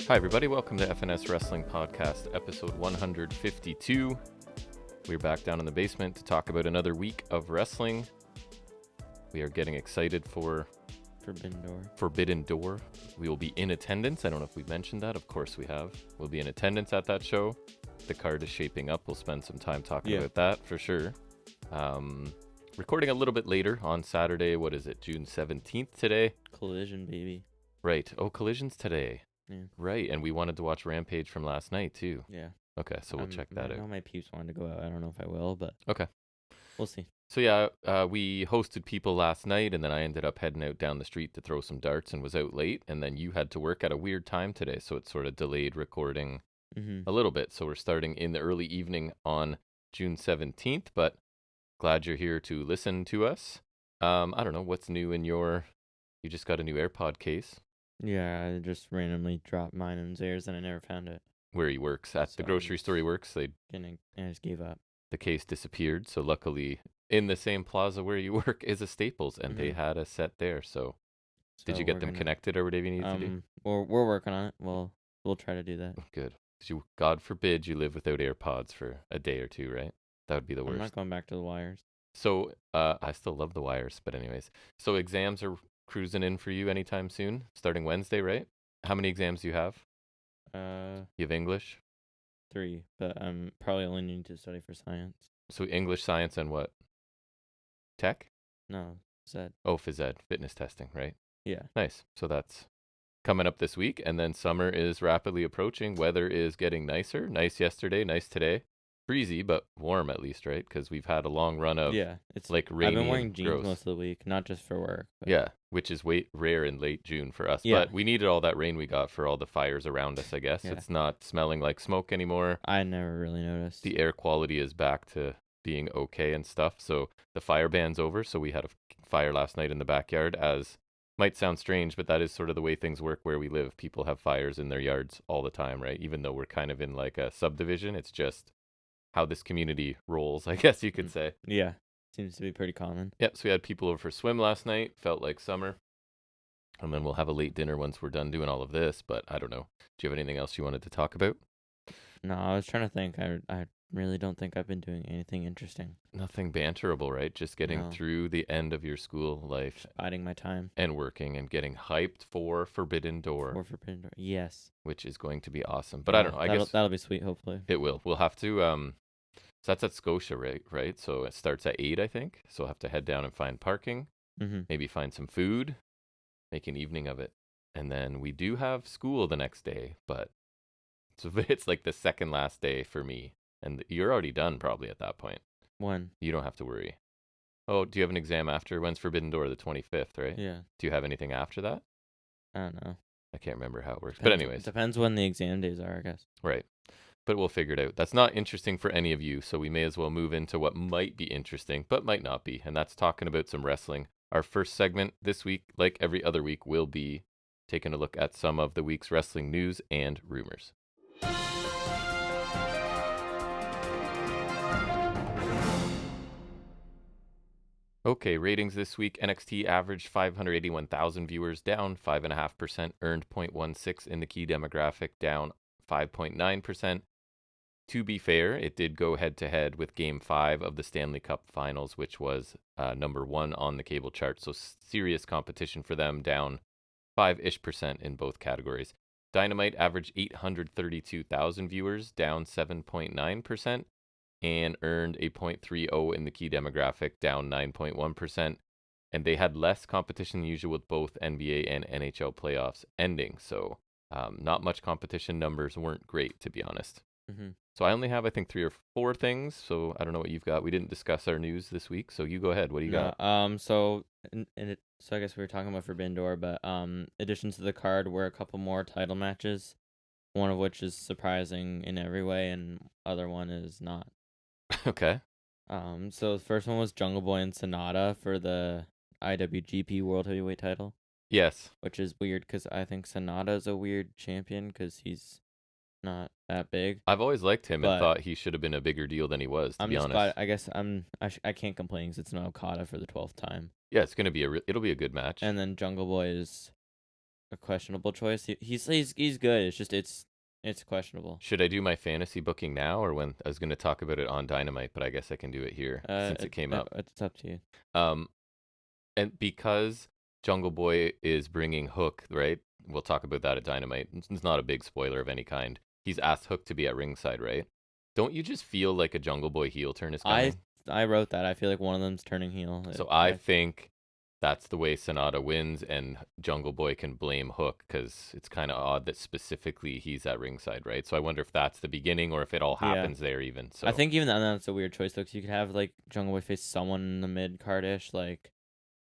Hi, everybody. Welcome to FNS Wrestling Podcast, episode 152. We're back down in the basement to talk about another week of wrestling. We are getting excited for Forbidden Door. We will be in attendance. I don't know if we mentioned that. Of course we have. We'll be in attendance at that show. The card is shaping up. We'll spend some time talking about that for sure. Recording a little bit later on Saturday. What is it? June 17th today. Collision, baby. Right. Oh, Collision's today. Yeah. Right. And we wanted to watch Rampage from last night too. Yeah. Okay, so we'll check that out. I know my peeps wanted to go out. I don't know if I will, but okay, we'll see. So yeah, we hosted people last night, and then I ended up heading out down the street to throw some darts and was out late. And then you had to work at a weird time today, so it sort of delayed recording a little bit. So we're starting in the early evening on June 17th, but glad you're here to listen to us. I don't know, what's new in you just got a new AirPod case. Yeah, I just randomly dropped mine in Zare's and I never found it. Where he works, at the grocery store he works, I just gave up. The case disappeared, so luckily in the same plaza where you work is a Staples, and they had a set there, so did you get them connected or whatever you need to do? We're working on it. We'll try to do that. Good. God forbid you live without AirPods for a day or two, right? That would be the worst. I'm not going back to the wires. So, I still love the wires, but anyways. So exams are cruising in for you anytime soon, starting Wednesday, right? How many exams do you have? You have English? 3, but I'm probably only need to study for science. So English, science, and what? Tech? No, phys ed. Oh, phys ed, fitness testing, right? Yeah. Nice. So that's coming up this week, and then summer is rapidly approaching. Weather is getting nicer. Nice yesterday, nice today. Breezy, but warm at least, right? Because we've had a long run of it's like rainy. I've been wearing jeans gross. most of the week, not just for work. But... Yeah, which is rare in late June for us. Yeah. But we needed all that rain we got for all the fires around us, I guess. Yeah. It's not smelling like smoke anymore. I never really noticed. The air quality is back to being okay and stuff. So the fire ban's over. So we had a fire last night in the backyard, as might sound strange, but that is sort of the way things work where we live. People have fires in their yards all the time, right? Even though we're kind of in like a subdivision, it's just how this community rolls, I guess you could say. Yeah, seems to be pretty common. Yep, so we had people over for swim last night. Felt like summer. And then we'll have a late dinner once we're done doing all of this, but I don't know. Do you have anything else you wanted to talk about? No, I was trying to think. I really don't think I've been doing anything interesting. Nothing banterable, right? Just getting through the end of your school life. Just biding my time. And working and getting hyped for Forbidden Door. Yes. Which is going to be awesome. But I don't know. I guess that'll be sweet, hopefully. It will. We'll have to... So that's at Scotia, right? So it starts at 8, I think. So we'll have to head down and find parking. Maybe find some food. Make an evening of it. And then we do have school the next day, but it's like the second last day for me. And you're already done probably at that point. When? You don't have to worry. Oh, do you have an exam after? When's Forbidden Door? The 25th, right? Yeah. Do you have anything after that? I don't know. I can't remember how it works. But anyways. It depends when the exam days are, I guess. Right. But we'll figure it out. That's not interesting for any of you, so we may as well move into what might be interesting, but might not be, and that's talking about some wrestling. Our first segment this week, like every other week, will be taking a look at some of the week's wrestling news and rumors. Okay, ratings this week. NXT averaged 581,000 viewers, down 5.5%, earned 0.16 in the key demographic, down 5.9%. To be fair, it did go head-to-head with Game 5 of the Stanley Cup Finals, which was number 1 on the cable chart, so serious competition for them, down 5-ish% in both categories. Dynamite averaged 832,000 viewers, down 7.9%, and earned a 0.30 in the key demographic, down 9.1%. And they had less competition than usual with both NBA and NHL playoffs ending, so not much competition. Numbers weren't great, to be honest. So I only have, I think, 3 or 4 things. So I don't know what you've got. We didn't discuss our news this week, so you go ahead. What do you got? So I guess we were talking about Forbidden Door, but additions to the card were a couple more title matches. One of which is surprising in every way, and other one is not. Okay. So the first one was Jungle Boy and Sonata for the IWGP World Heavyweight title. Yes. Which is weird because I think Sonata's a weird champion because he's not that big. I've always liked him and thought he should have been a bigger deal than he was, to be honest. Glad, I guess I can't complain because it's an Okada for the 12th time. Yeah, it's going to be it'll be a good match. And then Jungle Boy is a questionable choice. He's good. It's just it's questionable. Should I do my fantasy booking now or when? I was going to talk about it on Dynamite, but I guess I can do it here since it came up. It's up to you. Um, and because Jungle Boy is bringing Hook, right? We'll talk about that at Dynamite. It's not a big spoiler of any kind. He's asked Hook to be at ringside, right? Don't you just feel like a Jungle Boy heel turn is coming? I wrote that. I feel like one of them's turning heel. So I think that's the way Sonata wins, and Jungle Boy can blame Hook because it's kind of odd that specifically he's at ringside, right? So I wonder if that's the beginning or if it all happens there even. So I think even then that's a weird choice though, because you could have like Jungle Boy face someone in the mid cardish like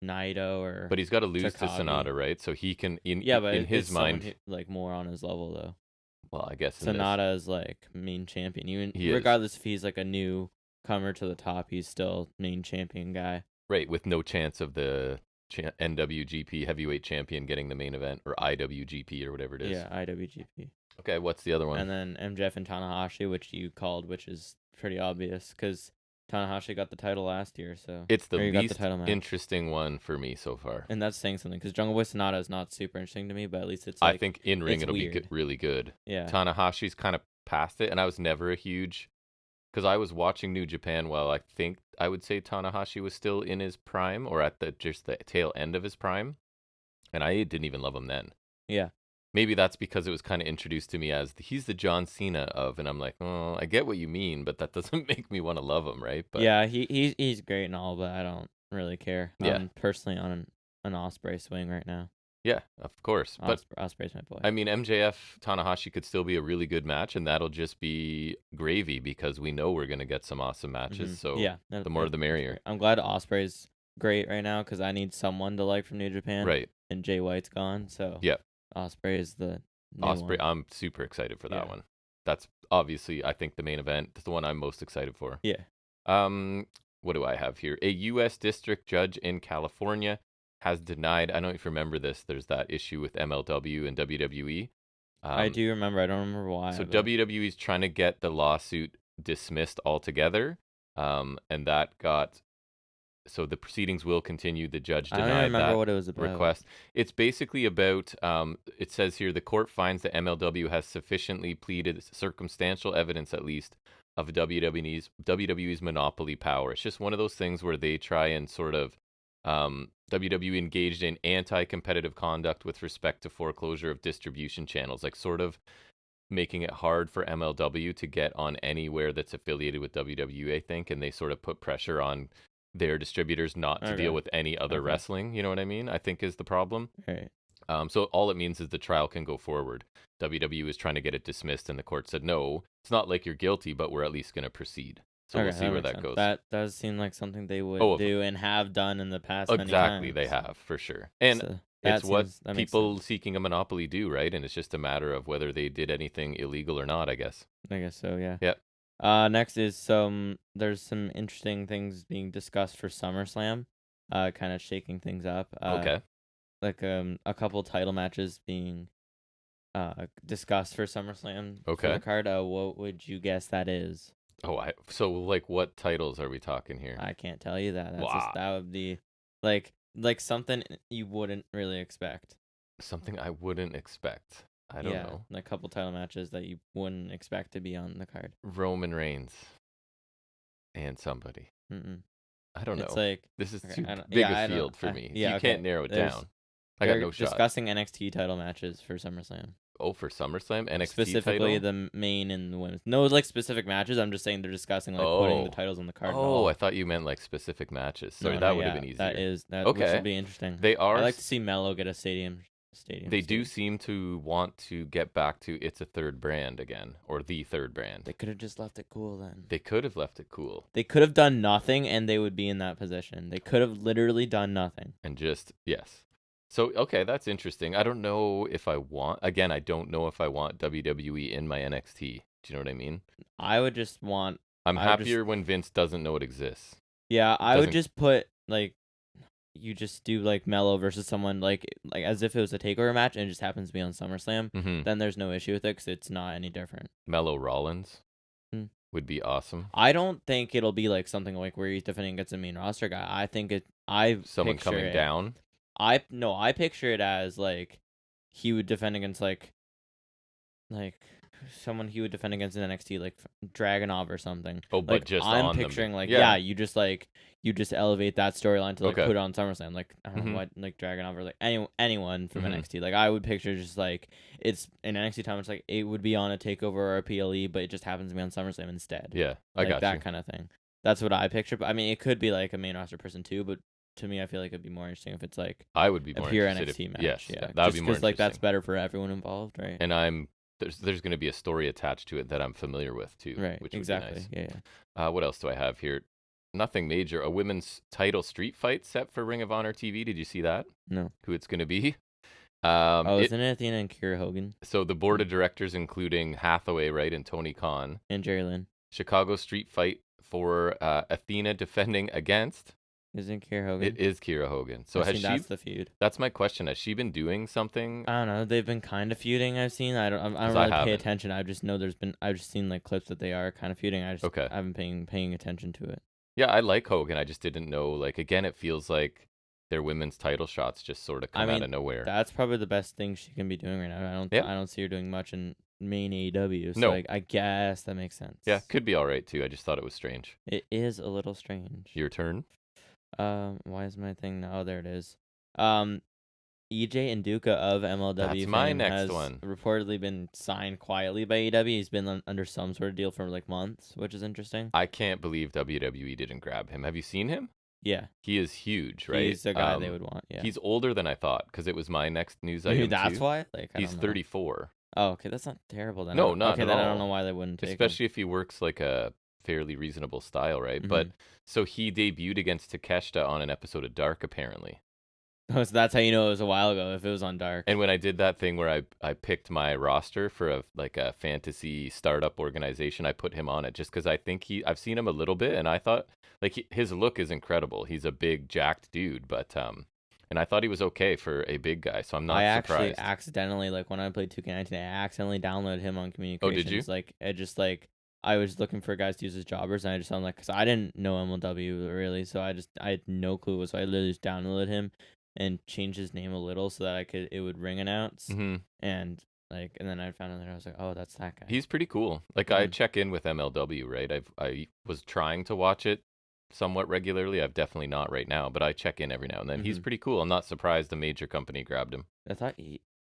Naito or. But he's got to lose to Takagi. Sonata, right? So he can in but his mind like more on his level though. Well, I guess Sonata is like main champion. Even He is. regardless if he's like a new comer to the top, he's still main champion guy. Right, with no chance of the NWGP heavyweight champion getting the main event or IWGP or whatever it is. Yeah, IWGP. Okay, what's the other one? And then MJF and Tanahashi, which you called, which is pretty obvious because Tanahashi got the title last year. So it's the or least interesting one for me so far. And that's saying something because Jungle Boy Sonata is not super interesting to me, but at least it's I think in ring it'll be really good. Yeah. Tanahashi's kind of past it, and I was never a huge... Because I was watching New Japan while I think I would say Tanahashi was still in his prime or at just the tail end of his prime. And I didn't even love him then. Yeah. Maybe that's because it was kind of introduced to me as he's the John Cena of, and I'm like, oh, I get what you mean, but that doesn't make me want to love him, right? But yeah, he's great and all, but I don't really care. Yeah. I'm personally on an Ospreay swing right now. Yeah, of course. But Ospreay's my boy. I mean, MJF Tanahashi could still be a really good match, and that'll just be gravy because we know we're gonna get some awesome matches. So yeah, the more the merrier. I'm glad Ospreay's great right now because I need someone to like from New Japan. Right. And Jay White's gone, so yeah, Ospreay is the new Ospreay. one. I'm super excited for that one. That's obviously I think the main event. That's the one I'm most excited for. Yeah. What do I have here? A U.S. district judge in California has denied, I don't know if you remember this, there's that issue with MLW and WWE. I do remember. I don't remember why. So WWE is trying to get the lawsuit dismissed altogether, and that got... So the proceedings will continue. The judge denied I don't remember that what it was about. request. It's basically about, it says here, the court finds that MLW has sufficiently pleaded circumstantial evidence, at least, of WWE's monopoly power. It's just one of those things where they try and sort of... WWE engaged in anti-competitive conduct with respect to foreclosure of distribution channels, like sort of making it hard for MLW to get on anywhere that's affiliated with WWE, I think, and they sort of put pressure on their distributors not to deal with any other wrestling, you know what I mean? I think is the problem. Right. So all it means is the trial can go forward. WWE is trying to get it dismissed, and the court said, no, it's not like you're guilty, but we're at least going to proceed. So we'll see where that goes. That does seem like something they would do and have done in the past many times. Exactly, they have, for sure. And it's what people seeking a monopoly do, right? And it's just a matter of whether they did anything illegal or not, I guess. I guess so, yeah. Yeah. Next is there's some interesting things being discussed for SummerSlam, kind of shaking things up. Okay. Like a couple title matches being discussed for SummerSlam for the card. What would you guess that is? So like what titles are we talking here? I can't tell you that. That would be like something you wouldn't really expect. Something I wouldn't expect. I don't know. Like a couple title matches that you wouldn't expect to be on the card. Roman Reigns and somebody. I don't know. It's like this is too big a field for me. You can't narrow it down. I got no shot. Discussing NXT title matches for SummerSlam. Oh, for SummerSlam? NXT specifically title? The main and the women's. No, like specific matches. I'm just saying they're discussing like putting the titles on the card. Oh, I thought you meant like specific matches. Sorry, that would have been easier. That which would be interesting. They are. I like to see Mello get a stadium. They do seem to want to get back to it's a third brand again, or the third brand. They could have just left it cool then. They could have left it cool. They could have done nothing, and they would be in that position. They could have literally done nothing. And just So, okay, that's interesting. I don't know if I want... Again, I don't know if I want WWE in my NXT. Do you know what I mean? I would just want... I'm happier when Vince doesn't know it exists. Yeah, I would just put, like... You just do, like, Mello versus someone, like as if it was a takeover match and it just happens to be on SummerSlam. Then there's no issue with it because it's not any different. Mello Rollins would be awesome. I don't think it'll be, like, something like where he's defending against a main roster guy. I think someone coming down? I picture it as like he would defend against like someone he would defend against in NXT, like Dragunov or something. Oh, but Like just I'm on them. picturing like Yeah. you just elevate that storyline to like Okay. put it on SummerSlam. Like I don't know Mhm. what like Dragunov or like anyone from Mhm. NXT. Like I would picture just like it's in NXT time. It's like it would be on a Takeover or a PLE, but it just happens to be on SummerSlam instead. Yeah, I Like got that you. kind of thing. That's what I picture. But I mean, it could be like a main roster person too. But to me, I feel like it'd be more interesting if it's like I would be a more pure interested if NXT match. yes, Yeah, that would be just more because like that's interesting. better for everyone involved, right? And there's going to be a story attached to it that I'm familiar with too, Right, which would be exactly. nice. Yeah. What else do I have here? Nothing major. A women's title street fight set for Ring of Honor TV. Did you see that? No. Who it's going to be? Oh, It isn't it Athena and Kira Hogan so the board of directors, including Hathaway, right, and Tony Khan. and Jerry Lynn? Chicago street fight for Athena defending against. Isn't Kira Hogan? It is Kira Hogan. So I've has seen she? that's the feud. That's my question. Has she been doing something? I don't know. They've been kind of feuding. I've seen. I don't I really pay haven't. attention. I just know I've just seen like clips that they are kind of feuding. Okay. I haven't paying attention to it. Yeah, I like Hogan. I just didn't know. Like again, it feels like their women's title shots just sort of come out of nowhere. That's probably the best thing she can be doing right now. Yeah. I don't see her doing much in main AEW. So No. like, I guess that makes sense. Yeah, could be all right too. I just thought it was strange. It is a little strange. Your turn. Why is my thing now? Oh, there it is. EJ Nduka of MLW That's my fame next has one. reportedly been signed quietly by AEW. He's been under some sort of deal for like months, which is interesting. I can't believe WWE didn't grab him. Have you seen him? Yeah, He is huge, right? he's the guy they would want. Yeah, He's older than I thought because it was my next news maybe item that's too. why. Like, He's don't know. 34. Oh, okay, that's not terrible then. No, not okay. at Then I all. don't know why they wouldn't take him. Especially if he works like a fairly reasonable style, right? But so he debuted against Takeshita on an episode of Dark, apparently. Oh, so that's how you know it was a while ago if it was on Dark. And when I did that thing where I picked my roster for a fantasy startup organization, I put him on it just because I think I've seen him a little bit, and I thought like his look is incredible. He's a big jacked dude, but and I thought he was okay for a big guy, so I'm not surprised. I actually accidentally, like when I played 2K19, I accidentally downloaded him on Communications. Oh, did you? Like it just like I was looking for guys to use as jobbers, and I just found like because I didn't know MLW really, so I had no clue. So I literally just downloaded him and changed his name a little so that it would ring announce, and then I found out that I was like, oh, that's that guy. He's pretty cool. Like I check in with MLW, right? I was trying to watch it somewhat regularly. I've definitely not right now, but I check in every now and then. He's pretty cool. I'm not surprised a major company grabbed him. I thought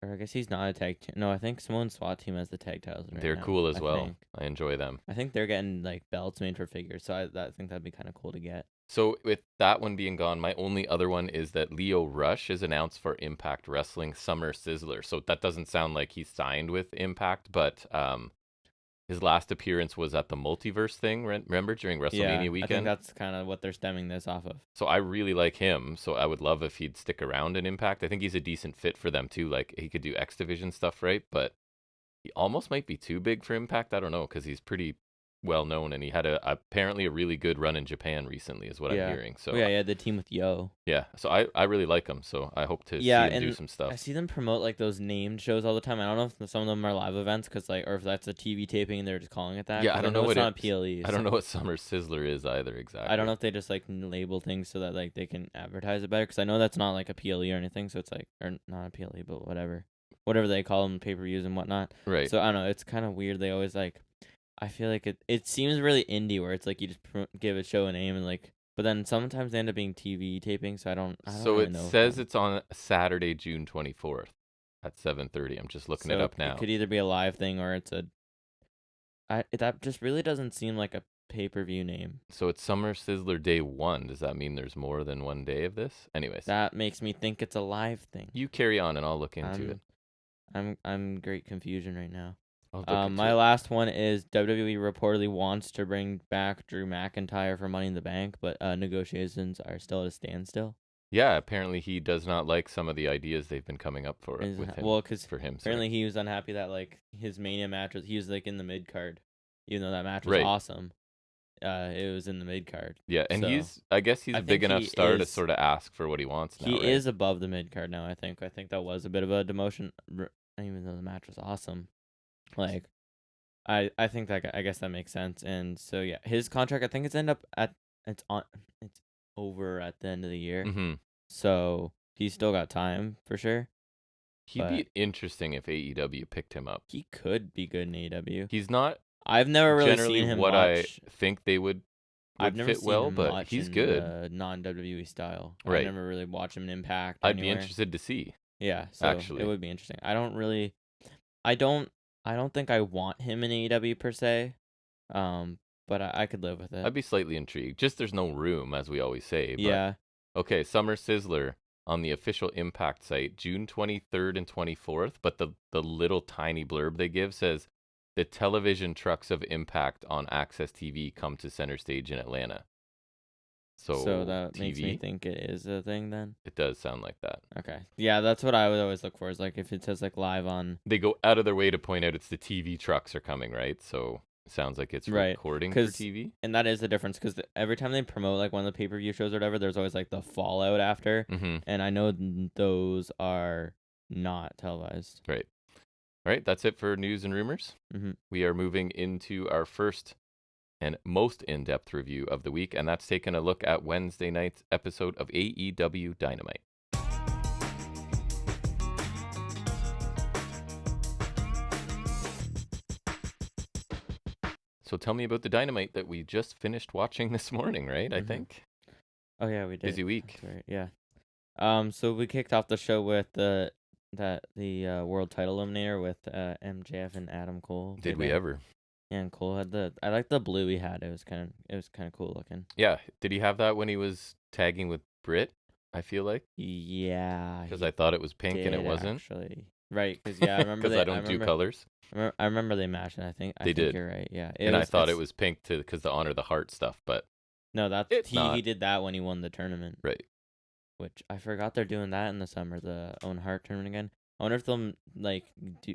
or I guess he's not a tag team. No, I think Samoan SWAT team has the tag titles right They're now, cool as I well. think. I enjoy them. I think they're getting like belts made for figures, so I think that'd be kind of cool to get. So with that one being gone, my only other one is that Leo Rush is announced for Impact Wrestling Summer Sizzler. So that doesn't sound like he's signed with Impact, but his last appearance was at the Multiverse thing, remember, during WrestleMania weekend? I think that's kind of what they're stemming this off of. So I really like him, so I would love if he'd stick around in Impact. I think he's a decent fit for them too. Like he could do X Division stuff, right? But he almost might be too big for Impact. I don't know, because he's pretty well known, and he had apparently a really good run in Japan recently, is what I'm hearing. So yeah, the team with Yo. Yeah, so I really like him. So I hope to see him do some stuff. I see them promote like those named shows all the time. I don't know if some of them are live events, or if that's a TV taping and they're just calling it that. Yeah, I don't know what it's not a PLE. I don't know what Summer Sizzler is either exactly. I don't know if they just like label things so that like they can advertise it better, because I know that's not like a PLE or anything. So it's like, or not a PLE, but whatever they call them, pay-per-views and whatnot. Right. So I don't know. It's kind of weird. They always like. I feel like it seems really indie, where it's like you just give a show a name and like, but then sometimes they end up being TV taping. So I don't so really it know says it's on Saturday, June 24th at 7:30. I'm just looking it up now. It could either be a live thing or it's that just really doesn't seem like a pay-per-view name. So it's Summer Sizzler Day 1. Does that mean there's more than one day of this? Anyways. That makes me think it's a live thing. You carry on and I'll look into it. I'm great confusion right now. My last one is WWE reportedly wants to bring back Drew McIntyre for Money in the Bank, but negotiations are still at a standstill. Yeah, apparently he does not like some of the ideas they've been coming up with him. Well, because apparently he was unhappy that like his Mania match he was like in the mid card, even though that match was awesome. It was in the mid card. Yeah, and I guess he's a big enough star to sort of ask for what he wants now. He is above the mid card now. I think that was a bit of a demotion, even though the match was awesome. Like, I think I guess that makes sense. And so yeah, his contract, I think it's over at the end of the year. Mm-hmm. So he's still got time for sure. He'd but be interesting if AEW picked him up. he could be good in AEW. He's not I've never really generally seen him what I much. think they would I've never fit seen well, him but much he's in good. the non-WWE style. I Right. never really watched him in Impact or I'd be anywhere. interested to see. Yeah, so it Actually, would be interesting. I don't think I want him in AEW per se. But I could live with it. I'd be slightly intrigued. Just there's no room, as we always say. But Yeah. okay, Summer Sizzler on the official Impact site, June 23rd and 24th. But the little tiny blurb they give says the television trucks of Impact on Access TV come to center stage in Atlanta. So So that makes me TV, think it is a thing then. it does sound like that. Okay. Yeah, that's what I would always look for, is like if it says like live on. They go out of their way to point out it's the TV trucks are coming, right? So it sounds like it's Right. recording for 'Cause TV. and that is the difference, because every time they promote like one of the pay-per-view shows or whatever, there's always like the fallout after, Mm-hmm. and I know those are not televised. Right. All right, that's it for news and rumors. Mm-hmm. We are moving into our first and most in-depth review of the week, and that's taking a look at Wednesday night's episode of AEW Dynamite. So tell me about the Dynamite that we just finished watching this morning, right? I Mhm. think. Oh yeah, we did. Busy week. That's right. Yeah. So we kicked off the show with the world title eliminator with MJF and Adam Cole. Did we ever? Yeah, and Cole had I like the blue he had. It was kind of cool looking. Yeah. Did he have that when he was tagging with Britt? I feel like. Yeah. Because I thought it was pink and it wasn't. Actually. Right, because yeah, I remember Because I don't do colors. I remember they matched, and I think did. you're right. Yeah, I thought it was pink because to honor the heart stuff, but no, it's he not. did that when he won the tournament. Right. Which I forgot they're doing that in the summer, the Own Heart tournament again. I wonder if they'll like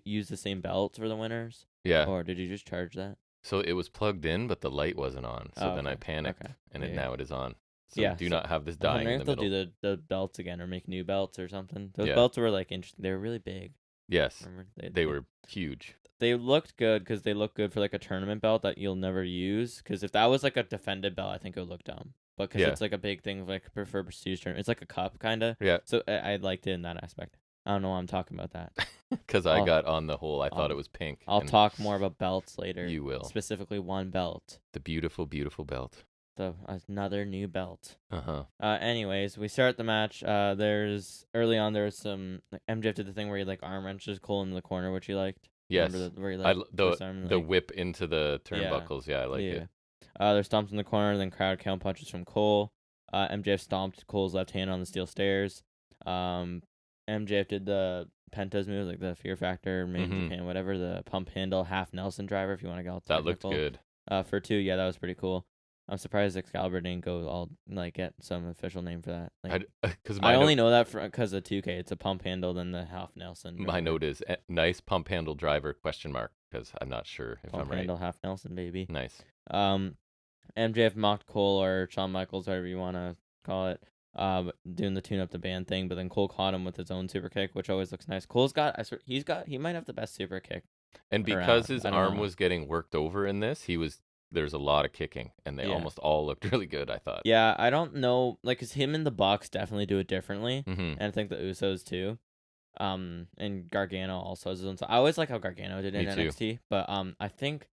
use the same belts for the winners. Yeah. Or did you just charge that? So it was plugged in, but the light wasn't on. So then I panicked, and now it is on. So Yeah, do so not have this I'm dying wondering in if the they'll middle. do the belts again or make new belts or something. Those Yeah. belts were like interesting. They were really big. Yes. Remember? They were huge. They looked good because they look good for like a tournament belt that you'll never use. Because if that was like a defended belt, I think it would look dumb. But because it's like a big thing, like for prestige tournament, it's like a cup kind of. Yeah. So I liked it in that aspect. I don't know why I'm talking about that. Because I got on the whole, I thought it was pink. I'll talk more about belts later. You will. Specifically one belt. The beautiful, beautiful belt. Another new belt. Uh-huh. Anyways, we start the match. There's some like, MJF did the thing where he like arm wrenches Cole in the corner, which he liked. Yes. Where he, the whip into the turnbuckles. Yeah, I like it. There's stomps in the corner, then crowd count punches from Cole. MJF stomped Cole's left hand on the steel stairs. MJF did the Penta's move, like the Fear Factor, Made in Japan, whatever, the pump handle, half Nelson driver, if you want to go all technical. That looked good. For 2, yeah, that was pretty cool. I'm surprised Excalibur didn't go all like get some official name for that. Like, I only know that because of 2K. It's a pump handle, then the half Nelson. My note is nice pump handle driver ? Because I'm not sure if pump I'm right. Handle half Nelson, baby. Nice. MJF mocked Cole or Shawn Michaels, whatever you want to call it. Doing the tune up the band thing, but then Cole caught him with his own super kick, which always looks nice. Cole's got, he might have the best super kick. And because his arm was getting worked over in this, there's a lot of kicking, and they almost all looked really good, I thought. Yeah, I don't know, like, cause him and the Bucks definitely do it differently, and I think the Usos too. And Gargano also has his own. I always like how Gargano did in NXT, but I think.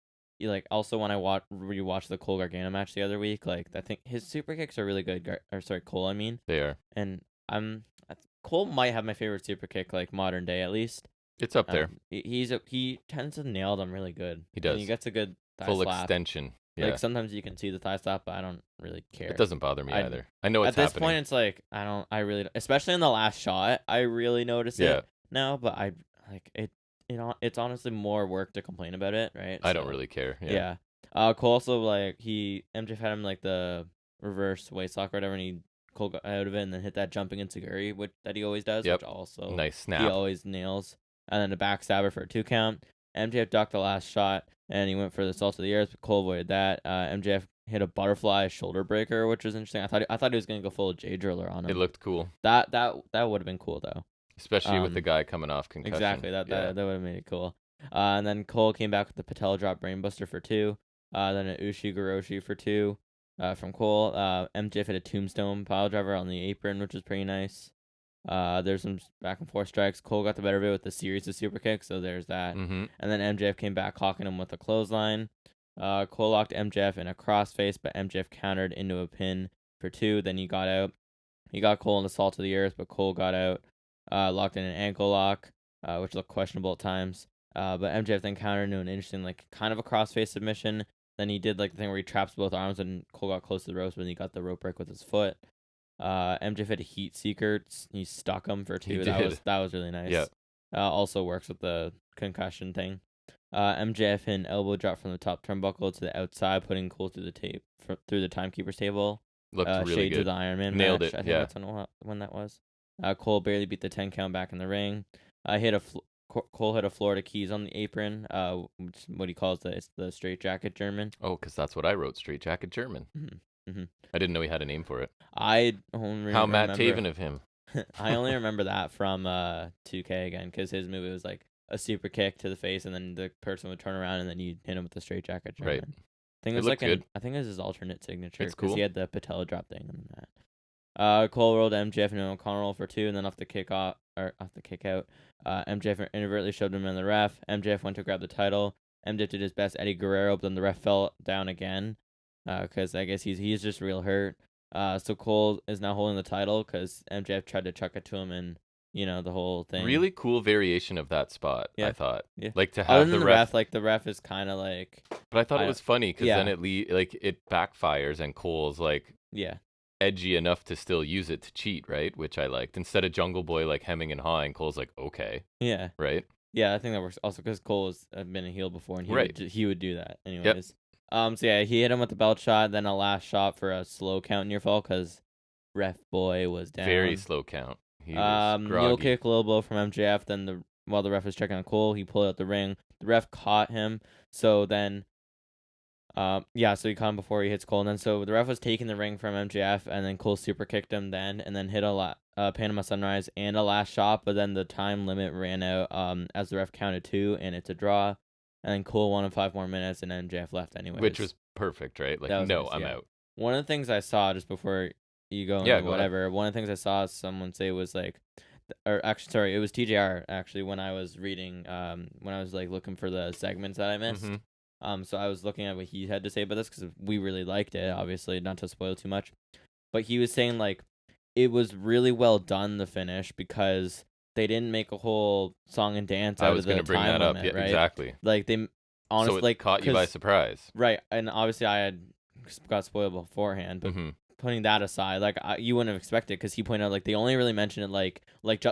Also when I rewatched the Cole Gargano match the other week, like I think his super kicks are really good. Cole, I mean. They are. And Cole might have my favorite super kick, like modern day at least. It's up there. He tends to nail them really good. He does. And he gets a good full slap. Extension. Yeah. Like sometimes you can see the thigh slap, but I don't really care. It doesn't bother me either. I know it's happening. At this point, it's like I really, especially in the last shot, I really notice it now. But it's honestly more work to complain about it, right? I don't really care. Yeah. Cole also MJF had him like the reverse waist lock or whatever, and Cole got out of it and then hit that jumping enziguri, that he always does, which also nice snap. He always nails, and then a backstabber for a 2 count. MJF ducked the last shot and he went for the salt of the earth, but Cole avoided that. MJF hit a butterfly shoulder breaker, which was interesting. I thought he was gonna go full J driller on him. It looked cool. That would have been cool though. Especially with the guy coming off concussion. Exactly, that would have made it cool. And then Cole came back with the Patella drop brainbuster for 2. Then an Ushi Goroshi for 2 from Cole. MJF hit a tombstone pile driver on the apron, which was pretty nice. There's some back and forth strikes. Cole got the better of it with the series of super kicks, so there's that. Mm-hmm. And then MJF came back, hawking him with a clothesline. Cole locked MJF in a crossface, but MJF countered into a pin for 2. Then he got out. He got Cole in the salt to the earth, but Cole got out, locked in an ankle lock, which looked questionable at times. But MJF then countered into an interesting, like, kind of a crossface submission. Then he did, like, the thing where he traps both arms, and Cole got close to the ropes, but then he got the rope break with his foot. MJF had a heat seeker. He stuck him for 2. That was really nice. Yeah. Also works with the concussion thing. MJF hit an elbow drop from the top turnbuckle to the outside, putting Cole through the timekeeper's table. Looked really Shades good. of the Iron Man Nailed match. it. I think Yeah. that's when that was. Cole barely beat the 10 count back in the ring. Cole hit a Florida keys on the apron. Which what he calls the straight jacket German. Oh, because that's what I wrote. Straight jacket German. Mm-hmm. I didn't know he had a name for it. I only How remember, Matt Taven of him. I only remember that from 2K again, because his movie was like a super kick to the face, and then the person would turn around, and then you hit him with the straight jacket German. Right. I think it was looked good. I think it was his alternate signature, It's because cool. he had the patella drop thing in that. Cole rolled MJF into a corner roll for 2, and then off the kick out, MJF inadvertently shoved him in the ref. MJF went to grab the title. MJF did his best Eddie Guerrero, but then the ref fell down again, because I guess he's just real hurt. So Cole is now holding the title because MJF tried to chuck it to him, and the whole thing. Really cool variation of that spot. Yeah. I thought. Yeah. Like to Other have than the ref. like the ref is kind of like. But I thought it was funny because Yeah. then it backfires and Cole's like Yeah. edgy enough to still use it to cheat, right? Which I liked. Instead of Jungle Boy like hemming and hawing, Cole's like, okay, Yeah. right? Yeah, I think that works also because Cole has been a heel before, and he would do that anyways. So yeah, he hit him with the belt shot, then a last shot for a slow count near fall because Ref Boy was down. Very slow count. He was groggy. Heel kick, low blow from MJF. Then while the ref was checking on Cole, he pulled out the ring. The ref caught him. So then, so he caught him before he hits Cole. And then so the ref was taking the ring from MJF, and then Cole super kicked him then, and then hit a Panama Sunrise and a last shot. But then the time limit ran out as the ref counted 2, and it's a draw. And then Cole won in 5 more minutes, and MJF left anyway. Which was perfect, right? Like, no, nice, I'm out. One of the things I saw just before you go into whatever, one of the things I saw someone say was like, or actually, sorry, it was TJR actually when I was reading, when I was like looking for the segments that I missed. Mm-hmm. So I was looking at what he had to say about this because we really liked it, obviously, not to spoil too much. But he was saying like, it was really well done, the finish, because they didn't make a whole song and dance out of the time limit. I was going to bring that up, yeah, right? Exactly. Like they honestly so it caught you by surprise, right? And obviously I had got spoiled beforehand, but putting that aside, like you wouldn't have expected, because he pointed out like they only really mentioned it like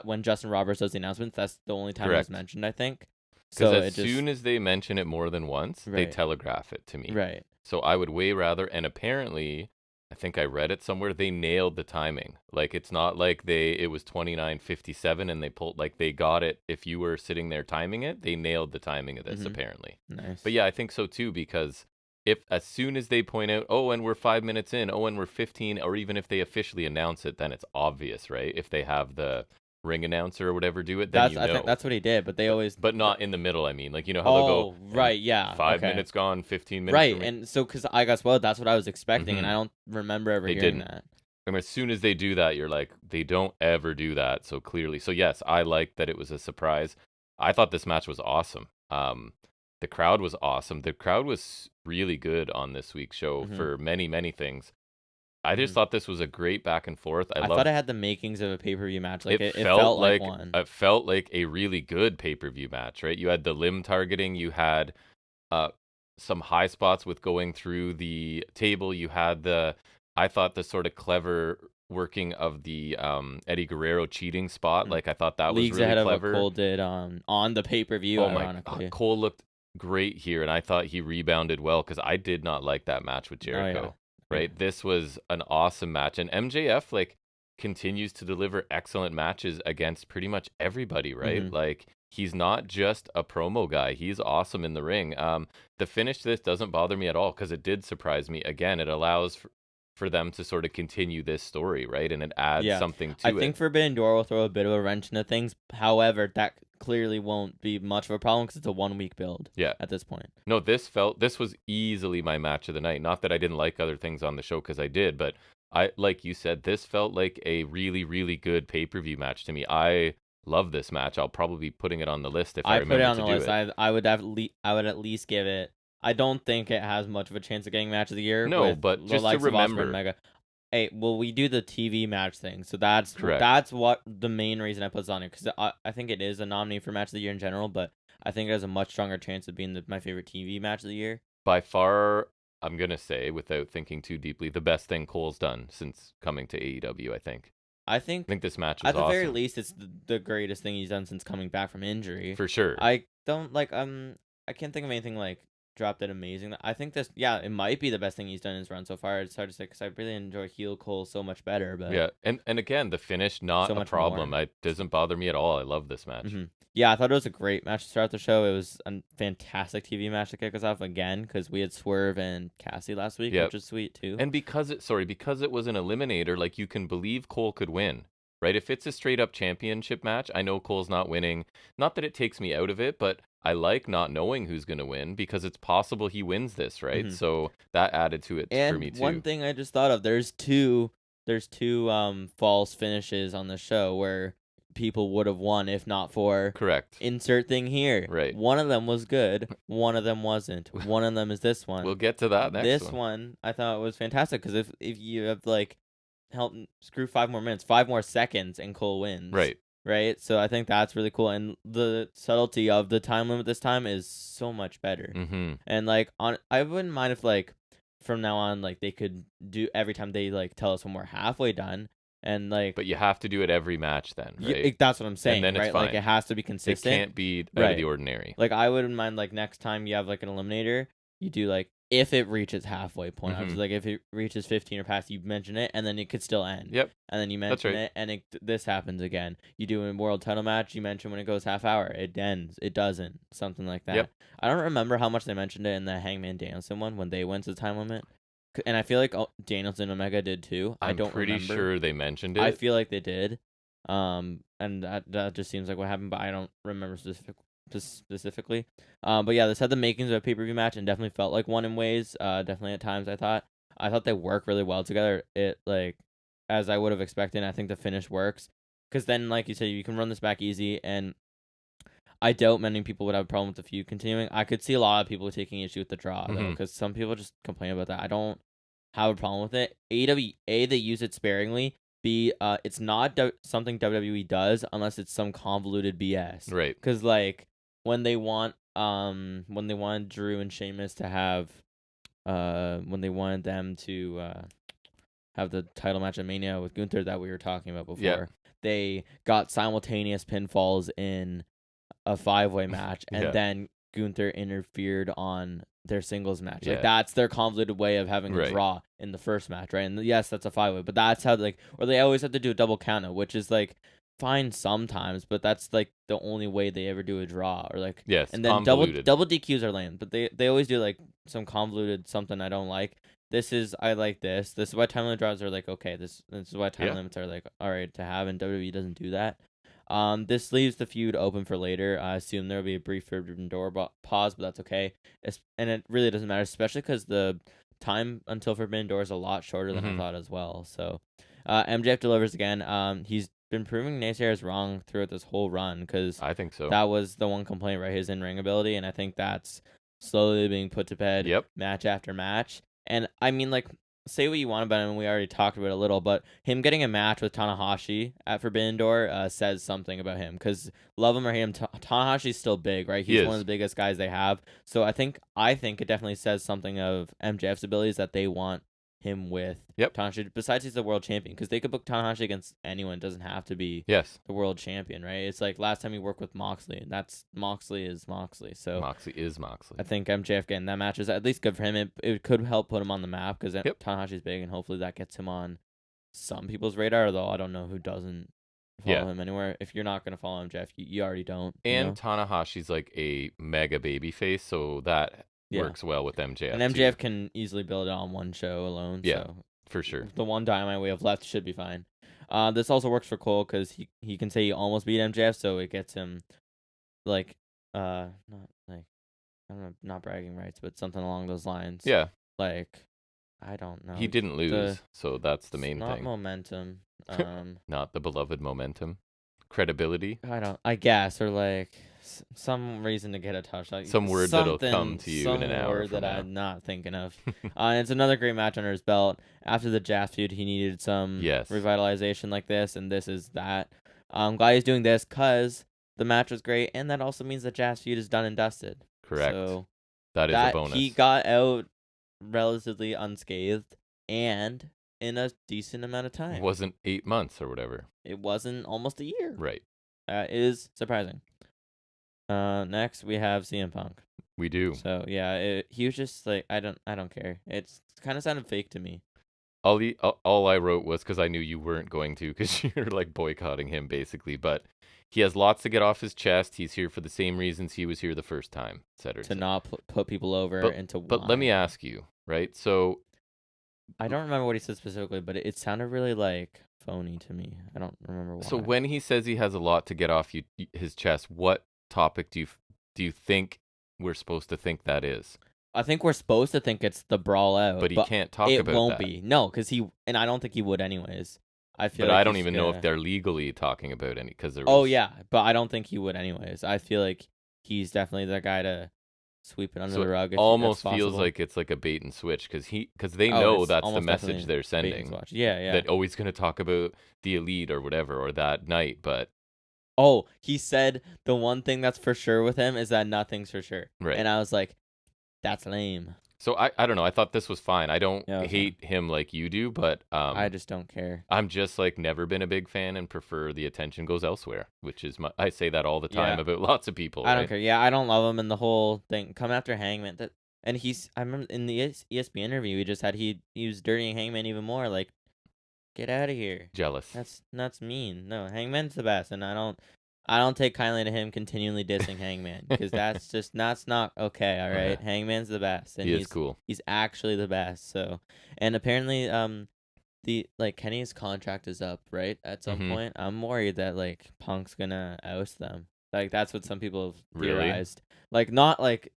when Justin Roberts does the announcements. That's the only time it was mentioned, I think. Because as soon as they mention it more than once, they telegraph it to me. Right. So I would way rather, and apparently, I think I read it somewhere, they nailed the timing. Like, it's not like it was 29:57 and they pulled, like, they got it. If you were sitting there timing it, they nailed the timing of this, apparently. Nice. But yeah, I think so too, because if as soon as they point out, oh, and we're 5 minutes in, oh, and we're 15, or even if they officially announce it, then it's obvious, right? If they have the ring announcer or whatever do it, then I think that's what he did, but they always... But not in the middle, I mean. Like, you know how they'll go... right, yeah. 5 minutes gone, 15 minutes... Right, and so, because I got spoiled, that's what I was expecting, and I don't remember ever hearing that. And as soon as they do that, you're like, they don't ever do that, so clearly. So yes, I liked that it was a surprise. I thought this match was awesome. The crowd was awesome. The crowd was really good on this week's show for many, many things. I just thought this was a great back and forth. I thought it had the makings of a pay-per-view match. Like it felt like one. It felt like a really good pay-per-view match, right? You had the limb targeting. You had some high spots with going through the table. You had I thought the sort of clever working of the Eddie Guerrero cheating spot. Like, I thought that Leagues was really ahead clever. Of what Cole did on the pay-per-view, ironically. Cole looked great here, and I thought he rebounded well, because I did not like that match with Jericho. Oh, yeah. Right, this was an awesome match, and MJF like continues to deliver excellent matches against pretty much everybody. Right, like he's not just a promo guy; he's awesome in the ring. The finish to this doesn't bother me at all, because it did surprise me. Again, it allows for them to sort of continue this story, right, and it adds something to it. I think Forbidden Door will throw a bit of a wrench into things. However, that clearly won't be much of a problem because it's a 1 week build Yeah. at this point. No, this was easily my match of the night. Not that I didn't like other things on the show, because I did, but like you said, this felt like a really, really good pay-per-view match to me. I love this match. I'll probably be putting it on the list if I I put it remember on to the do list. it. I would I would at least give it. I don't think it has much of a chance of getting match of the year No, with but the just to likes of Osprey and remember. Mega. Hey, well, we do the TV match thing, so Correct. that's what the main reason I put this on here because I think it is a nominee for match of the year in general, but I think it has a much stronger chance of being my favorite TV match of the year. By far, I'm gonna say, without thinking too deeply, the best thing Cole's done since coming to AEW, I think. I I think think this match was at the very awesome. least, it's the greatest thing he's done since coming back from injury. For sure. I don't like I can't think of anything like drop dead amazing. I think this, yeah, it might be the best thing he's done in his run so far. It's hard to say because I really enjoy heel Cole so much better, but Yeah, and again, the finish, not so a much problem. more. It doesn't bother me at all. I love this match. Yeah, I thought it was a great match to start the show. It was a fantastic TV match to kick us off again because we had Swerve and Cassie last week, Yep. which is sweet too. And because it was an eliminator, like, you can believe Cole could win, right? If it's a straight up championship match, I know Cole's not winning. Not that it takes me out of it, but I like not knowing who's going to win because it's possible he wins this, right? hmm So that added to it for me And one too. thing I just thought of, there's two false finishes on the show where people would have won if not for Correct. insert thing here. Right. One of them was good, one of them wasn't. One of them is this one. We'll get to that next This one. one I thought was fantastic because if you have like help screw 5 more minutes, 5 more seconds, and Cole wins. Right. Right. So I think that's really cool, and the subtlety of the time limit this time is so much better. Mm-hmm. And like I wouldn't mind if like from now on like they could do every time they like tell us when we're halfway done, and like But you have to do it every match then, right? that's what I'm saying, then it's right? Like fine. it has to be It consistent. can't be out of Right. the ordinary. Like I wouldn't mind like next time you have like an eliminator, you do like if it reaches halfway point, obviously, like if it reaches 15 or past, you mention it, and then it could still end. Yep. And then you That's mention right. it, and this happens again. You do a world title match, you mention when it goes half hour, it ends, it doesn't, something like that. Yep. I don't remember how much they mentioned it in the Hangman Danielson one when they went to the time limit, and I feel like Danielson and Omega did too. I I'm don't pretty remember. sure they mentioned it. I feel like they did, and that just seems like what happened, but I don't remember specifically. But yeah, this had the makings of a pay-per-view match and definitely felt like one in ways. Definitely at times I thought they work really well together. It like as I would have expected. I think the finish works because then, like you said, you can run this back easy, and I doubt many people would have a problem with the feud continuing. I could see a lot of people taking issue with the draw though, because some people just complain about that. I don't have a problem with it. AEW, they use it sparingly. B, it's not something WWE does unless it's some convoluted BS. Right. Because like when they want Drew and Sheamus to have when they wanted them to have the title match at Mania with Gunther that we were talking about before, Yeah. they got simultaneous pinfalls in a 5-way match, and Yeah. then Gunther interfered on their singles match. Yeah. Like that's their convoluted way of having a Right. draw in the first match, right? And yes, that's a 5-way, but that's how like, or they always have to do a double countout, which is like fine sometimes, but that's like the only way they ever do a draw, or like Yes. and then Convoluted. double DQs are lame, but they always do like some convoluted something I don't like. I like this. This is why time limit draws are like okay. This is why time limits are like all right to have, and WWE doesn't do that. This leaves the feud open for later. I assume there will be a brief Forbidden Door pause, but that's okay. And it really doesn't matter, especially because the time until Forbidden Door is a lot shorter than I thought as well. So, MJF delivers again. He's been proving naysayers wrong throughout this whole run because I think so. that was the one complaint, right? His in-ring ability, and I think that's slowly being put to bed match after match. And I mean, like, say what you want about him, and we already talked about it a little, but him getting a match with Tanahashi at Forbidden Door says something about him. Because love him or hate him, Tanahashi's still big, right? He's one of the biggest guys they have. So I think it definitely says something of MJF's abilities that they want him with Tanahashi. Besides, he's the world champion, because they could book Tanahashi against anyone. It doesn't have to be the world champion, right? It's like last time he worked with Moxley, and Moxley is Moxley. So Moxley is Moxley. I think MJF getting that match is at least good for him. It could help put him on the map because Tanahashi's big, and hopefully that gets him on some people's radar. Although I don't know who doesn't follow him anywhere. If you're not gonna follow MJF, you already don't. And Tanahashi's like a mega baby face, so that works well with MJF. And MJF can easily build it on one show alone. Yeah, so for sure. The one Dynamite we have left should be fine. This also works for Cole because he can say he almost beat MJF, so it gets him like not like I don't know, not bragging rights, but something along those lines. Yeah, Like I don't know. he didn't lose, so that's the main Not thing. momentum. Not the beloved momentum. Credibility. I guess, or like some reason to get a touch, like Some word that'll come to you in an some hour word from that now. I'm not thinking of. And it's another great match under his belt. After the Jazz feud, he needed some Yes. revitalization like this, and this is that. I'm glad he's doing this because the match was great, and that also means the Jazz feud is done and dusted. Correct. So That is a that bonus. he got out relatively unscathed and in a decent amount of It time. wasn't 8 months or whatever. It wasn't almost a year. Right. That is surprising. Next we have CM Punk. We do. So yeah, he was just like I don't care. It's kind of sounded fake to me. All I wrote was because I knew you weren't going to, because you're like boycotting him basically. But he has lots to get off his chest. He's here for the same reasons he was here the first time, etc. To not put people over and to But let me ask you, right? So I don't remember what he said specifically, but it sounded really like phony to me. I don't remember why. So when he says he has a lot to get off his chest, what topic do you think we're supposed to think that is? I think we're supposed to think it's the brawl out, But he can't talk it about won't that. be. No, because and I don't think he would anyways. I feel But like I don't he's even know if gonna- they're legally talking about any, because there was. Oh yeah, but I don't think he would anyways. I feel like he's definitely the guy to sweep it under So the rug. it If almost that's feels possible. like it's like a bait and switch, because they Oh, know it's that's the almost message definitely they're bait and sending. switch. Yeah. That he's going to talk about the elite or whatever, or that night, but Oh, he said the one thing that's for sure with him is that nothing's for sure. Right. And I was like, that's lame. So I don't know. I thought this was fine. I don't Yeah, it was hate him like you do, but I just don't care. I'm just like never been a big fan and prefer the attention goes elsewhere, which is I say that all the time Yeah. about lots of people. I don't right? care. Yeah, I don't love him and the whole thing. Come after Hangman. And I remember in the ESPN interview he just had, he was dirtying Hangman even more. Like, get out of here. Jealous. That's mean. No, Hangman's the best, and I don't take kindly to him continually dissing Hangman because that's not okay. All right, Hangman's the best, and he's cool. He's actually the best. So, and apparently, Kenny's contract is up right at some point. I'm worried that like Punk's gonna oust them. Like that's what some people have theorized. Like not like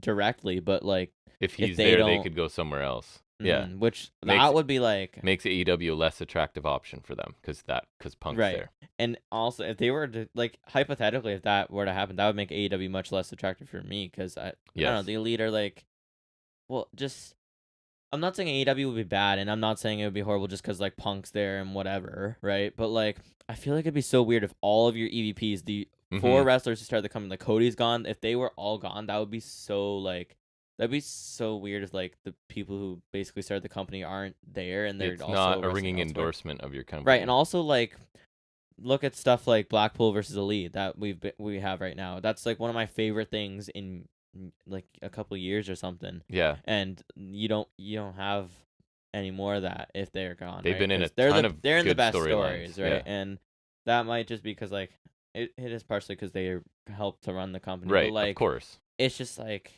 directly, but like if he's they there, they could go somewhere else. Yeah, which that would be like makes AEW a less attractive option for them because Punk's there. And also, if they were to like hypothetically, if that were to happen, that would make AEW much less attractive for me because I don't know, the elite are like, well, just I'm not saying AEW would be bad, and I'm not saying it would be horrible just because like Punk's there and whatever, right? But like, I feel like it'd be so weird if all of your EVPs, the 4 wrestlers who started the company, like Cody's gone, if they were all gone, that would be so like. That'd be so weird if like the people who basically started the company aren't there and they're it's also not a wrestling ringing elsewhere. endorsement of your company, Right? And also like look at stuff like Blackpool versus Elite that we have right now. That's like one of my favorite things in like a couple of years or something. Yeah. And you don't have any more of that if they're gone. They've been in a they're ton of they're in the good best storylines, stories, right? yeah. And that might just be because like it is partially because they helped to run the company, right? But, like, of course, it's just like.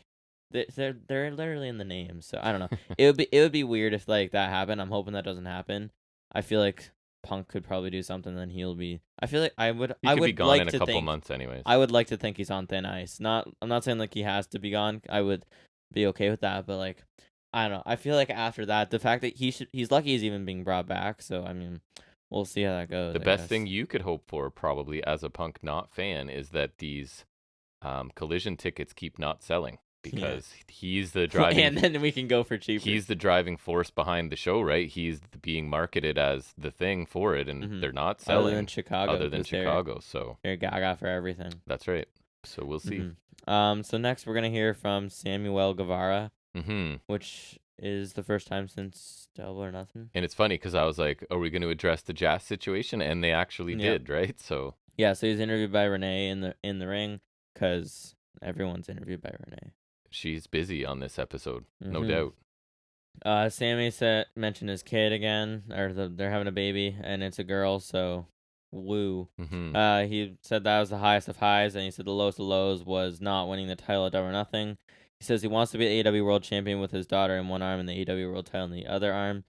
They're literally in the name, so I don't know. it would be weird if like that happened. I'm hoping that doesn't happen. I feel like Punk could probably do something, then he'll be. I feel like I would. He I could would be gone like in a to couple think, months, anyways. I would like to think he's on thin ice. I'm not saying like he has to be gone. I would be okay with that, but like I don't know. I feel like after that, the fact that he's lucky he's even being brought back. So I mean, we'll see how that goes. The best thing you could hope for, probably as a Punk not fan, is that these collision tickets keep not selling. Because he's the driving, and then we can go for cheaper. He's the driving force behind the show, right? He's being marketed as the thing for it, and they're not selling. Other than Chicago, so they're gaga for everything. That's right. So we'll see. So next we're gonna hear from Samuel Guevara, Mm-hmm. which is the first time since Double or Nothing. And it's funny because I was like, "Are we going to address the Jazz situation?" And they actually did, right? So yeah, so he's interviewed by Renee in the ring because everyone's interviewed by Renee. She's busy on this episode, no doubt. Sammy mentioned his kid again, or they're having a baby, and it's a girl, so woo. He said that was the highest of highs, and he said the lowest of lows was not winning the title at Double or Nothing. He says he wants to be the AEW World Champion with his daughter in one arm and the AEW World title in the other arm,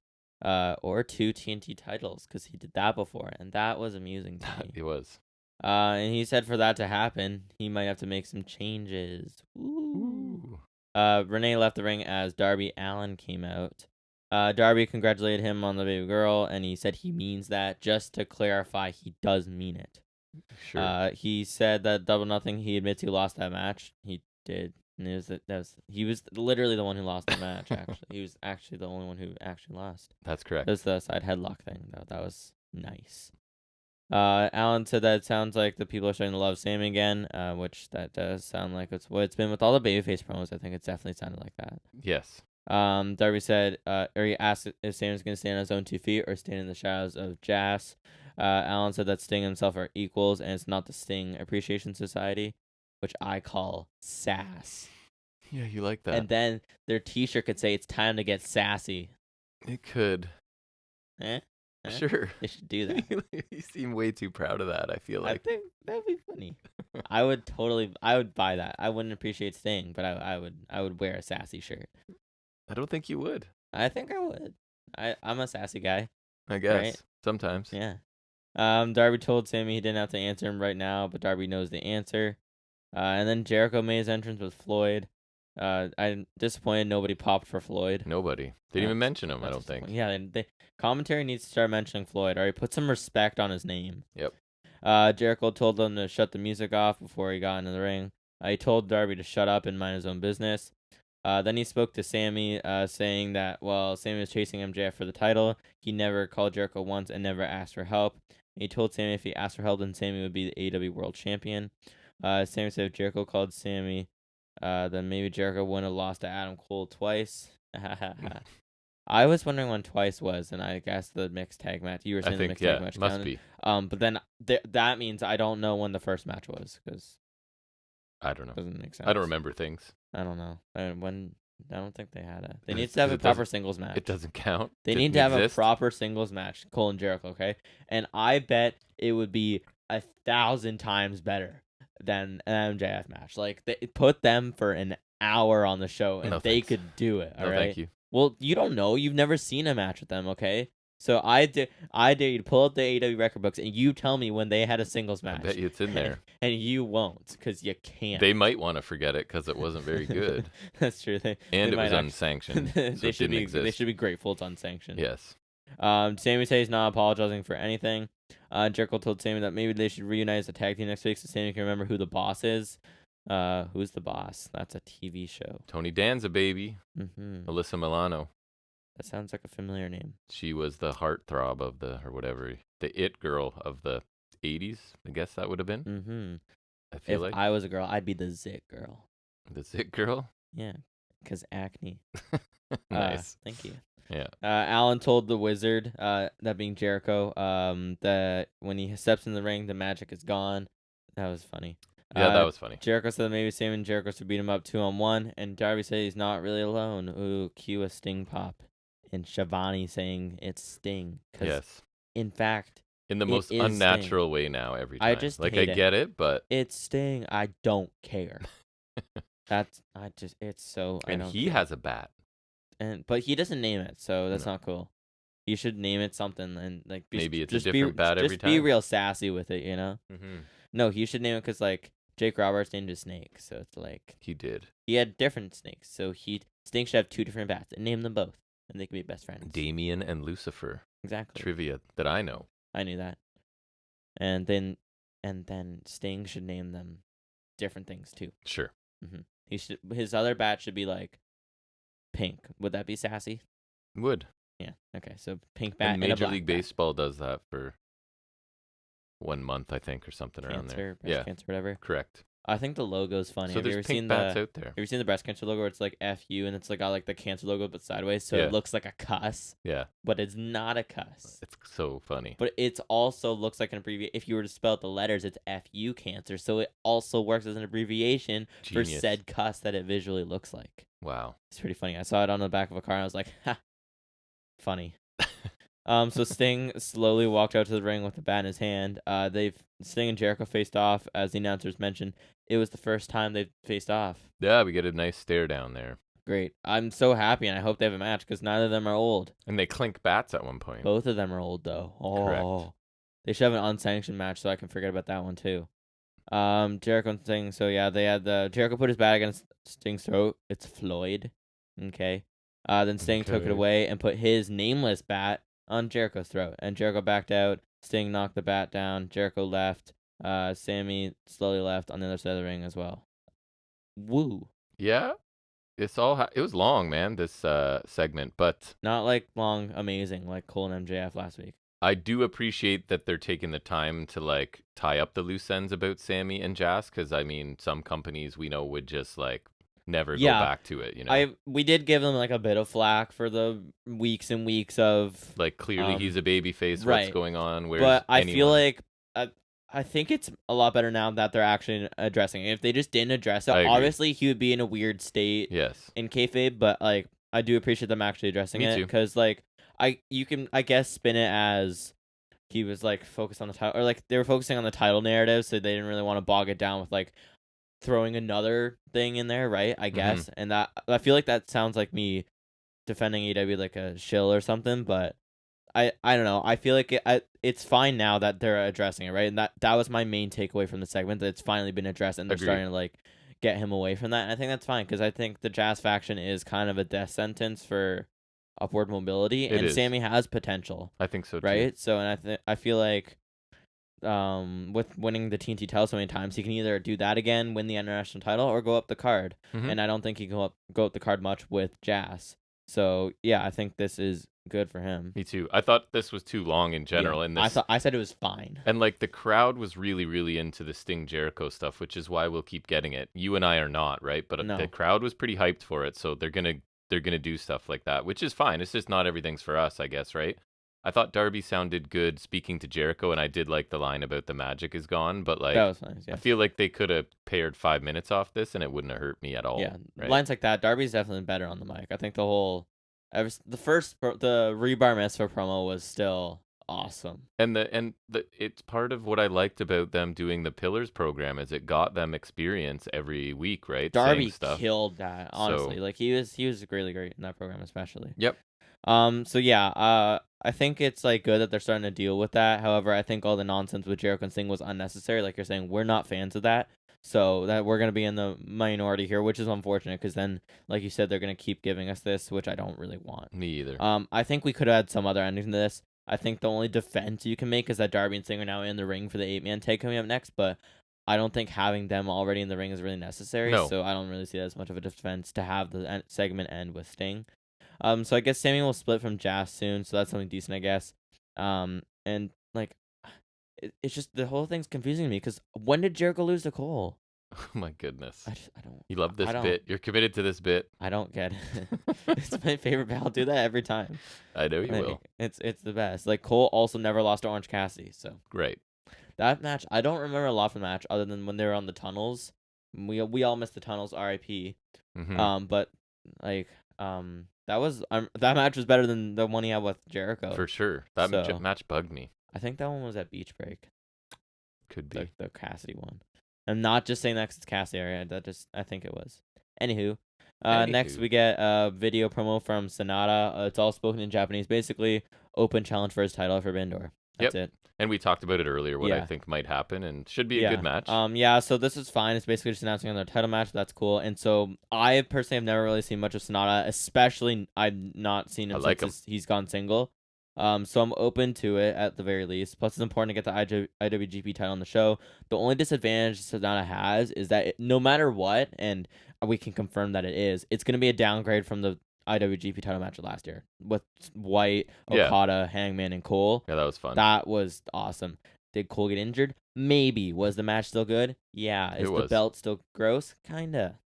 or 2 TNT titles, because he did that before, and that was amusing to me. It was. And he said for that to happen, he might have to make some changes. Ooh. Renee left the ring as Darby Allin came out. Darby congratulated him on the baby girl, and he said he means that. Just to clarify, he does mean it. Sure. He said that Double Nothing, he admits he lost that match. He did. And he was literally the one who lost the match, actually. He was actually the only one who actually lost. That's correct. There's the side headlock thing, though. That was nice. Alan said that it sounds like the people are starting to love Sam again, which that does sound like it's what it's been with all the babyface promos. I think it definitely sounded like that. Yes. Darby said, or he asked if Sam is going to stand on his own 2 feet or stand in the shadows of Jazz. Alan said that Sting and himself are equals, and it's not the Sting Appreciation Society, which I call sass. Yeah, you like that. And then their T-shirt could say, "It's time to get sassy." It could. Sure. They should do that. You seem way too proud of that, I feel like. I think that would be funny. I would buy that. I wouldn't appreciate Sting, but I would wear a sassy shirt. I don't think you would. I think I would. I'm a sassy guy. I guess. Right? Sometimes. Yeah. Darby told Sammy he didn't have to answer him right now, but Darby knows the answer. And then Jericho made his entrance with Floyd. I'm disappointed nobody popped for Floyd. Nobody. Didn't even mention him, I don't think. Yeah, they commentary needs to start mentioning Floyd. All right, put some respect on his name. Yep. Jericho told them to shut the music off before he got into the ring. He told Darby to shut up and mind his own business. Then he spoke to Sammy, saying that while Sammy was chasing MJF for the title, he never called Jericho once and never asked for help. He told Sammy if he asked for help, then Sammy would be the AEW World Champion. Sammy said if Jericho called Sammy, then maybe Jericho wouldn't have lost to Adam Cole twice. I was wondering when twice was, and I guess the mixed tag match. You were saying the mixed tag match must counted. be. But then that means I don't know when the first match was, because I don't know. doesn't make sense. I don't remember things. I don't know. I don't think they had a. They need to have a proper singles match. It doesn't count. They need to have a proper singles match, Cole and Jericho, okay? And I bet it would be 1,000 times better than an MJF match. Like, they put them for an hour on the show, and they could do it. All right. Thank you. Well, you don't know. You've never seen a match with them, okay? So I dare you to pull up the AEW record books, and you tell me when they had a singles match. I bet you it's in there. And you won't, because you can't. They might want to forget it because it wasn't very good. That's true. And it was unsanctioned. So they should be grateful it's unsanctioned. Yes. Sammy says he's not apologizing for anything. Jericho told Sammy that maybe they should reunite as a tag team next week so Sammy can remember who the boss is. Who's the boss? That's a TV show. Tony Danza, baby. Mm-hmm. Alyssa Milano. That sounds like a familiar name. She was the heartthrob of the it girl of the 80s. I guess that would have been. Mm-hmm. I feel if I was a girl, I'd be the Zit girl. The Zit girl? Yeah, because acne. Nice. Thank you. Yeah. Alan told the Wizard, that being Jericho, that when he steps in the ring, the magic is gone. That was funny. Yeah, that was funny. Jericho said that maybe Sam and Jericho should beat him up 2-on-1, and Darby said he's not really alone. Ooh, cue a Sting pop. And Shivani saying it's Sting. Yes. In fact, in the most unnatural way now every time. I get it, but it's Sting. I don't care. It's so. And he has a bat. But he doesn't name it, so that's not cool. You should name it something and like maybe it's a different bat every time. Just be real sassy with it, you know. Mm-hmm. No, he should name it because like Jake Roberts named a snake, so it's like he did. He had different snakes, so Sting should have 2 different bats and name them both, and they can be best friends. Damien and Lucifer. Exactly. Trivia that I know. I knew that. And then Sting should name them different things too. Sure. Mm-hmm. His other bat should be like pink. Would that be sassy? Would. Yeah. Okay. So pink bat. And Major League Baseball does that for 1 month, I think, or something around there. Breast cancer, whatever. Correct. I think the logo's funny. So have you ever pink seen bats out there. Have you seen the breast cancer logo where it's like FU and it's like got like the cancer logo but sideways, so it looks like a cuss? Yeah. But it's not a cuss. It's so funny. But it also looks like an abbreviation. If you were to spell out the letters, it's FU cancer, so it also works as an abbreviation for said cuss that it visually looks like. Wow. It's pretty funny. I saw it on the back of a car and I was like, ha, funny. So Sting slowly walked out to the ring with the bat in his hand. Sting and Jericho faced off, as the announcers mentioned. It was the first time they've faced off. Yeah, we get a nice stare down there. Great. I'm so happy, and I hope they have a match, because neither of them are old. And they clink bats at one point. Both of them are old, though. Oh. Correct. They should have an unsanctioned match so I can forget about that one too. Jericho and Sting. So yeah, they had Jericho put his bat against Sting's throat. It's Floyd. Okay. Then Sting took it Okay. away and put his nameless bat on Jericho's throat, and Jericho backed out. Sting knocked the bat down. Jericho left. Sammy slowly left on the other side of the ring as well. Woo. Yeah, it was long, man, this segment, but Not like long, amazing like Cole and MJF last week. I do appreciate that they're taking the time to like tie up the loose ends about Sammy and Jazz, because I mean, some companies we know would just like never go Yeah, back to it, you know. we did give them like a bit of flack for the weeks and weeks of Like clearly he's a baby face. What's right. going on? Where's But I feel anyone? like I think it's a lot better now that they're actually addressing it. If they just didn't address it, I agree. obviously he would be in a weird state Yes. in kayfabe. But like, I do appreciate them actually addressing Me it too. because like you can I guess spin it as he was like focused on the title, or like they were focusing on the title narrative, so they didn't really want to bog it down with like throwing another thing in there, right? I guess, and that I feel like that sounds like me defending AEW like a shill or something, but I don't know. I feel like it's fine now that they're addressing it, right? And that was my main takeaway from the segment, that it's finally been addressed and they're Agreed. starting to like get him away from that. And I think that's fine because I think the Jazz faction is kind of a death sentence for upward mobility, It and is. Sammy has potential, I think so too. right? So, and I feel like with winning the TNT title so many times, he can either do that again, win the international title, or go up the card. Mhm. And I don't think he can go up the card much with Jazz. So yeah, I think this is good for him. Me too. I thought this was too long in general, Yeah, and this I said it was fine. and like the crowd was really, really into the Sting Jericho stuff, which is why we'll keep getting it. You and I are not, right? But the No. crowd was pretty hyped for it, so they're gonna do stuff like that, which is fine. It's just not everything's for us, I guess, right? I thought Darby sounded good speaking to Jericho, and I did like the line about the magic is gone, but That like was nice. I Yeah. feel like they could have paired 5 minutes off this, and it wouldn't have hurt me at all. Yeah. Right? Lines like that, Darby's definitely better on the mic. I think the rebar mitzvah promo was still awesome. And it's part of what I liked about them doing the Pillars program is it got them experience every week, right? Darby Saying stuff. killed that, honestly. So Like he was really great in that program, especially. yep. So yeah, I think it's like good that they're starting to deal with that. However, I think all the nonsense with Jericho and Sting was unnecessary. Like you're saying, we're not fans of that. So that we're gonna be in the minority here, which is unfortunate because then, like you said, they're gonna keep giving us this, which I don't really want. Me either. I think we could have had some other ending to this. I think the only defense you can make is that Darby and Sting are now in the ring for the 8-man tag coming up next, but I don't think having them already in the ring is really necessary. No. So I don't really see that as much of a defense to have the segment end with Sting. So I guess Sammy will split from Jazz soon, so that's something decent, I guess. And like, it's just the whole thing's confusing me because when did Jericho lose to Cole? Oh my goodness. I don't. You love this I don't. bit. You're committed to this bit. I don't get it. It's my favorite bit. I'll do that every time. I know you Like, will. it's the best. Like Cole also never lost to Orange Cassidy, so Great. that match I don't remember a lot from the match other than when they were on the tunnels. We all missed the tunnels, R.I.P. But like that match was better than the one he had with Jericho. For sure. That So- match bugged me. I think that one was at Beach Break, Could be. the Cassidy one. I'm not just saying that 'cause it's Cassidy area. I think it was. Anywho, next Anywho. we get a video promo from Sonata. It's all spoken in Japanese. Basically, open challenge for his title at Forbidden Door. That's it. And we talked about it earlier, what I Yeah. think might happen, and should be a good match. Yeah, so this is fine. It's basically just announcing another title match. That's cool. And so I personally have never really seen much of Sonata, especially I've not seen him I like since he's gone single. So I'm open to it at the very least. Plus, it's important to get the IWGP title on the show. The only disadvantage Sonata has is that no matter what, and we can confirm that it's going to be a downgrade from the IWGP title match of last year with White, Yeah. Okada, Hangman, and Cole. Yeah, that was fun. That was awesome. Did Cole get injured? Maybe. Was the match still good? Yeah. Is It the was. belt still gross? Kinda.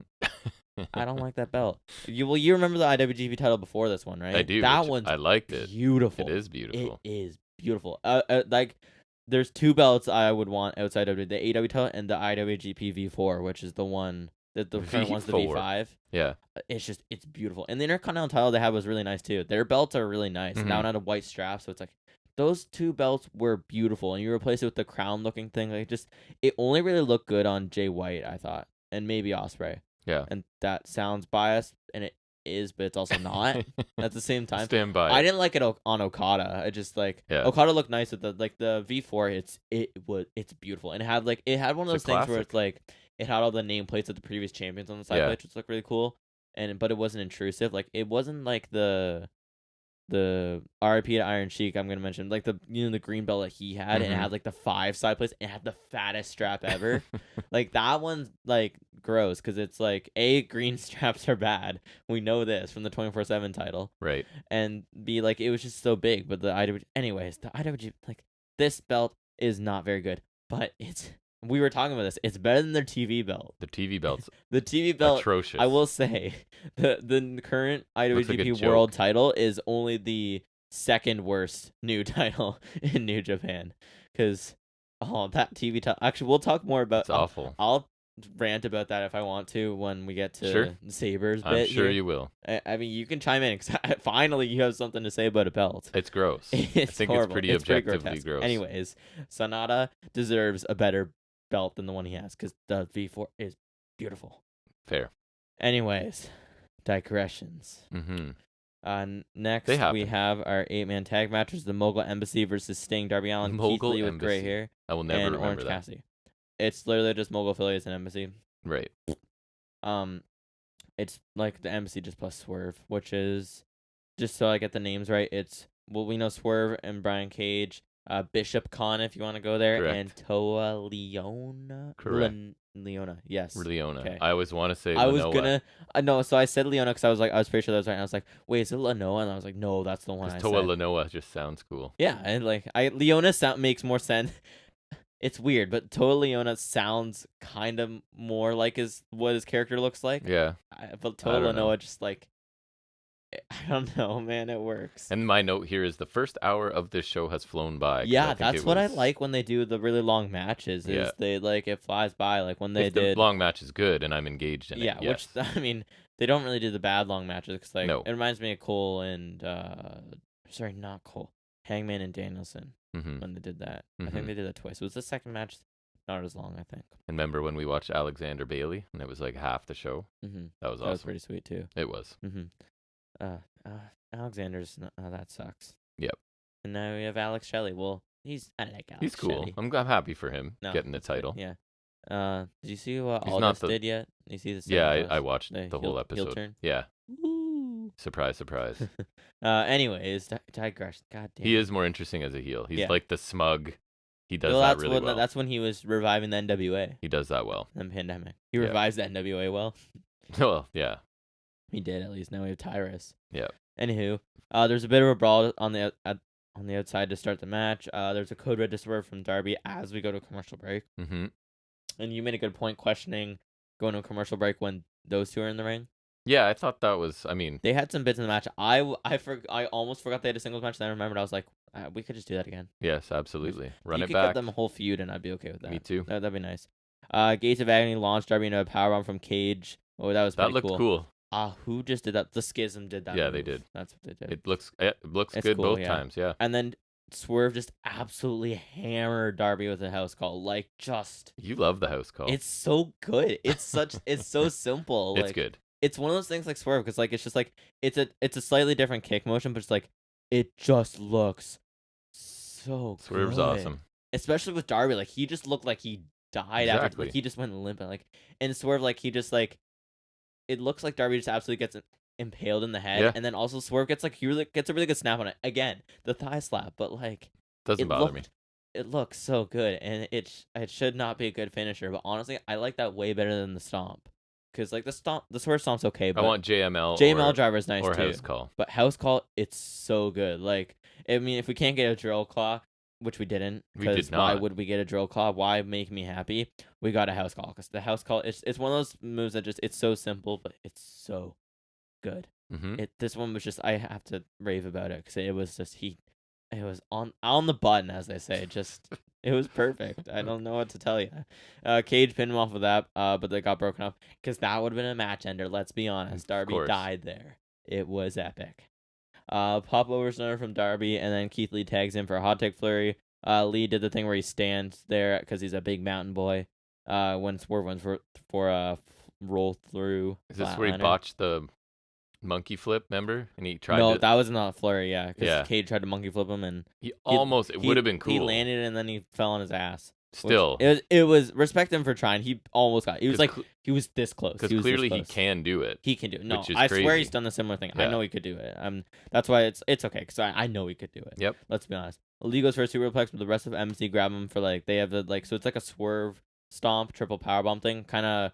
I don't like that belt. You remember the IWGP title before this one, right? I do. That which one's I liked it. beautiful. It is beautiful. It is beautiful. Like there's two belts I would want outside of the AEW title and the IWGP V4, which is the one that the current one's the V4. V5. Yeah. It's beautiful. And the Intercontinental title they had was really nice too. Their belts are really nice. Mhm. That one had a white strap, so it's like those two belts were beautiful. And you replace it with the crown looking thing, like it only really looked good on Jay White, I thought, and maybe Osprey. Yeah. And that sounds biased, and is, but it's also not at the same time. Stand by I it. didn't like it on Okada. I just like Yeah. Okada looked nice with the V4. It's beautiful, and it had one of It's a those things where classic. it's like it had all the nameplates of the previous champions on the side Yeah. plates, which looked really cool. But it wasn't intrusive. Like it wasn't like the RIP to Iron Sheik I'm gonna mention, like the green belt that he had, and it Mhm. had like the 5 side plates, and it had the fattest strap ever. Like that one's like gross because it's like green straps are bad. We know this from the 24/7 title, Right. and B, like it was just so big. But the IWG, like this belt is not very good, but we were talking about this. It's better than their TV belt. The TV belt's The TV belt, atrocious. I will say, the current Looks like a IWGP joke. World title is only the second worst new title in New Japan. Because, that TV title. Actually, we'll talk more about. It's awful. I'll rant about that if I want to when we get to Sure. Sabres bit. I'm sure here. you will. I mean, you can chime in because finally you have something to say about a belt. It's gross. It's I think horrible. it's pretty objectively grotesque. gross. Anyways, Sonata deserves a better belt than the one he has because the V4 is beautiful. Fair. Anyways, digressions. Next, They happen. we have our 8-man tag matches: the Mogul Embassy versus Sting, Darby Allin, Keith Mogul Lee with gray Embassy. hair, I will never and remember Orange that. Cassidy. It's literally just Mogul affiliates and Embassy. Right. It's like the Embassy just plus Swerve, which is, just so I get the names right, it's, well, we know Swerve and Brian Cage, Bishop Khan, if you want to go there, Correct. and Toa Leona. Correct. Leona, yes. Leona. Okay. I always want to say I was Lenoa. gonna, no, so I said Leona because I was pretty sure that was right. And I was like, wait, is it Lenoa? And I was like, no, that's the one I Toa said. Lenoa just sounds cool. Yeah, and like Leona makes more sense. It's weird, but Toa Leona sounds kind of more like what his character looks like. Yeah. But Toa don't know. Lenoa just like, I don't know, man. It works. And my note here is the first hour of this show has flown by. Yeah, that's what I like when they do the really long matches. Is they like it flies by. Like when they if did the long match is good and I'm engaged in it. Yeah, Yes. which I mean, they don't really do the bad long matches because like No. it reminds me of Cole and sorry, not Cole, Hangman and Danielson when they did that. I think they did that twice. It was the second match, not as long, I think. And remember when we watched Alexander Bailey and it was like half the show? That was awesome. That was pretty sweet too. It was. Alexander's that sucks. Yep. And now we have Alex Shelley. Well, I like Alex. He's cool. Shelley. I'm happy for him getting the title. Good. Yeah. Did you see what He's Aldous did yet? You see the I watched the whole episode. Heel turn? Yeah. Woo. Surprise, surprise. Anyways, digression. God damn. He is more interesting as a heel. He's like the smug. He does that really well. That's when he was reviving the NWA. He does that well. In the pandemic. He revives the NWA well. Well, yeah. He did, at least. Now we have Tyrus. Yeah. Anywho, there's a bit of a brawl on the outside to start the match. There's a code red to Swerve from Darby as we go to a commercial break. Mm-hmm. And you made a good point questioning going to a commercial break when those two are in the ring. Yeah, I thought that was, they had some bits in the match. I almost forgot they had a singles match. Then I remembered. I was like, we could just do that again. Yes, absolutely. Run it You could back. get them a whole feud, and I'd be okay with that. Me too. That'd be nice. Gates of Agony launched Darby into a powerbomb from Cage. Oh, that was pretty cool. That looked cool. Who just did that? The Schism did that. Yeah, move. they did. That's what they did. It looks good cool, both times. Yeah. And then Swerve just absolutely hammered Darby with a house call. Like, just. You love the house call. It's so good. It's so simple. It's good. It's one of those things like Swerve because like it's just like it's a slightly different kick motion, but it's like it just looks so Swerve's good. awesome. Especially with Darby, like he just looked like he died after, like he just went limp, and Swerve, like he just like, it looks like Darby just absolutely gets impaled in the head, and then also Swerve gets like gets a really good snap on it again, the thigh slap, but like doesn't bother me. It looks so good, and it should not be a good finisher, but honestly, I like that way better than the stomp, because like the Swerve stomp's okay, but I want JML driver is nice or too, house call, but house call, it's so good. Like, I mean, if we can't get a drill claw, which we didn't, because why would we get a drill claw? Why make me happy? We got a house call, because the house call, it's one of those moves that just, it's so simple, but it's so good. This one was just, I have to rave about it, because it was just, it was on the button, as they say. Just, it was perfect. I don't know what to tell you. Cage pinned him off of that, but they got broken up, because that would have been a match ender, let's be honest. Darby died there. It was epic. Pop over Stunner from Darby, and then Keith Lee tags in for a hot take flurry. Lee did the thing where he stands there because he's a big mountain boy. When Swerve went for a roll through. Is this where he botched the monkey flip, remember? And he tried No, to. that was not Flurry, yeah, because Yeah, Cage tried to monkey flip him, and he he almost. It would have been he cool. landed, and then he fell on his ass. Which Still, it was respect him for trying. He almost got. He was because like he was this close. because He was this clearly he close. can do it, He can do it. No, which is I swear he's crazy. done a similar thing. I Yeah. know he could do it. That's why it's okay because I know he could do it. Yep. Let's be honest. Lee goes for a superplex, but the rest of MC grab him for like they have the like so it's like a swerve stomp triple powerbomb thing, kind of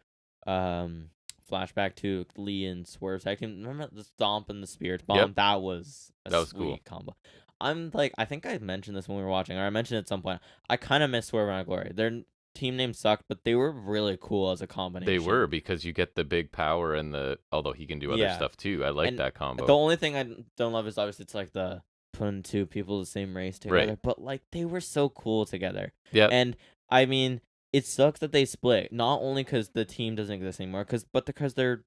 flashback to Lee and Swerve's tag team. Remember the stomp and the spirit bomb? Yep. That was a That was sweet cool. combo. I'm like I think I mentioned this when we were watching, or I mentioned it at some point. I kind of miss Swerve and Glory. Their team name sucked, but they were really cool as a combination. They were because you get the big power and the. Although he can do other Yeah. stuff too. I like And that combo. The only thing I don't love is obviously it's like the putting two people of the same race together, Right. but like they were so cool together. Yeah. And I mean, it sucks that they split. Not only because the team doesn't exist anymore, but because their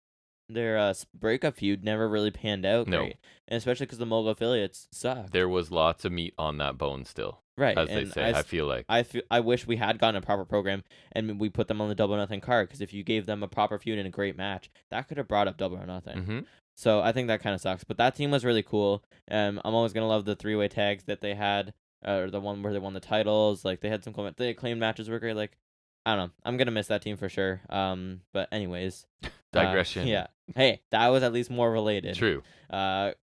breakup feud never really panned out No. great, and especially because the Mogul affiliates suck. There was lots of meat on that bone still, Right, as they and say. I feel like. I wish we had gotten a proper program and we put them on the Double or Nothing card because if you gave them a proper feud and a great match, that could have brought up Double or Nothing. Mm-hmm. So I think that kind of sucks. But that team was really cool. I'm always gonna love the 3-way tags that they had, or the one where they won the titles. Like they had some cool. The acclaimed matches were great. Like I don't know. I'm gonna miss that team for sure. But anyways, Digression. yeah. Hey, that was at least more related. True.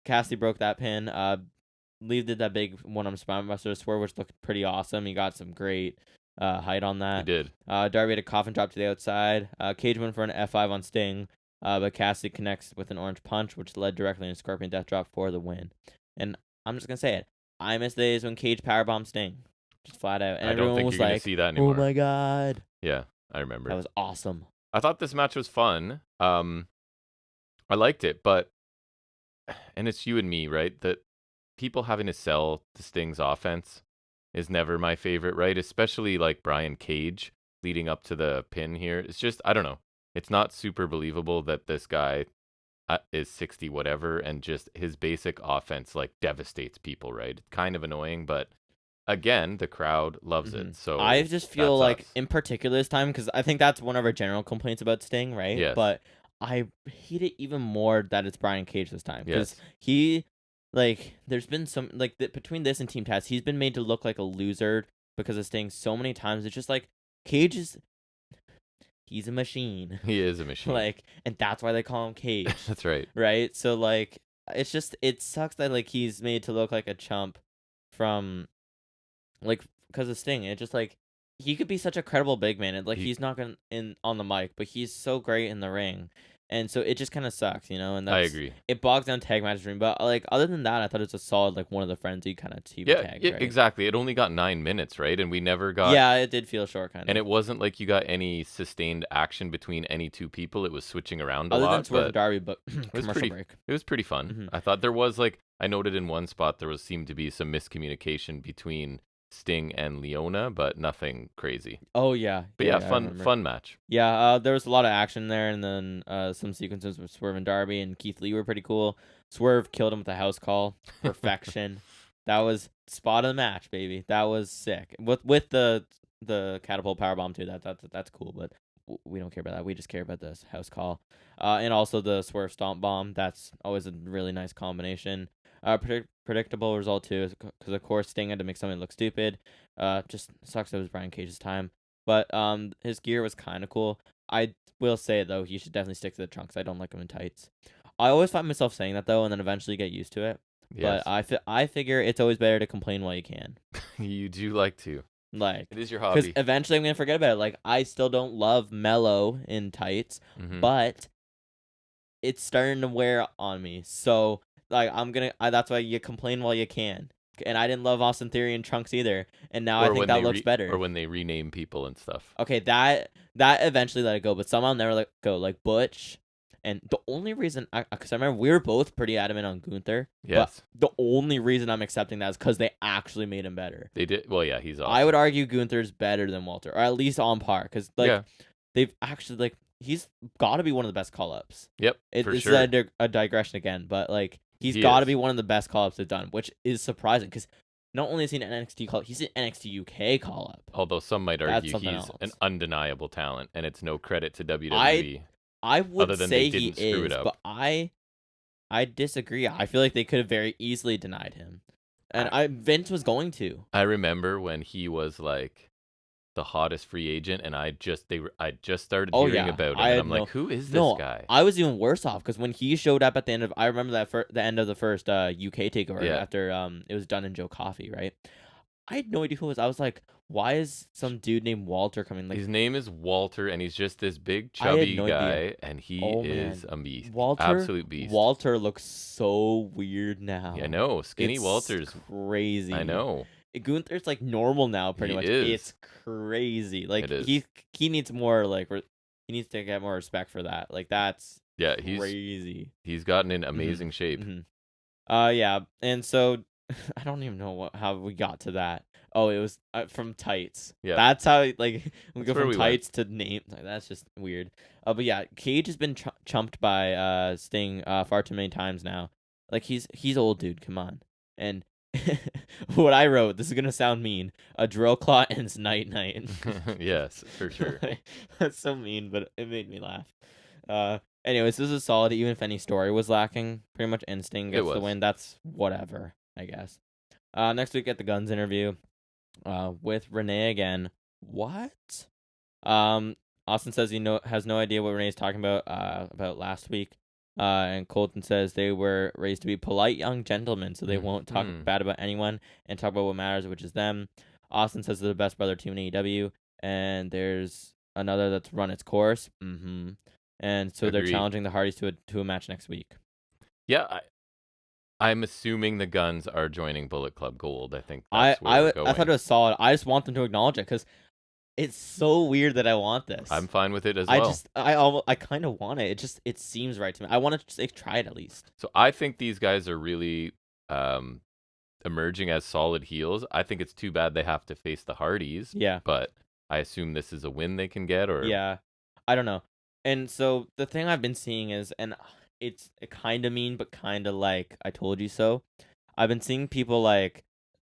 Cassie broke that pin. Lee did that big one-arm spine buster swerve, which looked pretty awesome. He got some great height on He that. did. Darby had a coffin drop to the outside. Cage went for an F5 on Sting. But Cassie connects with an orange punch, which led directly into Scorpion Death Drop for the win. And I'm just gonna say it. I miss days when Cage powerbombed Sting, just flat out. And I don't everyone think was you're gonna like, see that anymore. "Oh my god, Yeah, I remember. that was awesome." I thought this match was fun. I liked it, but and it's you and me, right? That people having to sell the Sting's offense is never my favorite, right? Especially like Brian Cage leading up to the pin here. It's just I don't know. It's not super believable that this guy is 60 whatever and just his basic offense like devastates people, right? It's kind of annoying, but again, the crowd loves it. So I just feel that's like, us. in particular this time, because I think that's one of our general complaints about Sting, right? Yes. But I hate it even more that it's Brian Cage this time. Because Yes. he, like, there's been some, like, between this and Team Taz, he's been made to look like a loser because of Sting so many times. It's just like, Cage is, he's a machine. He is a machine. Like, and that's why they call him Cage. That's right. Right? So, like, it's just, it sucks that, like, he's made to look like a chump from, like, because of Sting. It just, like, he could be such a credible big man. And, like, he's not going in on the mic, but he's so great in the ring. And so it just kind of sucks, you know? And I that's, agree. It bogs down tag matches for me. But, like, other than that, I thought it was a solid, like, one of the frenzy kind of TV tags, right? Exactly. It only got 9 minutes, right? And we never got. Yeah, it did feel short, kind of. And it wasn't like you got any sustained action between any two people. It was switching around a other lot. than Swerve But and Darby, but was commercial pretty- break. it was pretty fun. I thought there was like I noted in one spot there seemed to be some miscommunication between Sting and Leona, but nothing crazy. Oh, yeah. But yeah, I fun remember. match. Yeah, there was a lot of action there, and then some sequences with Swerve and Darby and Keith Lee were pretty cool. Swerve killed him with a house call. Perfection. That was spot of the match, baby. That was sick. With the catapult powerbomb too. That's cool, but we don't care about that. We just care about this house call. And also the Swerve stomp bomb. That's always a really nice combination. Predictable result too, because of course Sting had to make something look stupid. Just sucks that it was Brian Cage's time. But his gear was kind of cool. I will say though, he should definitely stick to the trunks. I don't like him in tights. I always find myself saying that though, and then eventually get used to it. Yes. But I figure it's always better to complain while you can. You do like to. Like, It is your because hobby. eventually I'm gonna forget about it. Like, I still don't love Mellow in tights, Mhm. but it's starting to wear on me. So like that's why you complain while you can. And I didn't love Austin Theory in trunks either. And now I think that looks better. Or when they rename people and stuff. Okay, that eventually let it go, but somehow never let go. Like Butch, and the only reason, because I remember we were both pretty adamant on Gunther. Yes. But the only reason I'm accepting that is because they actually made him better. They did. Well, yeah, he's awesome. I would argue Gunther's better than Walter, or at least on par, because they've actually like he's got to be one of the best call ups. Yep. This sure. is a digression again, but like he's He got to is. be one of the best call ups they've done, which is surprising because. Not only is he an NXT call, he's an NXT UK call up. Although some might argue something he's an else. undeniable talent, and it's no credit to WWE. I would Other than say they he didn't screw is, it up. but I I disagree. I feel like they could have very easily denied him, and I Vince was going to. I remember when he was like the hottest free agent, and I just started Oh hearing yeah, about I him, and had I'm like, who is this no. guy? I was even worse off because when he showed up at the end of, I remember that the end of the first UK takeover Yeah. after it was done in Joe Coffey, right? I had no idea who it was. I was like, why is some dude named Walter coming? Like, His name is Walter, and he's just this big I had chubby no idea. guy, and he Oh is man, a beast, Walter absolute beast. Walter looks so weird Yeah, I now. know, skinny It's Walter's. I crazy. know Gunther's like normal now, pretty he much. is. It's crazy. Like It is. he needs more like he needs to get more respect for that. Like that's Yeah, crazy. he's gotten in Mhm. amazing shape. Mhm. Yeah, and so I don't even know how we got to that. Oh, it was from tights. Yeah, That's how like we that's go where from we went. tights to name. Like, that's just weird. But yeah, Cage has been chumped by Sting far too many times now. Like he's old dude. Come on. And what I wrote, this is gonna sound mean. A drill claw ends night night. Yes, for sure. That's so mean, but it made me laugh. Anyways, this is solid. Even if any story was lacking, pretty much Instinct It gets the was. win. That's whatever, I guess. Next week at the Guns interview, with Renee again. What? Austin says he has no idea what Renee's talking about last week. And Colton says they were raised to be polite young gentlemen, so they won't talk bad about anyone and talk about what matters, which is them. Austin says they're the best brother team in AEW, and there's another that's run its course. And so they're Agreed. challenging the Hardys to a match next week. Yeah, I'm assuming the Guns are joining Bullet Club Gold. I think that's where we're going. I thought it was solid. I just want them to acknowledge it because it's so weird that I want this. I'm fine with it as well. I kind of want it. It seems right to me. I want to just try it at least. So I think these guys are really emerging as solid heels. I think it's too bad they have to face the Hardys. Yeah. But I assume this is a win they can get, or Yeah. I don't know. And so the thing I've been seeing is, and it's kind of mean, but kind of like I told you so. I've been seeing people like,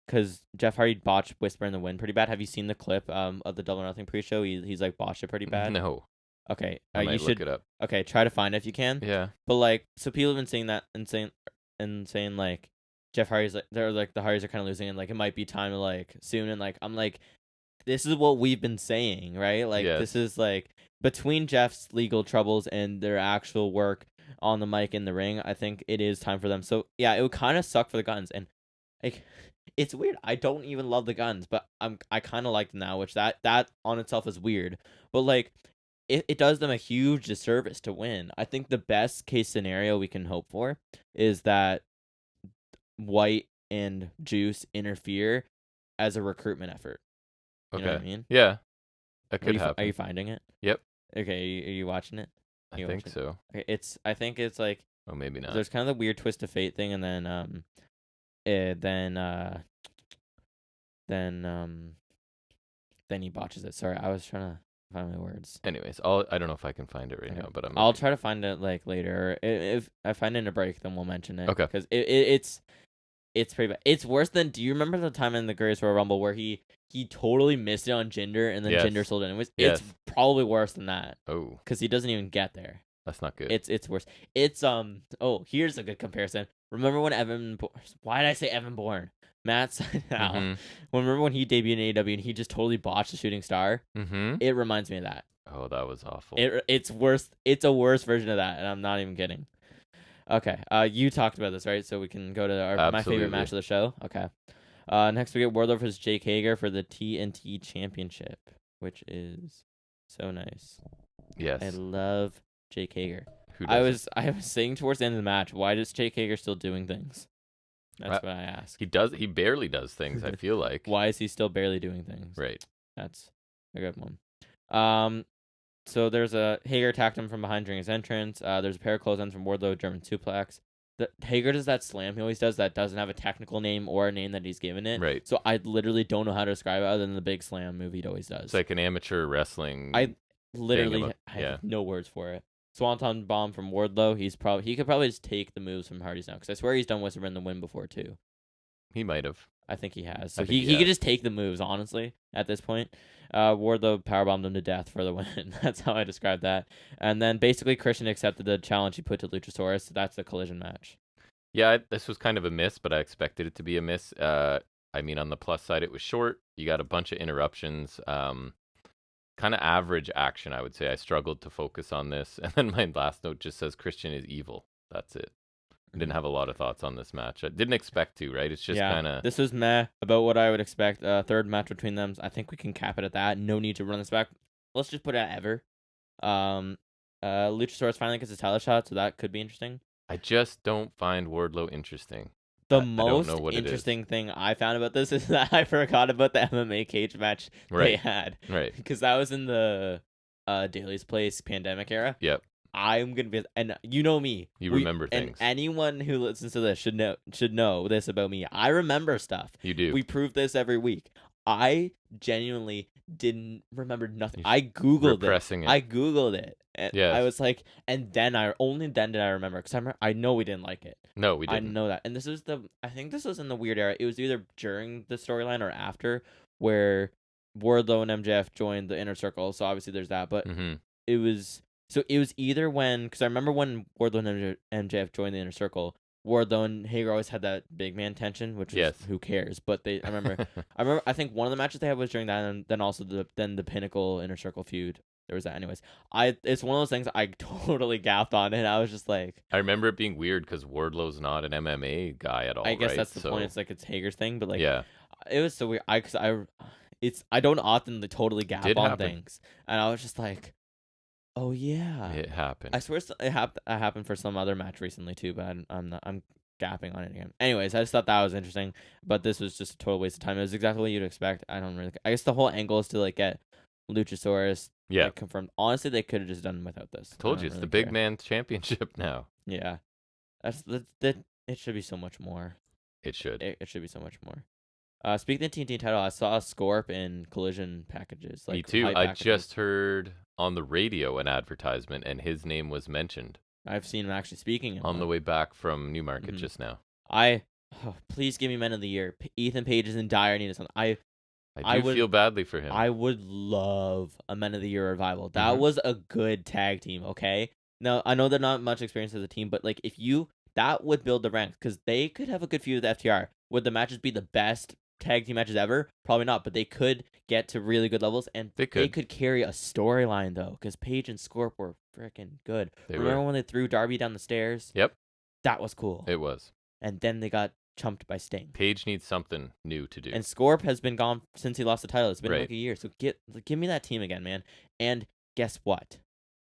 because Jeff Hardy botched Whisper in the Wind pretty bad. Have you seen the clip of the Double or Nothing pre-show? He's like botched it pretty bad. No. Okay, I might you should look it up. Okay, try to find it if you can. Yeah. But like, so people have been saying that and saying like Jeff Hardy's like they're like the Hardys are kind of losing and like it might be time to like soon and like I'm like this is what we've been saying, right? Like Yes. this is like between Jeff's legal troubles and their actual work on the mic in the ring, I think it is time for them. So yeah, it would kind of suck for the Guns and like it's weird. I don't even love the Guns, but I kind of like them now, which that on itself is weird. But like it does them a huge disservice to win. I think the best case scenario we can hope for is that White and Juice interfere as a recruitment effort. You know what I mean? Yeah. That could happen. Are you finding it? Yep. Okay, are you watching it? I think so. Okay, I think it's like Oh, maybe not. there's kind of the weird twist of fate thing, and then he botches it. Sorry, I was trying to find my words. Anyways, I don't know if I can find it right now, but I'll try to find it like later. If I find it in a break, then we'll mention it. Okay. Because it's pretty bad. It's worse than. Do you remember the time in the Greatest Royal Rumble where he totally missed it on Jinder and then Yes. Jinder sold it anyways? Yes. It's probably worse than that. Oh, Because he doesn't even get there. that's not good. It's worse. It's Oh, here's a good comparison. Remember when why did I say Evan Bourne? Matt Sydal. Remember when he debuted in AEW and he just totally botched the Shooting Star? It reminds me of that. Oh, that was awful. It's worse. It's a worse version of that, and I'm not even kidding. Okay. You talked about this, right? So we can go to my favorite match of the show. Okay. Next we get Wardlow versus Jake Hager for the TNT Championship, which is so nice. Yes. I love Jake Hager. Who I doesn't? was saying towards the end of the match, why is Jake Hager still doing things? That's what I ask. He barely does things, I feel like. Why is he still barely doing things? Right. That's a good one. So there's a Hager attacked him from behind during his entrance. There's a pair of clotheslines from Wardlow, German suplex. Hager does that slam he always does that doesn't have a technical name or a name that he's given it. Right. So I literally don't know how to describe it other than the big slam move he always does. It's like an amateur wrestling. I have no words for it. Swanton bomb from Wardlow. He could probably just take the moves from Hardy's now because I swear he's done Whisper in the Wind before too. He might have. I think he has. So I think he he could has. just take the moves, honestly, at this point. Wardlow powerbombed him to death for the win. That's how I describe that. And then basically Christian accepted the challenge he put to Luchasaurus. So that's the collision match. Yeah, this was kind of a miss, but I expected it to be a miss. I mean, on the plus side, it was short. You got a bunch of interruptions. Kind of average action, I would say. I struggled to focus on this. And then my last note just says Christian is evil. That's it. I didn't have a lot of thoughts on this match. I didn't expect to, right? It's just kind of... This was meh, about what I would expect. Third match between them. I think we can cap it at that. No need to run this back. Let's just put it at ever. Luchasaurus finally gets his title shot, so that could be interesting. I just don't find Wardlow interesting. The I don't most know what interesting thing I found about this is that I forgot about the MMA cage match they had. Right. Because that was in the Daily's Place pandemic era. Yep. I'm gonna be, and you know me. You remember things. And anyone who listens to this should know this about me. I remember stuff. You do. We prove this every week. I genuinely didn't remember nothing. I googled it. I googled it. And yes. I was like, and then only then did I remember, because I know we didn't like it. No, we didn't. I know that. And I think this was in the weird era. It was either during the storyline or after, where Wardlow and MJF joined the Inner Circle. So obviously there's that. But it was either when, because I remember when Wardlow and MJF joined the Inner Circle, Wardlow and Hager always had that big man tension, which is who cares. But I remember I think one of the matches they had was during that, and then also the Pinnacle Inner Circle feud. There was that, anyways. It's one of those things I totally gapped on, and I was just like, I remember it being weird because Wardlow's not an MMA guy at all. I guess right? that's the point. It's like it's Hager's thing, but like, it was so weird. I don't often totally gap on things, and I was just like, oh yeah, it happened. I swear it happened for some other match recently too, but I'm gapping on it again. Anyways, I just thought that was interesting, but this was just a total waste of time. It was exactly what you'd expect. I guess the whole angle is to like get Luchasaurus confirmed. Honestly, they could have just done without this. I told you, it's the big man championship now. Yeah, that. It should be so much more. It should. It should be so much more. Speaking of TNT title, I saw Scorp in collision packages. Me too. I just heard on the radio an advertisement, and his name was mentioned. I've seen him actually speaking on the way back from Newmarket just now. Please give me Men of the Year. Ethan Page is in dire need of something. I feel badly for him. I would love a Men of the Year revival. That was a good tag team, okay? Now, I know they're not much experience as a team, but like that would build the ranks, because they could have a good feud with FTR. Would the matches be the best tag team matches ever? Probably not, but they could get to really good levels, and they could carry a storyline, though, because Page and Scorp were freaking good. Remember when they threw Darby down the stairs? Yep. That was cool. It was. And then they got chumped by Sting. Page needs something new to do. And Scorp has been gone since he lost the title. It's been like a year. So give me that team again, man. And guess what?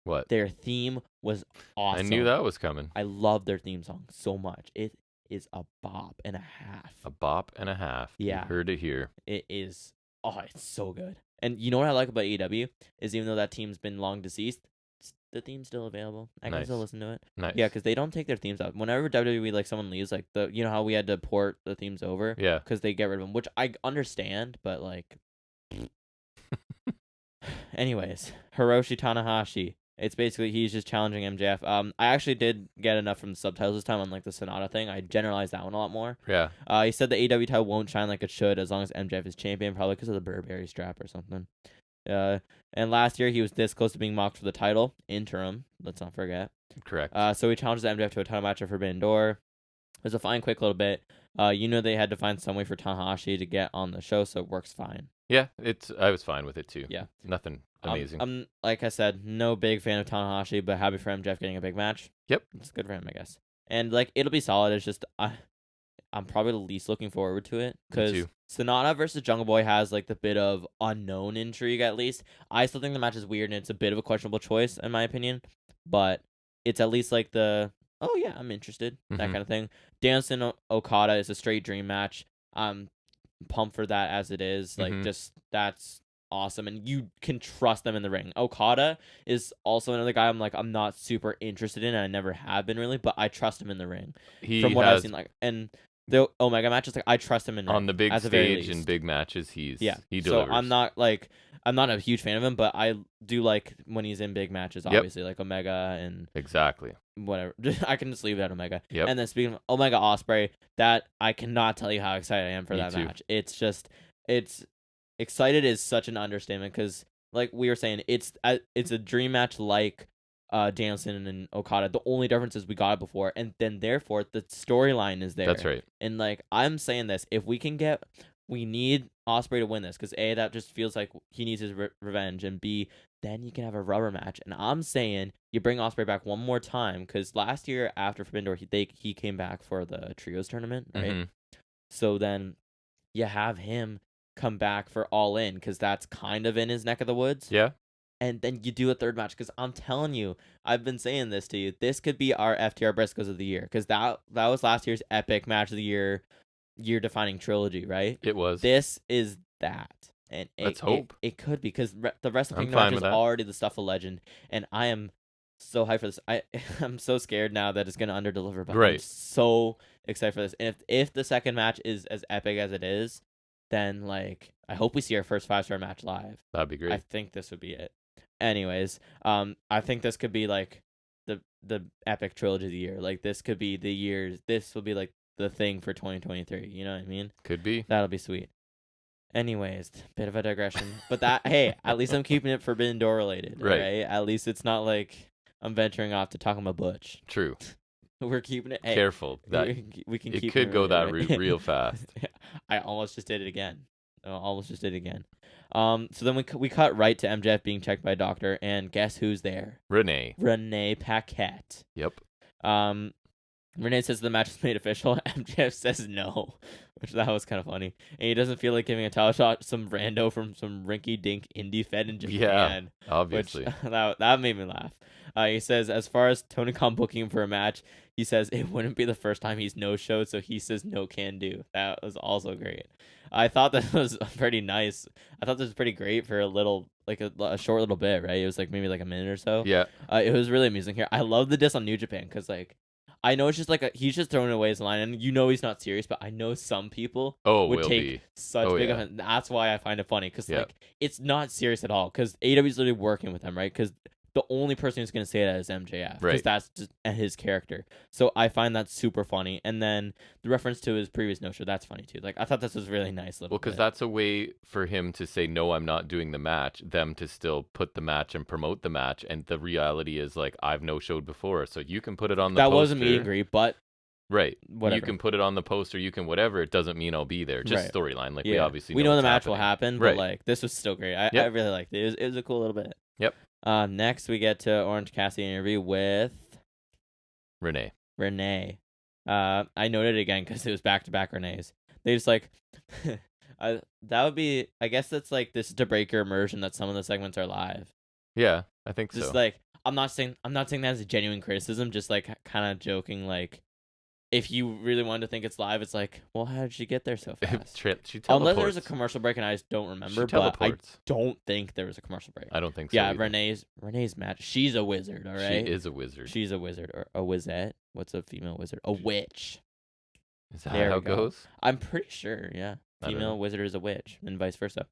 What? Their theme was awesome. I knew that was coming. I love their theme song so much. It is a bop and a half. A bop and a half. Yeah. You heard it here. It is. Oh, it's so good. And you know what I like about AEW is, even though that team's been long deceased, the theme's still available. I can still listen to it. Nice. Yeah, because they don't take their themes out. Whenever WWE, like, someone leaves, like, you know how we had to port the themes over? Yeah. Because they get rid of them, which I understand, but, like... Anyways, Hiroshi Tanahashi. It's basically, he's just challenging MJF. I actually did get enough from the subtitles this time, unlike the Sonata thing. I generalized that one a lot more. Yeah. He said the AEW title won't shine like it should as long as MJF is champion, probably because of the Burberry strap or something. And last year he was this close to being mocked for the title, interim. Let's not forget. Correct. So he challenges MJF to a title match at Forbidden Door. It was a fine, quick little bit. They had to find some way for Tanahashi to get on the show, so it works fine. Yeah, I was fine with it too. Yeah, nothing amazing. I'm like I said, no big fan of Tanahashi, but happy for MJF getting a big match. Yep, it's good for him, I guess. And like, it'll be solid. It's just I'm probably the least looking forward to it, because Sonata versus Jungle Boy has like the bit of unknown intrigue. At least I still think the match is weird, and it's a bit of a questionable choice in my opinion. But it's at least like oh yeah, I'm interested, that kind of thing. Danielson Okada is a straight dream match. I'm pumped for that as it is. Like, just that's awesome, and you can trust them in the ring. Okada is also another guy I'm not super interested in, and I never have been really, but I trust him in the ring. From what I've seen, and the Omega matches, I trust him in on the big stage in big matches. He delivers. So I'm not I'm not a huge fan of him, but I do like when he's in big matches, Yep. obviously, like Omega and Exactly. whatever. I can just leave it at Omega. Yep. And then speaking of Omega Osprey, that I cannot tell you how excited I am for Me that too. match. It's excited is such an understatement because, like we were saying, it's a dream match like Danielson and Okada. The only difference is we got it before, and then therefore the storyline is there. That's right. And like I'm saying this, if we can get, we need Osprey to win this because A, that just feels like he needs his revenge, and B, then you can have a rubber match. And I'm saying you bring Osprey back one more time because last year after Forbidden Door, he came back for the trios tournament, right? Mm-hmm. So then you have him come back for All In because that's kind of in his neck of the woods. Yeah. And then you do a third match because I'm telling you, I've been saying this to you. This could be our FTR Briscoes of the year because that was last year's epic match of the year defining trilogy, right? It was. This is that. And Let's hope. it could be because the Wrestle I'm Kingdom fine match with is that. already the stuff of legend, and I am so hyped for this. I'm so scared now that it's gonna underdeliver, but I'm Right. so excited for this. And if the second match is as epic as it is, then like I hope we see our first 5-star match live. That'd be great. I think this would be it. Anyways, I think this could be like the epic trilogy of the year. Like this could be the years. This will be like the thing for 2023. You know what I mean? Could be. That'll be sweet. Anyways, bit of a digression, but that hey, at least I'm keeping it Forbidden Door related, Right. At least it's not like I'm venturing off to talking about Butch. True. We're keeping it. Hey, Careful. That we can it keep could it go that related, route real fast. I almost just did it again. So then we cut right to MJF being checked by a doctor, and guess who's there? Renee. Renee Paquette. Yep. Renee says the match is made official. MJF says no, which that was kind of funny. And he doesn't feel like giving a title shot to some rando from some rinky-dink indie fed in Japan. Yeah, obviously. Which, that made me laugh. He says, as far as Tony Khan booking him for a match, he says it wouldn't be the first time he's no-showed, so he says no can do. That was also great. I thought that was pretty nice. I thought this was pretty great for a little, like a short little bit, right? It was like maybe like a minute or so. Yeah. It was really amusing here. I love the diss on New Japan because like, I know it's just like he's just throwing away his line, and you know he's not serious. But I know some people would will take be. such Oh, big. yeah. Offense. That's why I find it funny because Yeah. like it's not serious at all. Because AEW's literally working with him, right? Because the only person who's gonna say that is MJF, because Right. that's just his character. So I find that super funny. And then the reference to his previous no-show, that's funny too. Like I thought this was really nice. Well, because that's a way for him to say, no, I'm not doing the match, them to still put the match and promote the match. And the reality is, like, I've no-showed before, so you can put it on the that poster. wasn't meet and greet, but Right. whatever. You can put it on the poster, you can whatever. It doesn't mean I'll be there. Just Right. storyline. Like, we obviously know the what's match will happening. happen, but Right. like this was still great. I Yep. really liked it. It was a cool little bit. Yep. Next we get to Orange Cassidy interview with Renee. I noted it again because it was back-to-back Renee's. They just like that would be, I guess that's like this to break your immersion that some of the segments are live. Yeah, I think Just so. like I'm not saying that as a genuine criticism, just like kind of joking. Like if you really wanted to think it's live, it's like, well, how did she get there so fast? She teleports. Unless there's a commercial break and I just don't remember, She but I teleports. don't think there was a commercial break. I don't think so. Yeah, either. Renee's match. She's a wizard, all right? She is a wizard. She's a wizard, or a wizette. What's a female wizard? A witch. Is that There how we it go. goes? I'm pretty sure, yeah. I don't know. Female wizard is a witch, and vice versa.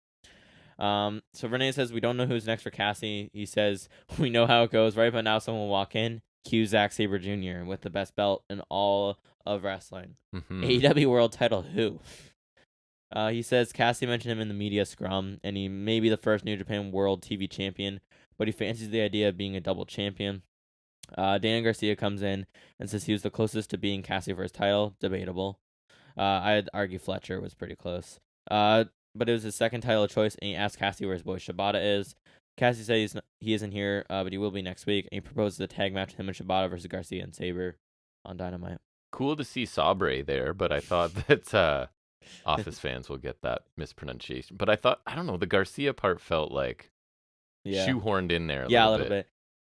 So Renee says we don't know who's next for Cassie. He says we know how it goes, right? But now someone will walk in. Cue Zack Sabre Jr. with the best belt in all of wrestling. Mhm. AEW World Title. Who? He says Cassie mentioned him in the media scrum, and he may be the first New Japan World TV Champion, but he fancies the idea of being a double champion. Daniel Garcia comes in and says he was the closest to being Cassie for his title. Debatable. I'd argue Fletcher was pretty close. But it was his second title choice, and he asked Cassie where his boy Shibata is. Cassie said he isn't here, but he will be next week, and he proposes a tag match with him and Shibata versus Garcia and Sabre on Dynamite. Cool to see Sabre there, but I thought that Office fans will get that mispronunciation. But I don't know, the Garcia part felt like shoehorned in there a little bit.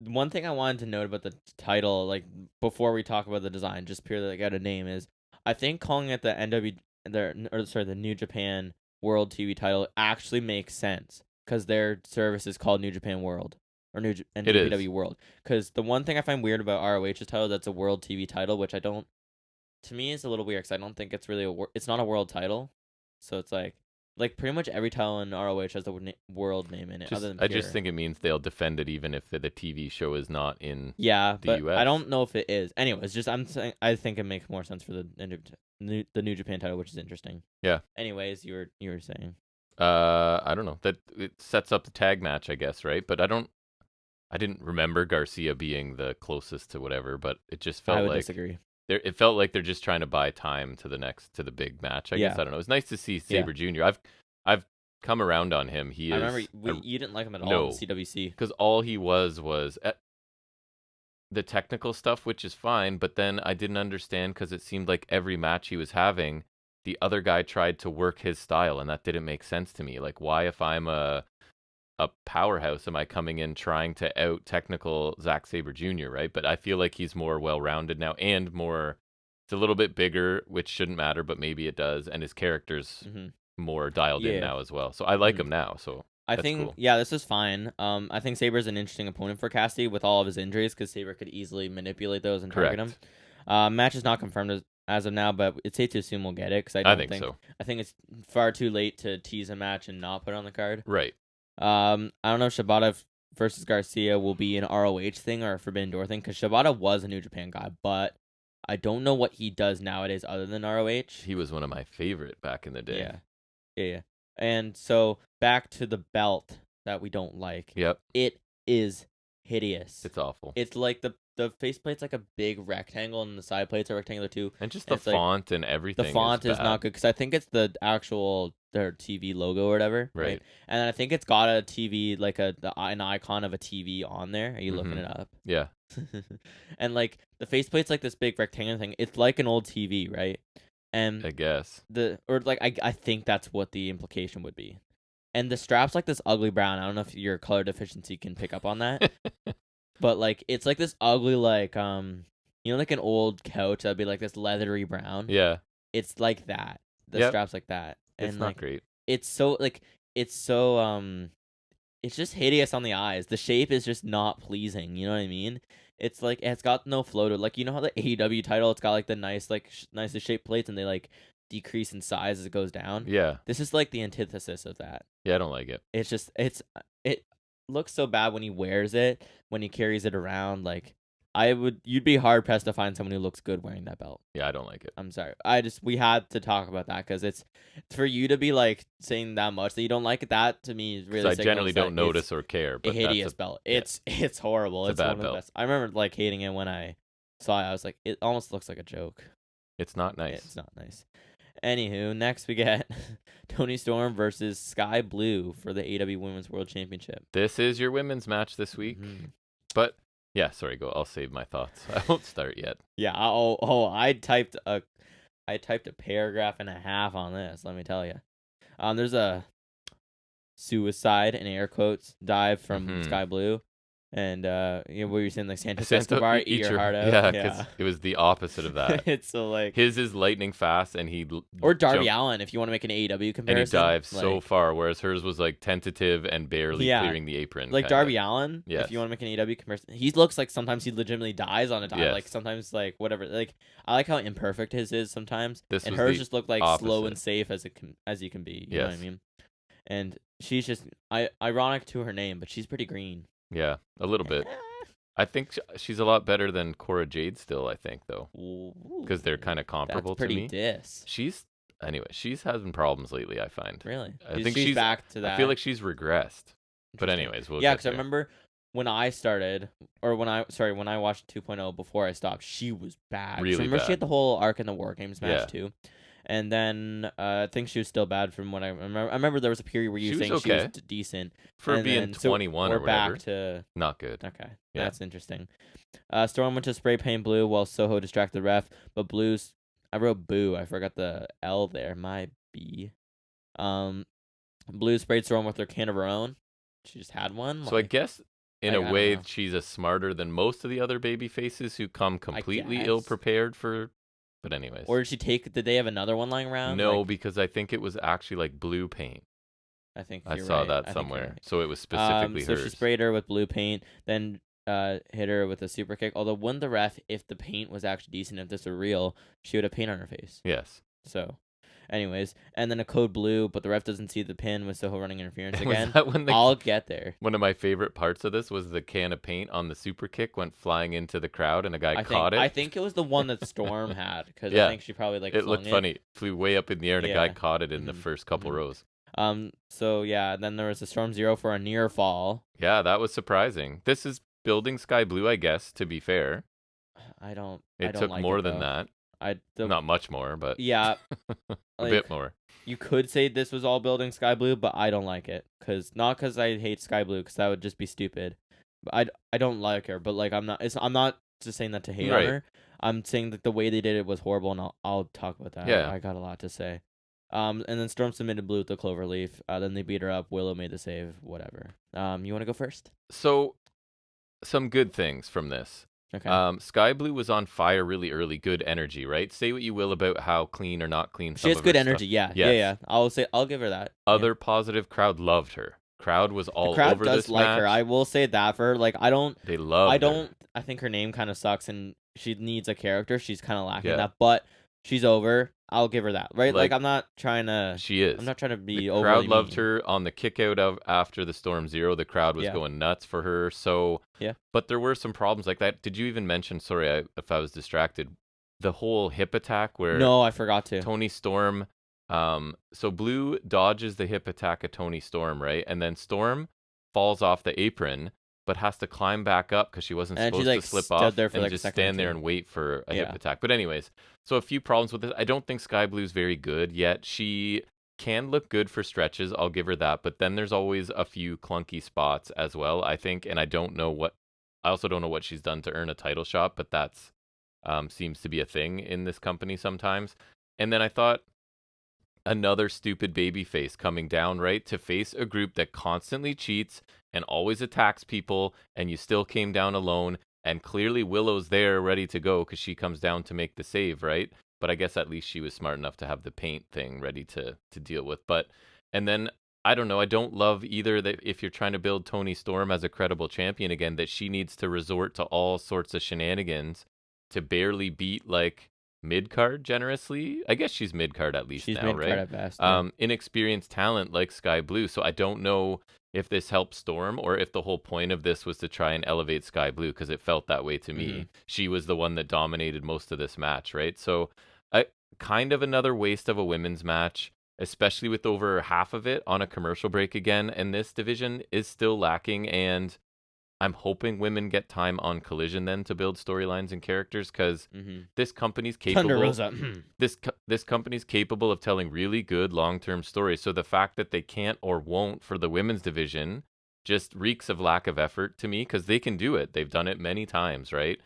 One thing I wanted to note about the title, like before we talk about the design, just purely like out of name, is I think calling it the New Japan World TV title actually makes sense because their service is called New Japan World or NJPW World. Because the one thing I find weird about ROH's title, that's a World TV title, which to me is a little weird because I don't think it's really it's not a world title. So it's like like pretty much every title in ROH has the world name in it, other than Pure. I just think it means they'll defend it even if the TV show is not in yeah, the but US. I don't know if it is. Anyways, just I'm saying I think it makes more sense for the New Japan title, which is interesting. Yeah. Anyways, you were saying. I don't know. That it sets up the tag match, I guess, right? But I didn't remember Garcia being the closest to whatever, but it just felt I would like disagree. it felt like they're just trying to buy time to the big match. I guess Yeah. I don't know. It's nice to see Sabre Jr. I've come around on him. He is. I remember you didn't like him at all No. in CWC. because all he was the technical stuff, which is fine. But then I didn't understand because it seemed like every match he was having, the other guy tried to work his style, and that didn't make sense to me. Like, why, if I'm a powerhouse, am I coming in trying to out technical Zack Sabre Jr., right? But I feel like he's more well rounded now and more. It's a little bit bigger, which shouldn't matter, but maybe it does, and his character's more dialed in now as well. So I like him now. So I that's think cool. this is fine. I think Saber's an interesting opponent for Cassidy with all of his injuries because Saber could easily manipulate those and target him. Match is not confirmed as of now, but it's safe to assume we'll get it because I think so. I think it's far too late to tease a match and not put it on the card. Right. I don't know if Shibata versus Garcia will be an ROH thing or a Forbidden Door thing because Shibata was a New Japan guy, but I don't know what he does nowadays other than ROH. He was one of my favorite back in the day. Yeah. And so back to the belt that we don't like. Yep. It is hideous. It's awful. It's like the faceplate's like a big rectangle and the side plates are rectangular too. And just the font and everything. The font is not good because I think it's the actual their TV logo or whatever. Right. And I think it's got a TV, like an icon of a TV on there. Are you looking it up? Yeah. And like the faceplate's like this big rectangular thing. It's like an old TV, right? And I guess. I think that's what the implication would be. And the strap's like this ugly brown. I don't know if your color deficiency can pick up on that. But like it's like this ugly like like an old couch that'd be like this leathery brown. Yeah. It's like that. The strap's like that. And it's not great. It's so it's just hideous on the eyes. The shape is just not pleasing, you know what I mean? It's like it's got no flow to it. Like, you know how the AEW title, it's got like the nice like nicely shaped plates and they like decrease in size as it goes down? Yeah. This is like the antithesis of that. Yeah, I don't like it. It's just it looks so bad when he wears it, when he carries it around. Like you'd be hard pressed to find someone who looks good wearing that belt. Yeah, I don't like it. I'm sorry. We had to talk about that because it's for you to be like saying that much that you don't like it. That to me is really. I generally don't notice or care. But a hideous belt. It's horrible. It's a bad one of belt. the best. I remember like hating it when I saw it. I was like, it almost looks like a joke. It's not nice. It's not nice. Anywho, next we get Toni Storm versus Sky Blue for the AEW Women's World Championship. This is your women's match this week, but. Yeah, sorry, go. I'll save my thoughts. I won't start yet. Yeah. I typed a paragraph and a half on this. Let me tell you. There's a suicide in air quotes dive from Sky Blue, and what were you saying, like Santos Escobar, eat your heart out? Yeah, because it was the opposite of that. It's so like his is lightning fast, and or Darby Allin if you want to make an AEW comparison. And he dives so far, whereas hers was like tentative and barely clearing the apron. Like Darby Allin, if you want to make an AEW comparison, he looks like sometimes he legitimately dies on a dive. Like sometimes like whatever. Like I like how imperfect his is sometimes, and hers just looked like slow and safe as you can be. You know what I mean? And she's just ironic to her name, but she's pretty green. Yeah, a little bit. I think she's a lot better than Cora Jade still, I think, though. Because they're kind of comparable to me. She's having problems lately, I find. Really? I think she's back to that. I feel like she's regressed. But anyways, we'll get because I remember when I started, or when I watched 2.0 before I stopped, she was bad. Really remember bad. She had the whole arc in the War Games match, too. And then I think she was still bad from what I remember. I remember there was a period where you were saying she was decent. For being 21 or whatever. Back to... Not good. Okay. Yeah. That's interesting. Storm went to spray paint Blue while Soho distracted the ref. But Blue's... I wrote boo. I forgot the L there. My B. Blue sprayed Storm with her can of her own. She just had one. So I guess... In a way, she's smarter than most of the other baby faces who come completely ill-prepared for... But anyways. Or did they have another one lying around? No, because I think it was actually like blue paint. I saw that somewhere. So it was specifically hers. So she sprayed her with blue paint, then hit her with a super kick. Although wouldn't the ref, if the paint was actually decent, if this were real, she would have paint on her face. Yes. So, Anyways, and then a code blue, but the ref doesn't see the pin with Soho running interference Was again. that when I'll get there. one of my favorite parts of this was the can of paint on the super kick went flying into the crowd and a guy caught I it? think it was the one that Storm had because I Yeah, think she probably like it flung looked it. funny. Flew way up in the air and a guy Yeah. caught it in the Mhm. first couple Mhm. rows. So yeah, then there was a Storm Zero for a near fall. Yeah, that was surprising. This is building Sky Blue, I guess, to be fair. I don't It took like more it than though. that. The Not much more, but yeah, a bit like more. you could say this was all building Sky Blue, but I don't like it not because I hate Sky Blue because that would just be stupid. But I don't like her, but like I'm not just saying that to hate on Right. her. I'm saying that the way they did it was horrible, and I'll talk about that. Yeah. I got a lot to say. And then Storm submitted Blue with the clover leaf. Then they beat her up. Willow made the save. Whatever. You want to go first? So, some good things from this. Okay. Sky Blue was on fire really early. Good energy, right? Say what you will about how clean or not clean She some has of good her stuff. energy. Yeah. Yes. Yeah. I'll give her that. Other positive, crowd loved her. Crowd was The all crowd over does this like match. her. I will say that for her. Like They loved her. I think her name kind of sucks and she needs a character. She's kind of lacking Yeah. that, but she's over. I'll give her that. Right? Like I'm not trying to She is. I'm not trying to The be crowd overly loved mean. her on the kick out of after the Storm Zero. The crowd was Yeah. going nuts for her. So, Yeah. but there were some problems like that. Did you even mention? Sorry, if I was distracted. The whole hip attack where No, I forgot to. Tony Storm. So Blue dodges the hip attack of Tony Storm, right, and then Storm falls off the apron, but has to climb back up because she wasn't And she supposed like to slip stood off there for and like a just second or stand there two. and wait for a hip Yeah. attack. But anyways, so a few problems with it. I don't think Sky Blue's very good yet. She can look good for stretches. I'll give her that. But then there's always a few clunky spots as well, I think. And I also don't know what she's done to earn a title shot, but that's seems to be a thing in this company sometimes. And then I thought another stupid baby face coming down, right? To face a group that constantly cheats and always attacks people, and you still came down alone. And clearly Willow's there ready to go because she comes down to make the save, right? But I guess at least she was smart enough to have the paint thing ready to deal with. But and then I don't know. I don't love either that if you're trying to build Tony Storm as a credible champion again, that she needs to resort to all sorts of shenanigans to barely beat like mid card generously. I guess she's mid card at least She's now, mid-card right? at best. Yeah. Inexperienced talent like Sky Blue. So I don't know if this helps Storm or if the whole point of this was to try and elevate Sky Blue because it felt that way to me. Mhm. She was the one that dominated most of this match, right? So kind of another waste of a women's match, especially with over half of it on a commercial break again. And this division is still lacking. And I'm hoping women get time on Collision then to build storylines and characters because this company's Thunder capable. Rosa. This company's capable of telling really good long-term stories. So the fact that they can't or won't for the women's division just reeks of lack of effort to me because they can do it. They've done it many times, right?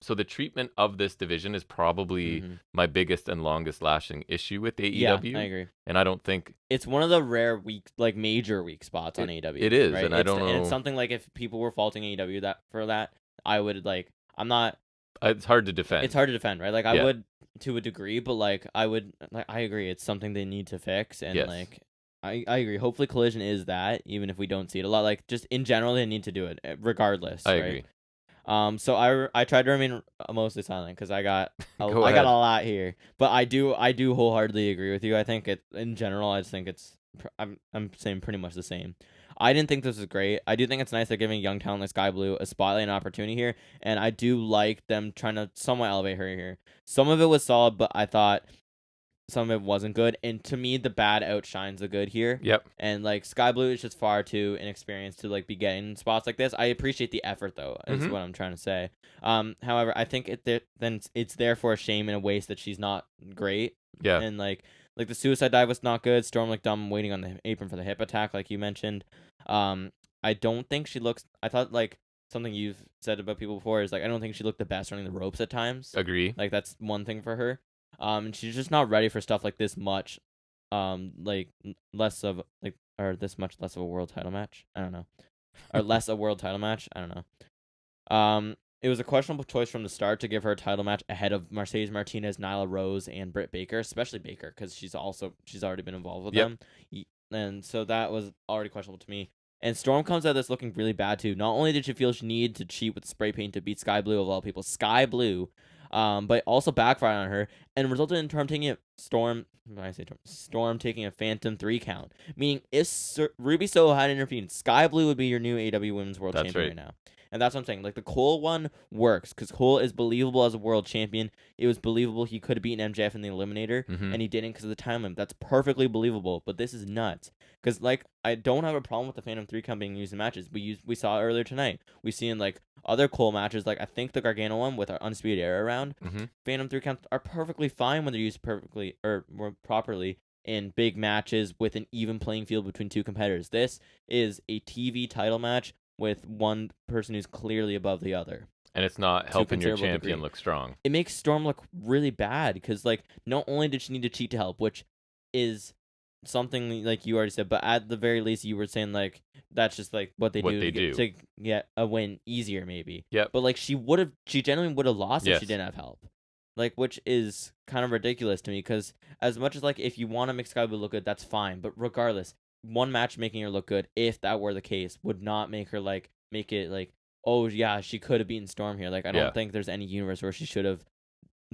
So the treatment of this division is probably my biggest and longest lasting issue with AEW. Yeah, I agree. And I don't think it's one of the rare weak, like major weak spots on AEW. It is, right? and I don't know. And it's something like if people were faulting AEW for that, I would like. I'm not. It's hard to defend. It's hard to defend, right? Like I Yeah. would to a degree, but like I would. Like I agree, it's something they need to fix, and Yes. like I agree. Hopefully, Collision is that, even if we don't see it a lot. Like just in general, they need to do it regardless. I right? agree. So I tried to remain mostly silent because I got I Go got ahead. a lot here, but I do wholeheartedly agree with you. I think it in general. I just think I'm saying pretty much the same. I didn't think this was great. I do think it's nice they're giving young talent like Sky Blue a spotlight and opportunity here, and I do like them trying to somewhat elevate her here. Some of it was solid, but I thought some of it wasn't good. And to me, the bad outshines the good here. Yep. And like Sky Blue is just far too inexperienced to like be getting spots like this. I appreciate the effort though, is what I'm trying to say. However, I think then it's therefore a shame and a waste that she's not great. Yeah. And like the suicide dive was not good. Storm looked dumb waiting on the apron for the hip attack, like you mentioned. I don't think she looks. I thought like something you've said about people before is like I don't think she looked the best running the ropes at times. Agree. Like that's one thing for her. And she's just not ready for stuff like this much. Like less of like or this much less of a world title match. I don't know. Or less a world title match. I don't know. It was a questionable choice from the start to give her a title match ahead of Mercedes Martinez, Nyla Rose, and Britt Baker, especially Baker because she's already been involved with them. And so that was already questionable to me. And Storm comes out of this looking really bad too. Not only did she feel she needed to cheat with spray paint to beat Sky Blue of all people, Sky Blue, but it also backfired on her and resulted in her taking it Storm. When I say Storm taking a Phantom 3 count, meaning if Ruby Soho had intervened, Sky Blue would be your new AEW Women's World That's Champion right. right now. And that's what I'm saying. Like the Cole one works because Cole is believable as a world champion. It was believable he could have beaten MJF in the Eliminator, Mm-hmm. and he didn't because of the time limit. That's perfectly believable. But this is nuts because like I don't have a problem with the Phantom 3 count being used in matches. We saw it earlier tonight. We see in like other Cole matches, like I think the Gargano one with our Undisputed Era round. Mm-hmm. Phantom 3 counts are perfectly fine when they're used perfectly or more properly in big matches with an even playing field between two competitors. This is a TV title match with one person who's clearly above the other. And it's not To a helping your considerable champion degree. look strong. It makes Storm look really bad because, like, not only did she need to cheat to help, which is something like you already said, but at the very least, you were saying like that's just like what they do to get a win easier, maybe. Yep. But like she genuinely would have lost if Yes. she didn't have help. Like, which is kind of ridiculous to me because as much as like if you want to make Sky Blue look good, that's fine. But regardless, one match making her look good, if that were the case, would not make her like make it like, oh yeah, she could have beaten Storm here. Like I don't think there's any universe where she should have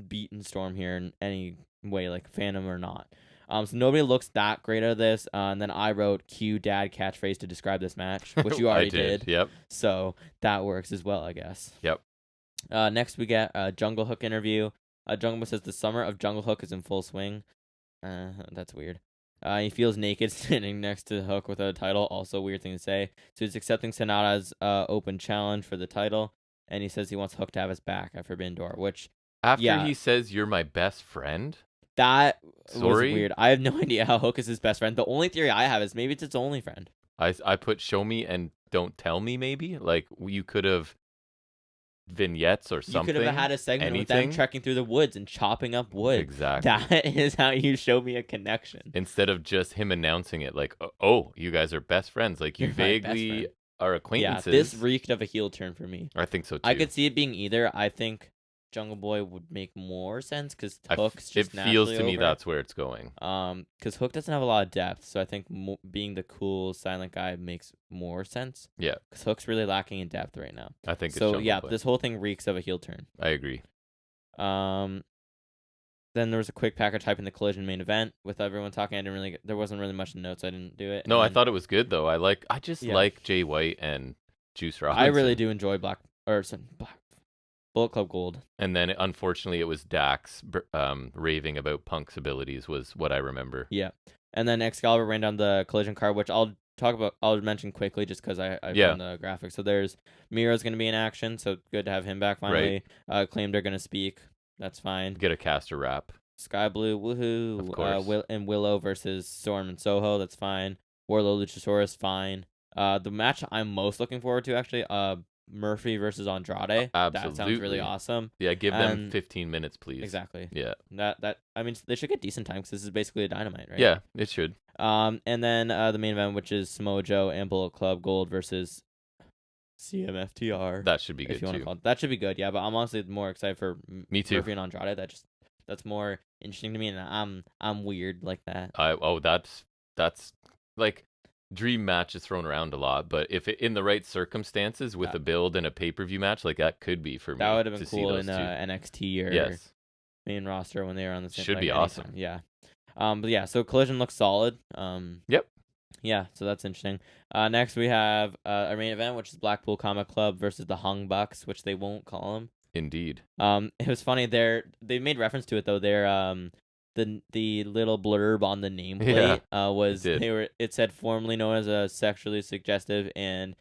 beaten Storm here in any way, like Phantom or not. So nobody looks that great at this. And then I wrote "Q Dad" catchphrase to describe this match, which you already did. Yep. So that works as well, I guess. Yep. Next we get a Jungle Hook interview. Jungle Boy says the summer of Jungle Hook is in full swing. That's weird. He feels naked standing next to Hook without a title. Also a weird thing to say. So he's accepting Sonata's open challenge for the title. And he says he wants Hook to have his back at Forbidden Door, which After he says you're my best friend? That was weird. I have no idea how Hook is his best friend. The only theory I have is maybe it's its only friend. I put show me and don't tell me maybe? Like you could have vignettes or something. You could have had a segment with them trekking through the woods and chopping up wood. Exactly. That is how you show me a connection. Instead of just him announcing it like, oh, you guys are best friends. Like you vaguely are acquaintances. Yeah, this reeked of a heel turn for me. I think so too. I could see it being either. I think Jungle Boy would make more sense because Hook's just naturally feels to me over. that's where it's going. Because Hook doesn't have a lot of depth, so I think being the cool silent guy makes more sense. Yeah. Because Hook's really lacking in depth right now. I think so. It's yeah, Boy. This whole thing reeks of a heel turn. I agree. Then there was a quick package hyping the Collision main event with everyone talking. There wasn't really much in notes. So I didn't do it. No, I thought it was good though. I just like Jay White and Juice Robinson. I really do enjoy Bullet Club Gold. And then, unfortunately, it was Dax raving about Punk's abilities was what I remember. Yeah. And then Excalibur ran down the Collision card, which I'll mention quickly just because I found the graphics. So there's Miro's going to be in action, so good to have him back finally. Right. Claimed they're going to speak. That's fine. Get a caster wrap. Sky Blue, woohoo. Of course. And Willow versus Storm and Soho, that's fine. Warlow Luchasaurus, fine. The match I'm most looking forward to, actually, Murphy versus Andrade. Absolutely. That sounds really awesome. Yeah, give them 15 minutes, please. Exactly. Yeah. I mean, they should get decent time because this is basically a Dynamite, right? Yeah, it should. And then the main event, which is Samoa Joe and Bullet Club Gold versus CMFTR. That should be good, if you want too. to call it. That should be good, yeah. But I'm honestly more excited for Me too. Murphy and Andrade. That's more interesting to me, and I'm weird like that. That's like dream match is thrown around a lot, but if in the right circumstances with a build and a pay-per-view match, like that could be for me. That would have been cool in NXT or main roster when they were on the same. Should be awesome. Yeah. But yeah, so Collision looks solid. Yep. Yeah, so that's interesting. Next we have our main event, which is Blackpool Combat Club versus the Hung Bucks, which they won't call them. Indeed. It was funny. They made reference to it though. The little blurb on the nameplate it said formerly known as a sexually suggestive and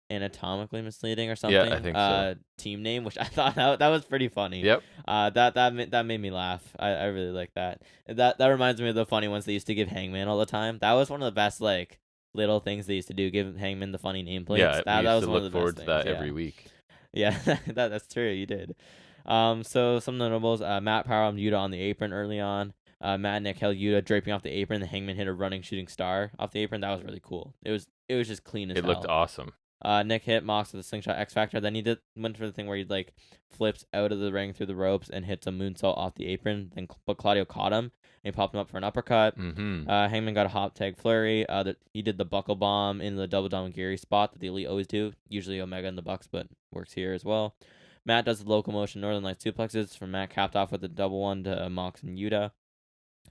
anatomically misleading or something. Yeah, I think so. Team name, which I thought that was pretty funny. Yep. That made me laugh. I really like that. That reminds me of the funny ones they used to give Hangman all the time. That was one of the best like little things they used to do. Give Hangman the funny nameplates. Yeah, that we used was to one look of the forward best to that things, every week. Yeah, that's true. You did. So some notables: Matt Powerhouse Yuta on the apron early on. Matt and Nick held Yuta draping off the apron. The Hangman hit a running shooting star off the apron. That was really cool. It was just clean as hell. It looked awesome. Nick hit Mox with a slingshot X Factor. Then he went for the thing where he like flips out of the ring through the ropes and hits a moonsault off the apron. But Claudio caught him and he popped him up for an uppercut. Mm-hmm. Hangman got a hop tag flurry. He did the buckle bomb in the double down Geary spot that the Elite always do. Usually Omega and the Bucks, but works here as well. Matt does the locomotion Northern Lights suplexes from Matt, capped off with a double one to Mox and Yuta.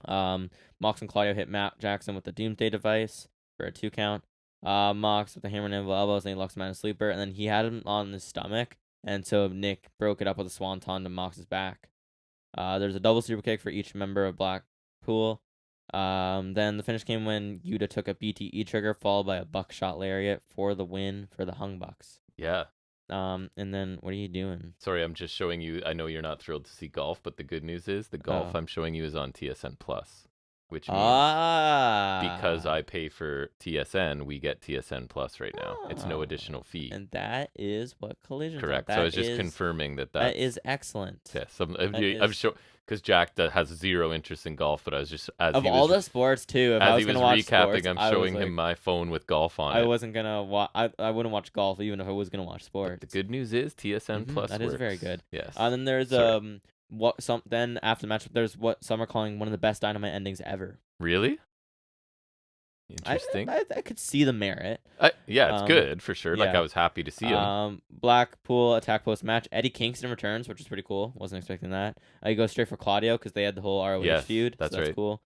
Mox and Claudio hit Matt Jackson with the Doomsday device for a 2 count. Mox with the hammer and anvil elbows, and he locks him out of sleeper, and then he had him on his stomach, and so Nick broke it up with a swanton to Mox's back. There's a double super kick for each member of Blackpool. Then the finish came when Yuta took a BTE trigger followed by a buckshot lariat for the win for the Hung Bucks. Yeah. And then what are you doing? Sorry, I'm just showing you. I know you're not thrilled to see golf, but the good news is the golf I'm showing you is on TSN Plus, which means because I pay for TSN, we get TSN Plus right now. It's no additional fee. And that is what Collision's correct. on. So I was just confirming that that is excellent. Yes, I'm sure because Jack has zero interest in golf, but I was just the sports too. If as I was he was gonna watch recapping, sports, I'm showing him my phone with golf on it. I wasn't gonna watch. I wouldn't watch golf even if I was gonna watch sports. But the good news is TSN Plus. That works. is very good. Yes. Then there's then after the match there's what some are calling one of the best Dynamite endings ever. Really? Interesting. I could see the merit. Yeah, it's good for sure. Like I was happy to see him. Blackpool attack post match. Eddie Kingston returns, which is pretty cool. Wasn't expecting that. He goes straight for Claudio because they had the whole ROH feud. That's right. Cool.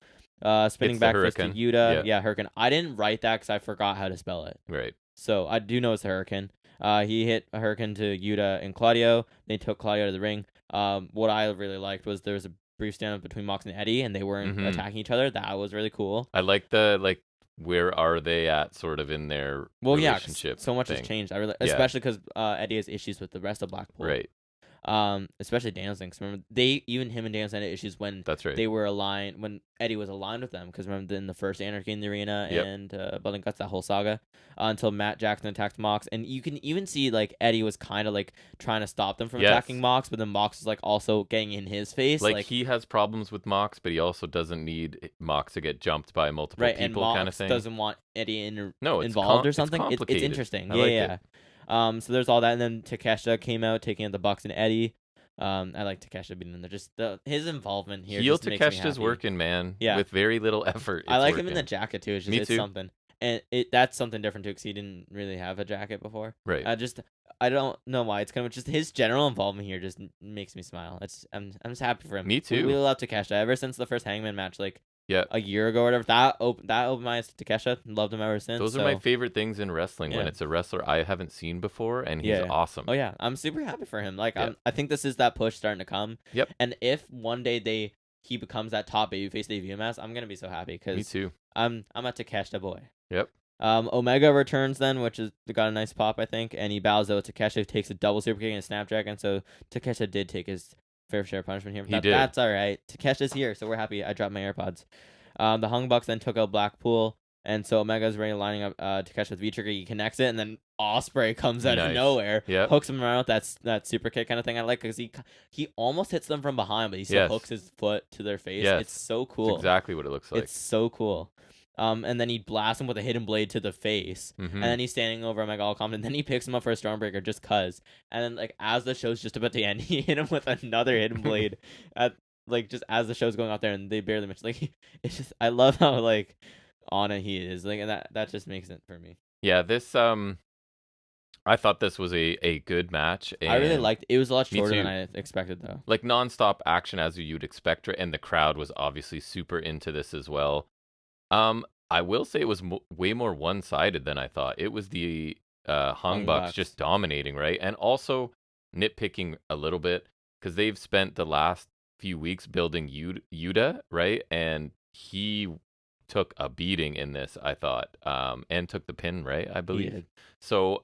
Spinning back fist to Yuta. Yeah, Hurricane. I didn't write that because I forgot how to spell it. Right. So I do know it's a Hurricane. He hit a Hurricane to Yuta and Claudio. They took Claudio to the ring. What I really liked was there was a brief stand-up between Mox and Eddie, and they weren't attacking each other. That was really cool. I like the where are they at sort of in their relationship so much thing. has changed. Especially because Eddie has issues with the rest of Blackpool. Right. Especially Danielson. Cause remember, him and Danielson had issues when they were aligned, when Eddie was aligned with them. Because remember, in the first Anarchy in the Arena and Blood and Guts, that whole saga, until Matt Jackson attacked Mox, and you can even see Eddie was kind of trying to stop them from attacking Mox, but then Mox was also getting in his face. He has problems with Mox, but he also doesn't need Mox to get jumped by multiple people, and kind of thing. Doesn't want Eddie involved or something. It's interesting. Yeah. So there's all that, and then Takeshita came out taking out the Bucks and Eddie. I like Takeshita being in there. Just his involvement here. Heel just makes me Takeshita's happy. Working, man. Yeah. With very little effort. I like him in the jacket too. It's something, and that's something different too because he didn't really have a jacket before. Right. I don't know why. It's kind of just his general involvement here just makes me smile. I'm just happy for him. Me too. We love Takeshita ever since the first Hangman match. A year ago or whatever. That opened my eyes to Takeshita. Loved him ever since. Those are my favorite things in wrestling when it's a wrestler I haven't seen before and he's awesome. Oh yeah, I'm super happy for him. I think this is that push starting to come. Yep. And if one day he becomes that top babyface they view him as, I'm gonna be so happy because me too. I'm a Takeshita boy. Yep. Omega returns then, which is got a nice pop I think, and he bows out. Takeshita takes a double super kick and a snapdragon. So Takeshita did take his fair share of punishment here. He did. That's all right. Takeshita's here, so we're happy. I dropped my AirPods. The Hung Bucks then took out Blackpool, and so Omega's ready lining up Takeshita with V-trigger. He connects it, and then Ospreay comes out of nowhere, hooks him around with that super kick kind of thing. I like because he almost hits them from behind, but he still hooks his foot to their face. Yes. It's so cool. It's exactly what it looks like. It's so cool. And then he blasts him with a hidden blade to the face, and then he's standing over Omega all confident. Then he picks him up for a Stormbreaker just cause, and then as the show's just about to end, he hit him with another hidden blade at. Just as the show's going out there and they barely mention it's just I love how on it he is and that just makes it for me. Yeah, this I thought this was a good match. And I really liked it. It was a lot shorter than I expected though. Nonstop action as you'd expect, and the crowd was obviously super into this as well. I will say it was way more one-sided than I thought. It was the Hung Bucks just dominating, right? And also nitpicking a little bit because they've spent the last few weeks building Yuta, right? And he took a beating in this, I thought, and took the pin, right? I believe. So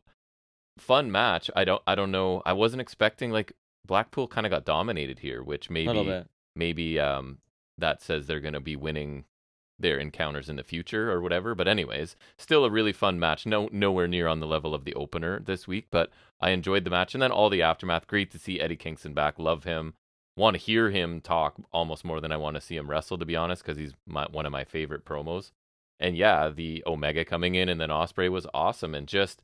fun match. I don't know. I wasn't expecting Blackpool kind of got dominated here, which maybe that says they're going to be winning their encounters in the future or whatever. But anyways, still a really fun match. Nowhere near on the level of the opener this week, but I enjoyed the match. And then all the aftermath. Great to see Eddie Kingston back. Love him. Want to hear him talk almost more than I want to see him wrestle, to be honest, because he's one of my favorite promos. And yeah, the Omega coming in and then Ospreay was awesome. And just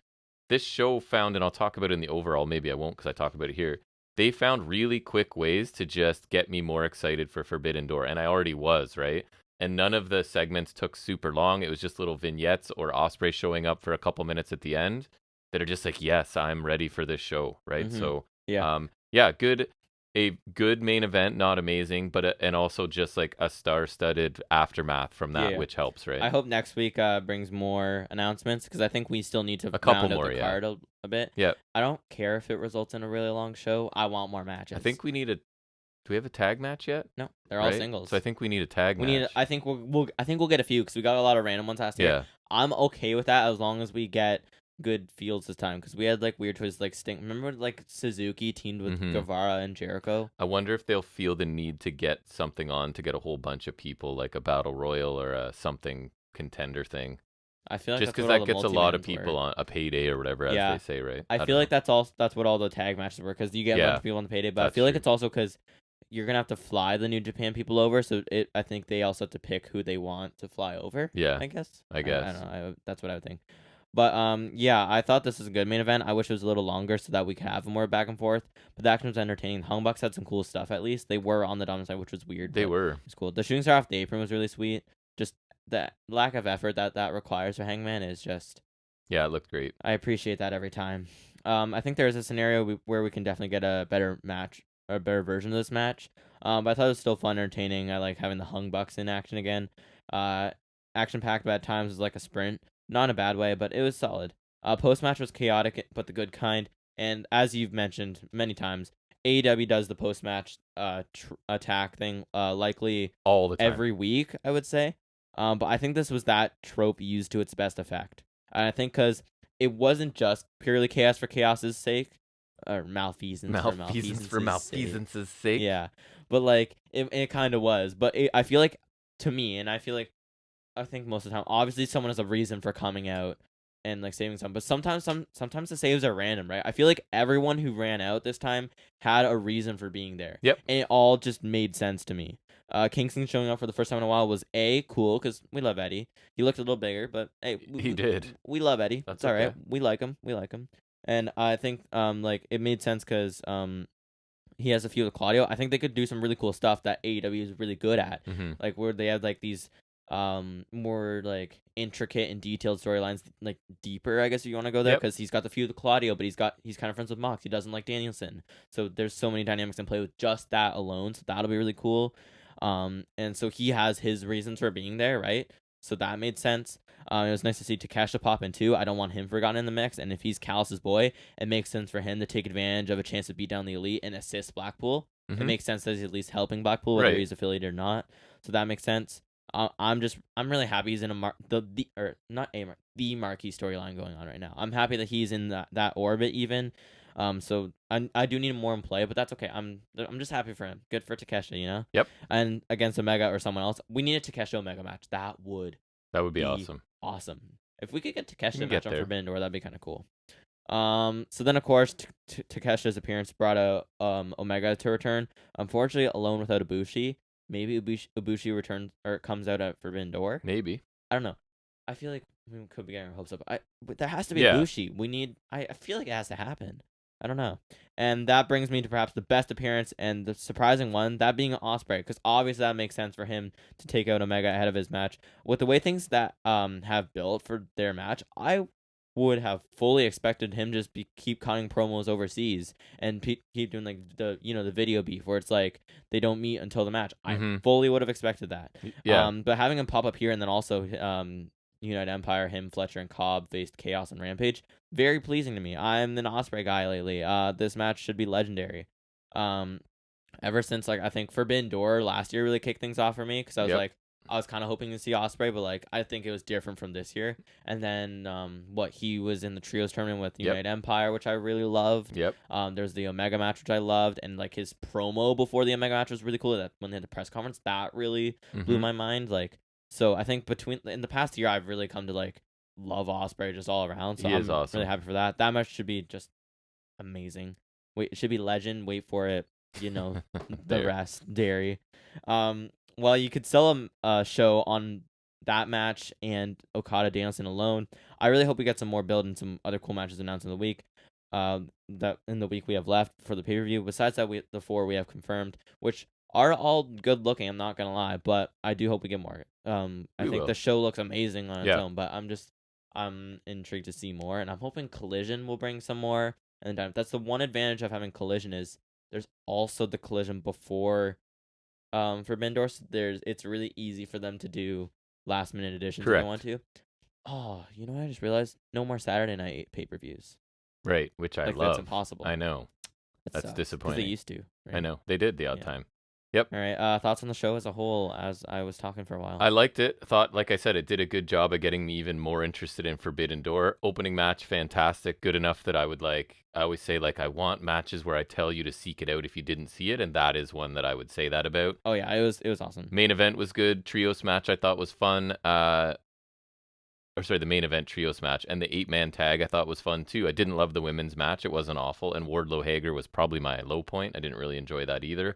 this show found, and I'll talk about it in the overall, maybe I won't because I talk about it here. They found really quick ways to just get me more excited for Forbidden Door. And I already was, right? And none of the segments took super long. It was just little vignettes or Ospreay showing up for a couple minutes at the end that are just yes, I'm ready for this show, right? So, yeah, good. a good main event, not amazing, but and also just like a star-studded aftermath from that, Yeah. which helps, right? I hope next week brings more announcements because I think we still need to A couple round out the more, yeah. card a bit. Yeah. I don't care if it results in a really long show. I want more I matches. think we need a. Do we have a tag match yet? No, they're all Right. So I singles. think we need a tag We need. match. I think I think we'll get a few because we got a lot of random ones last year. Yeah. I'm okay with that as long as we get good fields this time because we had like weird choices like Sting. Remember like Suzuki teamed with Mhm. Guevara and Jericho. I wonder if they'll feel the need to get something on to get a whole bunch of people, like a battle royal or a something contender thing. I feel like Just that's because what all that the gets a lot of multi-mans were. people on a payday or whatever, as Yeah, they say, right? I I feel don't like know. that's what all the tag matches were because you get a bunch Yeah, of people on the payday. But I that's feel like true. it's also because you're gonna have to fly the New Japan people over. So I think they also have to pick who they want to fly over. Yeah, I guess. I I guess. don't know. That's what I would think. But yeah, I thought this was a good main event. I wish it was a little longer so that we could have more back and forth. But the action was entertaining. Hung Bucks had some cool stuff. At least they were on the dominant side, which was weird, They but were. it's cool. The shooting star off the apron was really sweet. Just the lack of effort that requires for Hangman is just. Yeah, it looked great. I appreciate that every time. I think there's a scenario where we can definitely get a better match, or a better version of this match. But I thought it was still fun, entertaining. I like having the Hung Bucks in action again. Uh, action packed, but at times was like a sprint. Not in a bad way, but it was solid. Post match was chaotic, but the good kind. And as you've mentioned many times, AEW does the post match attack thing likely All the time. every week, I would say. But I think this was that trope used to its best effect. And I think because it wasn't just purely chaos for chaos's sake, or malfeasance for Malfeasance for malfeasance's malfeasance's sake. Yeah, but like it kind of was. But I feel like to me, and I feel like I think most of the time, obviously someone has a reason for coming out and like saving some, but sometimes the saves are random, right? I feel like everyone who ran out this time had a reason for being there. Yep. And it all just made sense to me. Kingston showing up for the first time in a while was cool because we love Eddie. He looked a little bigger, but hey, He did. we love Eddie. That's It's all right. okay. We like him. And I think like it made sense because he has a feud with Claudio. I think they could do some really cool stuff that AEW is really good at. Mm-hmm. Like where they have like these more like intricate and detailed storylines, like deeper, I guess if you want to go there, Yep. because he's got the feud with Claudio, but he's kind of friends with Mox. He doesn't like Danielson, so there's so many dynamics in play with just that alone. So that'll be really cool. And so he has his reasons for being there, right? So that made sense. It was nice to see Takeshita pop in too. I don't want him forgotten in the mix. And if he's Callus's boy, it makes sense for him to take advantage of a chance to beat down the Elite and assist Blackpool. Mm-hmm. It makes sense that he's at least helping Blackpool, whether Right. he's affiliated or not. So that makes sense. I'm really happy he's in the marquee storyline going on right now. I'm happy that he's in that orbit even. So I do need him more in play, but that's okay. I'm just happy for him. Good for Takeshita, you know. Yep. And against Omega or someone else, we need a Takeshita Omega match. That would be awesome. Awesome. If we could get Takeshita can match get on there. Forbidden Door, that'd be kind of cool. So then of course Takeshi's appearance brought Omega to return. Unfortunately, alone without Ibushi. Maybe Ibushi returns or comes out at Forbidden Door. Maybe. I don't know. I feel like we could be getting our hopes up. But there has to be Yeah. Ibushi. We need. I feel like it has to happen. I don't know. And that brings me to perhaps the best appearance and the surprising one, that being Ospreay, because obviously that makes sense for him to take out Omega ahead of his match. With the way things that have built for their match, I would have fully expected him just keep cutting promos overseas and keep doing like the video beef where it's like they don't meet until the match. Mm-hmm. I fully would have expected that. Yeah. But having him pop up here and then also United Empire, him, Fletcher, and Cobb faced Chaos and Rampage. Very pleasing to me. I'm an Ospreay guy lately. This match should be legendary. Ever since like I think Forbidden Door last year really kicked things off for me because I was like I was kind of hoping to see Ospreay, but like I think it was different from this year. And then he was in the trios tournament with United Empire, which I really loved. Yep. There's the Omega match, which I loved, and like his promo before the Omega match was really cool. That when they had the press conference, that really blew my mind. Like, so I think in the past year, I've really come to like love Ospreay just all around. So I'm awesome. really happy for that. That match should be just amazing. It should be legend. Wait for it. The rest, Dairy. Well, you could sell a show on that match and Okada Danielson alone. I really hope we get some more build and some other cool matches announced in the week. That in the week we have left for the pay per view. Besides that, the 4 we have confirmed, which are all good looking. I'm not gonna lie, but I do hope we get more. I think the show looks amazing on its own, but I'm intrigued to see more, and I'm hoping Collision will bring some more. And that's the one advantage of having Collision is There's also the collision before Forbidden Doors. It's really easy for them to do last minute additions if they want Correct. to. Oh, you know what I just realized? No more Saturday night pay-per-views. Right, which I Like that's love. impossible. I know. It That's sucks because they disappointing. used to, I right? know. They did the odd Yeah. time. Yep. All right. Thoughts on the show as a whole? As I was talking for a while. I liked it. Thought, like I said, it did a good job of getting me even more interested in Forbidden Door. Opening match, fantastic. Good enough that I would like, I always say, like, I want matches where I tell you to seek it out if you didn't see it. And that is one that I would say that about. Oh yeah, it was awesome. Main event was good. Trios match I thought was fun. Or sorry, the main event trios match and the 8-man tag I thought was fun too. I didn't love the women's match. It wasn't awful. And Wardlow Hager was probably my low point. I didn't really enjoy that either.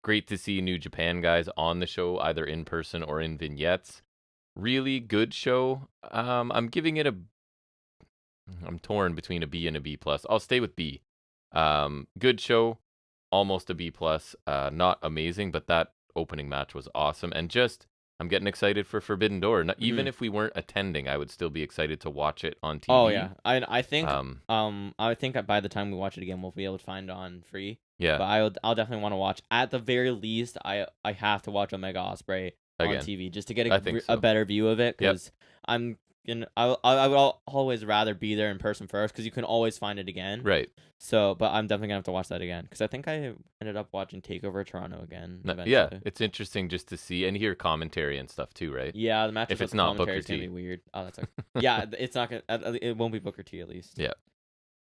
Great to see New Japan guys on the show, either in person or in vignettes. Really good show. I'm giving it I'm torn between a B and a B plus. I'll stay with B. Good show, almost a B plus. Not amazing, but that opening match was awesome. And just I'm getting excited for Forbidden Door. Even if we weren't attending, I would still be excited to watch it on TV. Oh yeah, I think I think by the time we watch it again, we'll be able to find it on free. Yeah. But I'll definitely want to watch. At the very least, I have to watch Omega Osprey on Again, TV just to get I think so. a better view of it. Because I'm I would always rather be there in person first because you can always find it again. Right. So, but I'm definitely gonna have to watch that again because I think I ended up watching Takeover Toronto again. Yeah, it's interesting just to see and hear commentary and stuff too, right? Yeah, the match if with it's the not commentary Booker is gonna T. be weird. Oh, that's yeah, it's not gonna. It won't be Booker T at least. Yeah.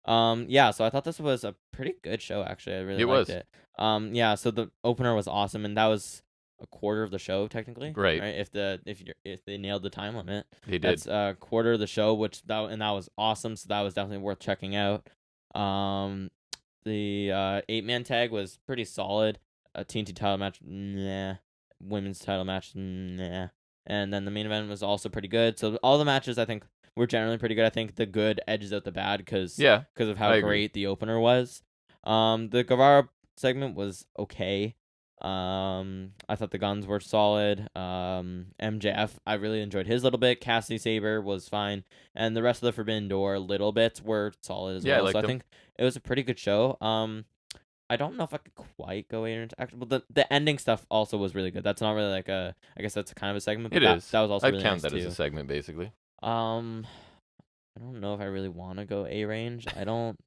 Yeah. So I thought this was a pretty good show. Actually, I really liked it. Yeah. So the opener was awesome, and that was a quarter of the show technically. Right. If they nailed the time limit, they did. That's a quarter of the show, that was awesome. So that was definitely worth checking out. The 8-man tag was pretty solid. A TNT title match, nah. Women's title match, nah. And then the main event was also pretty good. So all the matches I think were generally pretty good. I think the good edges out the bad because of how great the opener was. The Guevara segment was okay. I thought the guns were solid. MJF, I really enjoyed his little bit. Cassidy Saber was fine, and the rest of the Forbidden Door little bits were solid as well. So I think it was a pretty good show. I don't know if I could quite go interactive, but the ending stuff also was really good. That's not really like I guess that's kind of a segment. But that was also really nice too. I'd count that as a segment basically. I don't know if I really want to go A range. I don't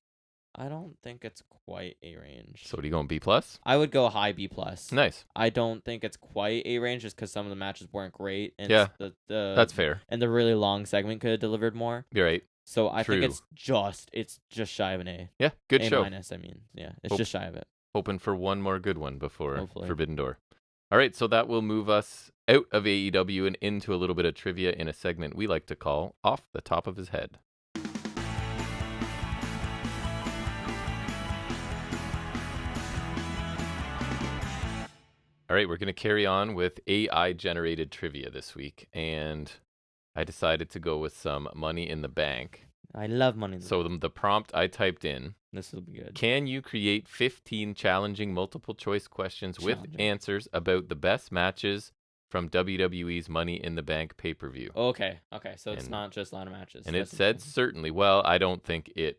think it's quite A range. So what are you going, B plus? I would go high B plus. Nice. I don't think it's quite A range just because some of the matches weren't great. And yeah, that's fair. And the really long segment could have delivered more. You're right. So I think it's just shy of an A. Yeah, good show. A minus, I mean. Yeah, it's just shy of it. Hoping for one more good one before Forbidden Door. All right, so that will move us out of AEW and into a little bit of trivia in a segment we like to call Off the Top of His Head. All right, we're going to carry on with AI-generated trivia this week, and I decided to go with some Money in the Bank. I love Money in the Bank. So the prompt I typed in, this will be good. Can you create 15 challenging multiple-choice questions with answers about the best matches from WWE's Money in the Bank pay-per-view? Okay, so it's not just ladder matches. And it said certainly. Well, I don't think it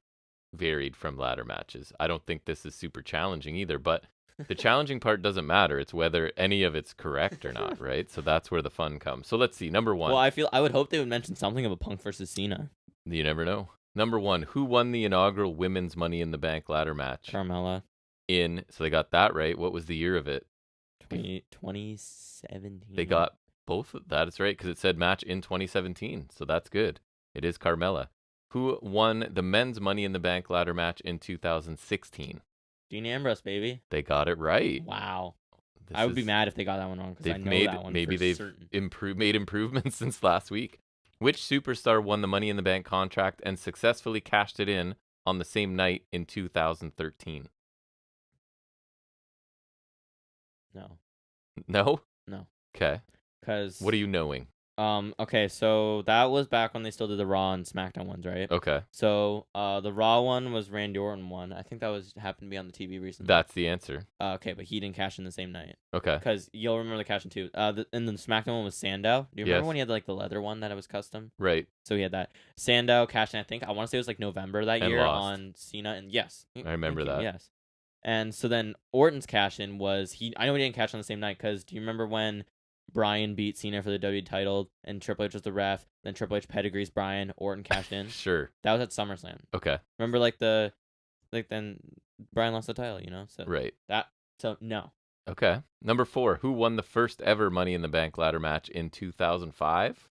varied from ladder matches. I don't think this is super challenging either, but the challenging part doesn't matter. It's whether any of it's correct or not, right? So that's where the fun comes. So let's see. Number one. Well, I would hope they would mention something about Punk versus Cena. You never know. Number one. Who won the inaugural women's Money in the Bank ladder match? Carmella. So they got that right. What was the year of it? 2017. They got both. That is right, because it said match in 2017. So that's good. It is Carmella. Who won the men's Money in the Bank ladder match in 2016? Dean Ambrose, baby. They got it right. Wow. I would be mad if they got that one wrong because I know that one maybe for they've certain. made improvements since last week. Which superstar won the Money in the Bank contract and successfully cashed it in on the same night in 2013? No. No? No. Okay. Because what are you knowing? Okay, so that was back when they still did the Raw and SmackDown ones, right? Okay. So, the Raw one was Randy Orton one. I think that happened to be on the TV recently. That's the answer. Okay, but he didn't cash in the same night. Okay. Because you'll remember the cash in too. And then the SmackDown one was Sandow. Do you remember when he had like the leather one that was custom? Right. So he had that. Sandow cashed in, I want to say it was like November that year lost. on Cena. And yes. I remember that. Yes. And so then Orton's cash in was I know he didn't cash on the same night because do you remember when Bryan beat Cena for the W title and Triple H was the ref? Then Triple H pedigrees Bryan, Orton cashed in. Sure. That was at SummerSlam. Okay. Remember then Bryan lost the title, So Right. no. Okay. Number 4. Who won the first ever Money in the Bank ladder match in 2005?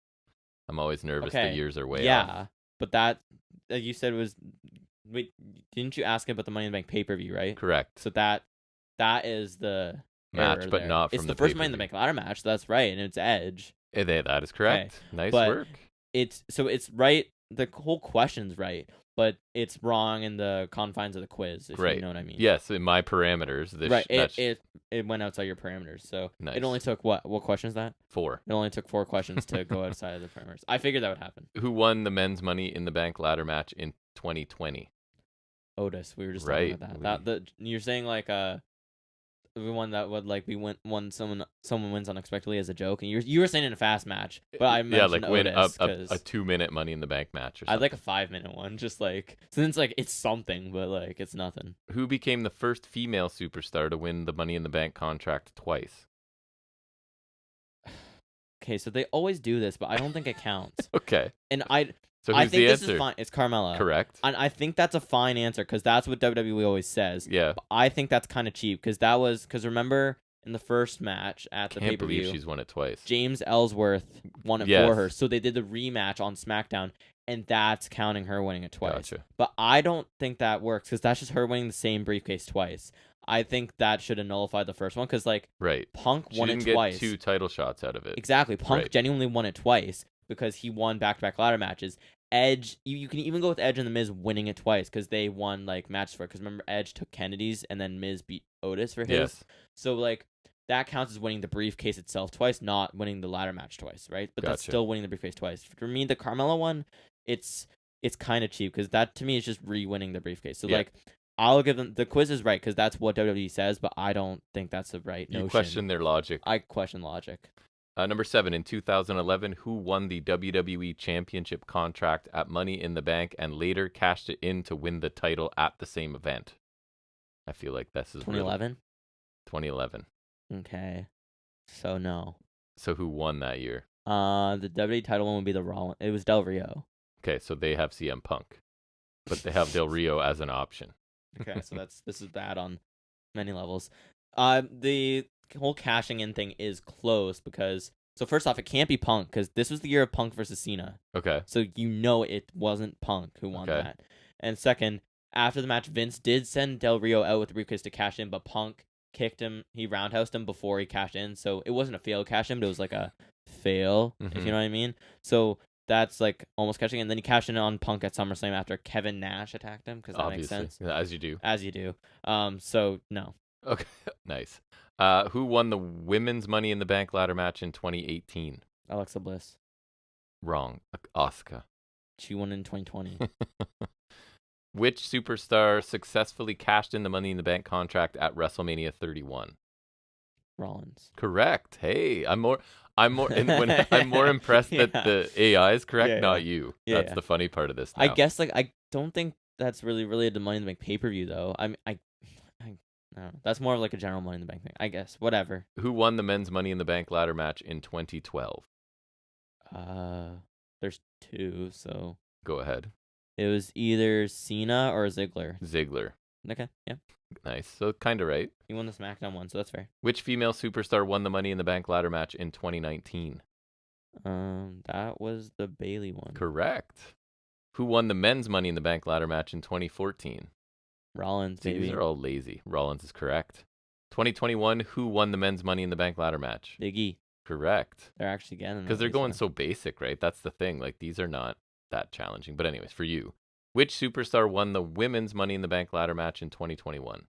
I'm always nervous. The years are way off. Yeah, but that you said was. Wait, didn't you ask about the Money in the Bank pay-per-view, right? Correct. So that is the match, error but there. not from it's the the first pay-per-view. Money in the Bank ladder match. So that's right, and it's Edge. That is correct. Okay. Nice But work. It's right. The whole question's right, but it's wrong in the confines of the quiz. If Right. you know what I mean. Yes, in my parameters. Right. It went outside your parameters, so Nice. It only took what? What question is that? 4. It only took 4 questions to go outside of the parameters. I figured that would happen. Who won the men's Money in the Bank ladder match in 2020? Otis. We were just Right. talking about that. You're saying the one that would when someone wins unexpectedly as a joke, and you were saying in a fast match, but I mentioned win Otis a 2-minute Money in the Bank match or something. I'd like a 5-minute one, just since it's something, but it's nothing. Who became the first female superstar to win the Money in the Bank contract twice? Okay, so they always do this, but I don't think it counts. Okay. And So I who's think the this answer? is fine. It's Carmella. Correct. And I think that's a fine answer because that's what WWE always says. Yeah. But I think that's kind of cheap because remember in the first match at the Can't pay-per-view, believe she's won it twice. James Ellsworth won it for her. So they did the rematch on SmackDown, and that's counting her winning it twice. Gotcha. But I don't think that works because that's just her winning the same briefcase twice. I think that should have nullified the first one because right. Punk She won didn't it twice. Get 2 title shots out of it. Exactly. Punk Right. genuinely won it twice because he won back-to-back ladder matches. Edge, you can even go with Edge and The Miz winning it twice because they won matches for it. Because remember, Edge took Kennedy's and then Miz beat Otis for his. Yes. So that counts as winning the briefcase itself twice, not winning the ladder match twice, right? But that's Gotcha. still winning the briefcase twice. For me, the Carmella one, it's kind of cheap because that to me is just re-winning the briefcase. So Yeah. I'll give them the quiz is right because that's what WWE says, but I don't think that's the right notion. You question their logic. I question logic. Number 7, in 2011, who won the WWE Championship contract at Money in the Bank and later cashed it in to win the title at the same event? I feel like this is 2011? 2011. Okay. So no. So who won that year? The WWE title one would be the Raw one. It was Del Rio. Okay, so they have CM Punk, but they have Del Rio as an option. Okay, so this is bad on many levels. The whole cashing in thing is close because first off, it can't be Punk because this was the year of Punk versus Cena. Okay. So it wasn't Punk who won that. And second, after the match, Vince did send Del Rio out with the briefcase to cash in, but Punk kicked him. He roundhoused him before he cashed in, so it wasn't a fail cash in, but it was a fail, if you know what I mean. So that's almost cashing in. And then he cashed in on Punk at SummerSlam after Kevin Nash attacked him because that makes sense. Yeah, as you do. As you do. So no. Okay, nice. Who won the women's Money in the Bank ladder match in 2018? Alexa Bliss. Wrong. Asuka. She won in 2020. Which superstar successfully cashed in the Money in the Bank contract at WrestleMania 31? Rollins. Correct. Hey, I'm more I'm more impressed that the AI is correct, not you. That's the funny part of this now. I guess I don't think that's really related to Money in the Bank pay-per-view though. I don't know. That's more of a general Money in the Bank thing. I guess. Whatever. Who won the men's Money in the Bank ladder match in 2012? There's 2, so Go ahead. it was either Cena or Ziggler. Ziggler. Okay, yeah. Nice. So kind of right. He won the SmackDown one, so that's fair. Which female superstar won the Money in the Bank ladder match in 2019? That was the Bayley one. Correct. Who won the men's Money in the Bank ladder match in 2014? Rollins, baby. These are all lazy. Rollins is correct. 2021, who won the men's Money in the Bank ladder match? Big E. Correct. They're actually getting Because they're going so basic, right? That's the thing. These are not that challenging. But anyways, for you, which superstar won the women's Money in the Bank ladder match in 2021?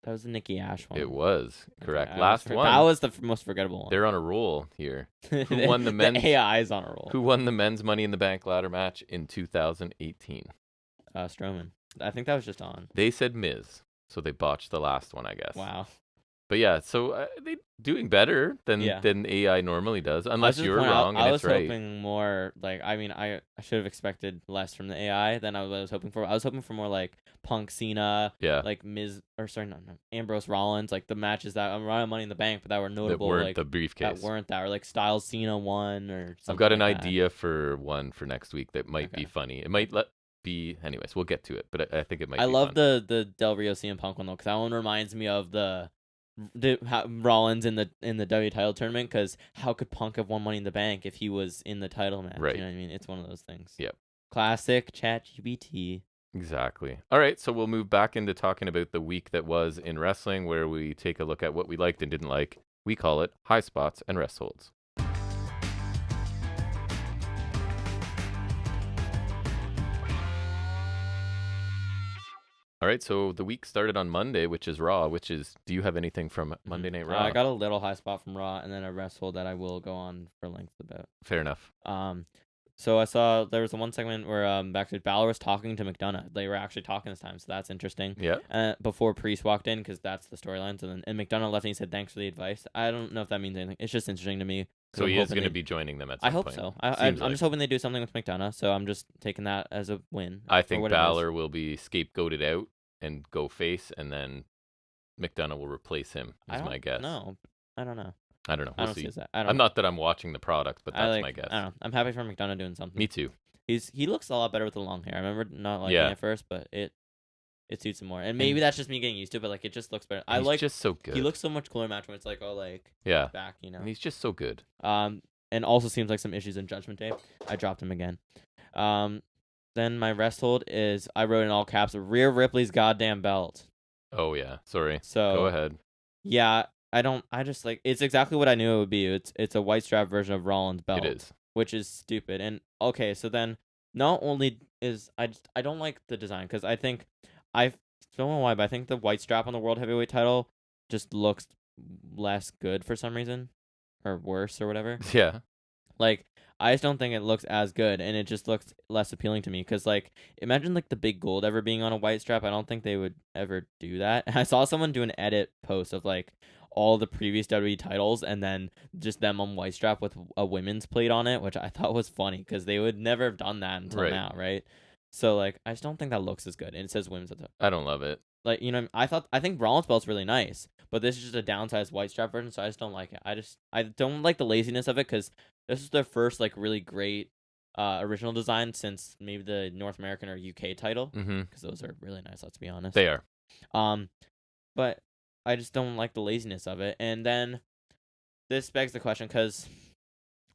That was the Nikki Ash one. It was. Correct. Okay, Last one. That was the most forgettable one. They're on a roll here. Who won the men's? The AI is on a roll. Who won the men's Money in the Bank ladder match in 2018? Strowman. I think that was just on. They said Miz, so they botched the last one, I guess. Wow. But yeah, so they doing better than Yeah. AI normally does, I was unless just you're pointing out, wrong and I it's was right. hoping more like I should have expected less from the AI than I was hoping for. I was hoping for more like Punk Cena, Yeah, like Miz or sorry, no, Ambrose Rollins, like the matches that I'm running Money in the Bank, but that were that notable, weren't the like that briefcase. weren't that, or like Styles Cena won or I've something got an like that. idea for one for next week that might be Okay. funny. It might Okay. be, anyways. We'll get to it, but I think it might I be love fun. the Del Rio CM Punk one though, because that one reminds me of Rollins in the W title tournament. Because how could Punk have won Money in the Bank if he was in the title match? You Right. know what I mean? It's one of those things. Yep. Classic ChatGPT. Exactly. All right, so we'll move back into talking about the week that was in wrestling, where we take a look at what we liked and didn't like. We call it high spots and Restholds. All right, so the week started on Monday, which is Raw. Do you have anything from Monday Night I Raw? got a little high spot from Raw, and then a rest hold that I will go on for length about. Fair enough. So I saw there was the one segment where backstage Balor was talking to McDonough. They were actually talking this time, so that's interesting. Yeah. Before Priest walked in, because that's the storyline. And McDonough left and he said thanks for the advice. I don't know if that means anything. It's just interesting to me. So I'm he is hoping going to they. be joining them at I some hope point. so. Seems I'm like. just hoping they do something with McDonough. So I'm just taking that as a win. I for think what it is. Balor will be scapegoated out and go face, and then McDonough will replace him. Is my guess. No, I don't know. I don't know. I We'll don't see. see that. I don't. I'm not that I'm watching the product, but I that's like. my guess. I don't know. I'm happy for McDonough doing something. Me too. He looks a lot better with the long hair. I remember not liking Yeah. it at first, but it suits him more. And maybe that's just me getting used to it, but like it just looks better. I He's like just so good. he looks so much cooler in match when it's like yeah. back, you know. And he's just so good. And also seems like some issues in Judgment Day. I dropped him again. Then my rest hold is I wrote in all caps Rhea Ripley's goddamn belt. Oh yeah. Sorry. So Go ahead. yeah, I just like it's exactly what I knew it would be. It's a white strap version of Rollins' belt. It is. Which is stupid. And okay, so then not only is I don't like the design because I think I don't know why, but I think the white strap on the world heavyweight title just looks less good for some reason or worse or whatever. Yeah. Like I just don't think it looks as good, and it just looks less appealing to me. Cause like imagine like the big gold ever being on a white strap. I don't think they would ever do that. I saw someone do an edit post of like all the previous WWE titles and then just them on white strap with a women's plate on it, which I thought was funny because they would never have done that until Right. now, right? So like I just don't think that looks as good, and it says women's at the I don't love it. like you know I think Rollins belt's really nice, but this is just a downsized white strap version, so I just don't like it. I don't like the laziness of it because this is their first like really great original design since maybe the North American or UK title Mm-hmm. because those are really nice. Let's be honest. They are. But I just don't like the laziness of it. And then this begs the question because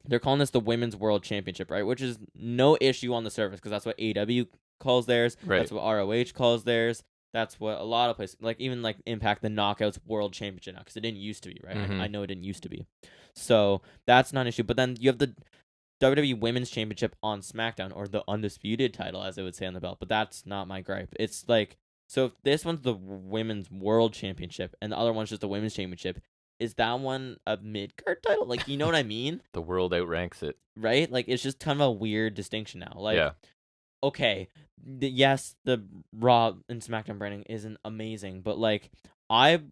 they're calling this the Women's World Championship, right? Which is no issue on the surface because that's what AEW calls theirs. Right. That's what ROH calls theirs. That's what a lot of places, like even like Impact, the Knockouts World Championship now because it didn't used to be, right? Mhm. I know it didn't used to be. So that's not an issue. But then you have the WWE Women's Championship on SmackDown, or the Undisputed title, as it would say on the belt. But that's not my gripe. It's like, so if this one's the Women's World Championship and the other one's just the Women's Championship, is that one a mid-card title? Like, you know what I mean? The world outranks it. Right? Like, it's just kind of a weird distinction now. Like, Yeah. okay, yes, the Raw and SmackDown branding isn't amazing, but like, I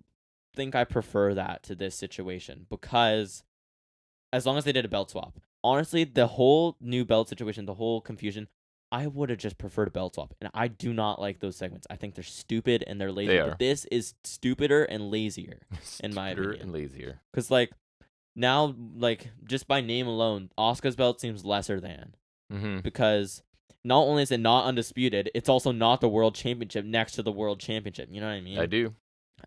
think I prefer that to this situation because as long as they did a belt swap. Honestly, the whole new belt situation, the whole confusion, I would have just preferred a belt swap. And I do not like those segments. I think they're stupid and they're lazy. They are. But this is stupider and lazier, in my Stupider opinion. and lazier. Because, like, now, like, just by name alone, Asuka's belt seems lesser than. Mm-hmm. Because not only is it not undisputed, it's also not the world championship next to the world championship. You know what I mean? I do.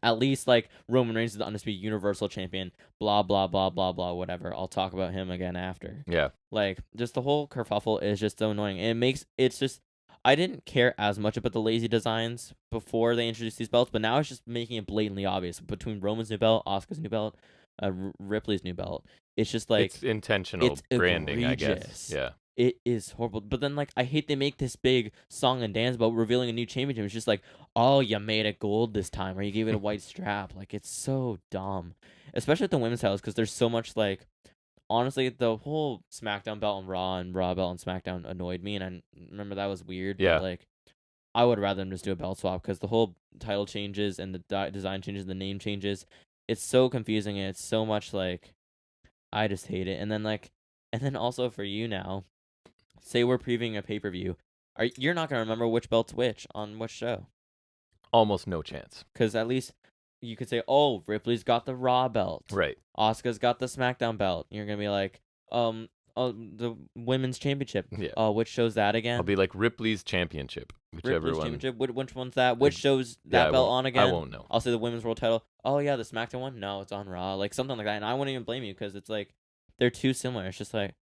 At least like Roman Reigns is the undisputed Universal Champion, blah blah blah blah blah whatever. I'll talk about him again after. Yeah. Like just the whole kerfuffle is just so annoying. It's just I didn't care as much about the lazy designs before they introduced these belts, but now it's just making it blatantly obvious between Roman's new belt, Asuka's new belt, Ripley's new belt. It's just like it's intentional it's branding, I egregious. guess. Yeah. It is horrible. But then, like, I hate they make this big song and dance about revealing a new championship. It's just like, oh, you made it gold this time, or you gave it a white strap. Like, it's so dumb. Especially at the women's titles, because there's so much, like, honestly, the whole SmackDown belt and Raw belt and SmackDown annoyed me. And I remember that was weird. Yeah. But, like, I would rather them just do a belt swap, because the whole title changes and the design changes and the name changes. it's so confusing and it's so much like I just hate it. And then also for you now, say we're previewing a pay-per-view. You're not going to remember which belt's which on which show. Almost no chance. Cuz at least you could say, "Oh, Ripley's got the Raw belt. Right. Asuka's got the SmackDown belt." You're going to be like, oh, the women's championship. Yeah. Oh, which show's that again? I'll be like Ripley's championship. Whichever Ripley's one. championship. Which one's that? Which show's that belt on again? I won't know. I'll say the women's world title. Oh yeah, the SmackDown one. No, it's on Raw. Like something like that. And I wouldn't even blame you because it's like they're too similar. It's just like,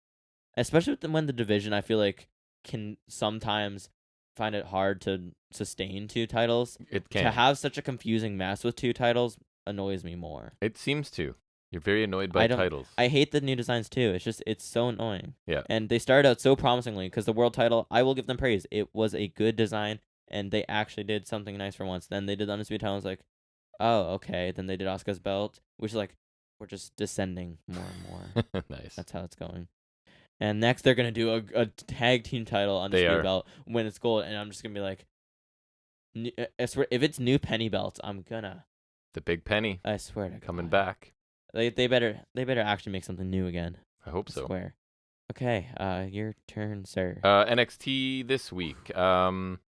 especially when the division, I feel like can sometimes find it hard to sustain two titles. It can. To have such a confusing mess with two titles annoys me more. It seems to. You're very annoyed by titles. I hate the new designs too. It's so annoying. Yeah. And they started out so promisingly because the world title, I will give them praise. It was a good design and they actually did something nice for once. Then they did the Undisputed title. I was like, oh, okay. Then they did Asuka's belt, which is like, we're just descending more and more. Nice. That's how it's going. And next they're going to do a tag team title Undisputed belt when it's gold. And I'm just going to be like, I swear, if it's new penny belts, I'm gonna. The big penny. I swear to God. Coming back. They better actually make something new again. I hope so. I swear. Okay, your turn, sir. NXT this week. Highspot,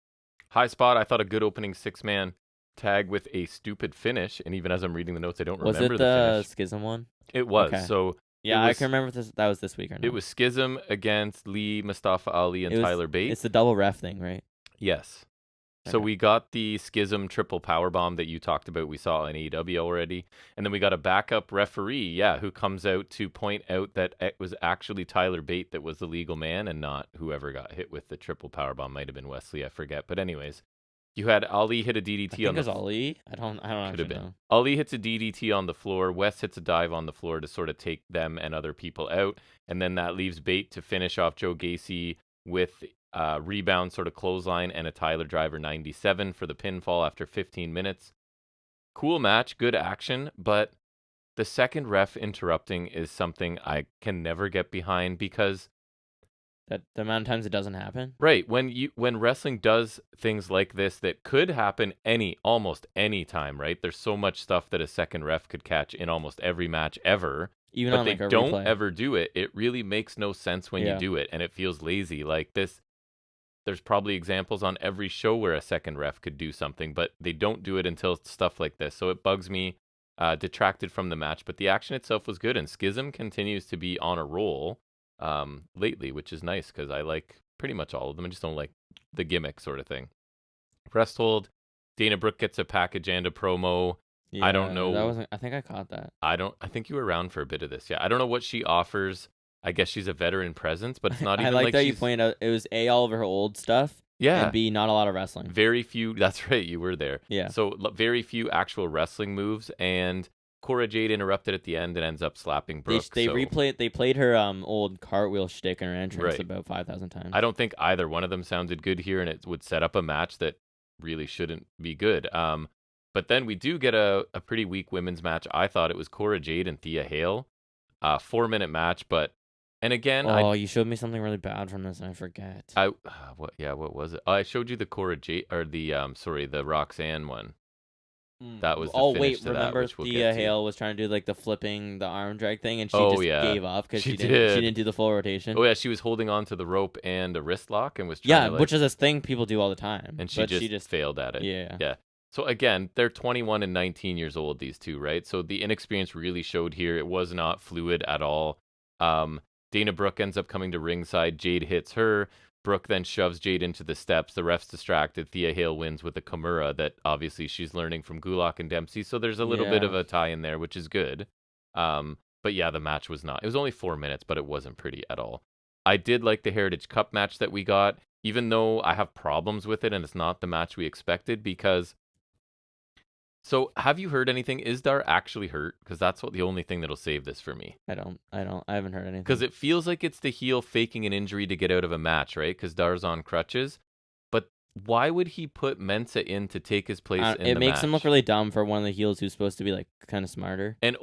I thought a good opening 6-man tag with a stupid finish, and even as I'm reading the notes, I don't remember the finish. Was it the Schism one? It was. Okay. So yeah, I can remember if that was this week or not. It was Schism against Lee, Mustafa Ali, and Tyler Bate. It's the double ref thing, right? Yes. So we got the Schism triple powerbomb that you talked about. We saw on AEW already. And then we got a backup referee, who comes out to point out that it was actually Tyler Bate that was the legal man and not whoever got hit with the triple powerbomb. Might have been Wesley, I forget. But anyways, you had Ali hit a DDT I think it was Ali. I don't actually know. Ali hits a DDT on the floor. Wes hits a dive on the floor to sort of take them and other people out. And then that leaves Bate to finish off Joe Gacy with rebound sort of clothesline and a Tyler Driver 97 for the pinfall after 15 minutes. Cool match, good action, but the second ref interrupting is something I can never get behind because that the amount of times it doesn't happen. Right, when wrestling does things like this that could happen almost any time, right? There's so much stuff that a second ref could catch in almost every match ever. Even but on they like a don't replay. ever do it. It really makes no sense when you do it, and it feels lazy. Like this, there's probably examples on every show where a second ref could do something, but they don't do it until stuff like this. So it bugs me, detracted from the match. But the action itself was good, and Schism continues to be on a roll lately, which is nice because I like pretty much all of them. I just don't like the gimmick sort of thing. Resthold, Dana Brooke gets a package and a promo. Yeah, I don't know. I think I caught that. I think you were around for a bit of this. Yeah, I don't know what she offers. I guess she's a veteran presence, but it's not even like like that you pointed out it was all of her old stuff. Yeah. And B, not a lot of wrestling. Very few. That's right. You were there. Yeah. So very few actual wrestling moves, and Cora Jade interrupted at the end and ends up slapping Brooke. They played her old cartwheel shtick in her entrance about 5,000 times. I don't think either one of them sounded good here, and it would set up a match that really shouldn't be good. But then we do get a pretty weak women's match. I thought it was Cora Jade and Thea Hale, 4-minute match, but. And again, you showed me something really bad from this, and I forget. What was it? I showed you the Cora Jade, or the the Roxanne one. That was the finish to remember that, which Thea Hale was trying to do like the flipping the arm drag thing, and she just gave up because she didn't do the full rotation. Oh yeah, she was holding on to the rope and a wrist lock and was trying to, which is a thing people do all the time. And she just failed at it. Yeah. So again, they're 21 and 19 years old, these two, right? So the inexperience really showed here. It was not fluid at all. Dana Brooke ends up coming to ringside. Jade hits her. Brooke then shoves Jade into the steps. The ref's distracted. Thea Hale wins with a Kimura that obviously she's learning from Gulak and Dempsey. So there's a little bit of a tie in there, which is good. But yeah, the match was not. It was only 4 minutes, but it wasn't pretty at all. I did like the Heritage Cup match that we got, even though I have problems with it and it's not the match we expected because... So, have you heard anything? Is Dar actually hurt? Because that's the only thing that'll save this for me. I haven't heard anything. Because it feels like it's the heel faking an injury to get out of a match, right? Because Dar's on crutches. But why would he put Mensah in to take his place in the match? It makes him look really dumb for one of the heels who's supposed to be like kind of smarter. And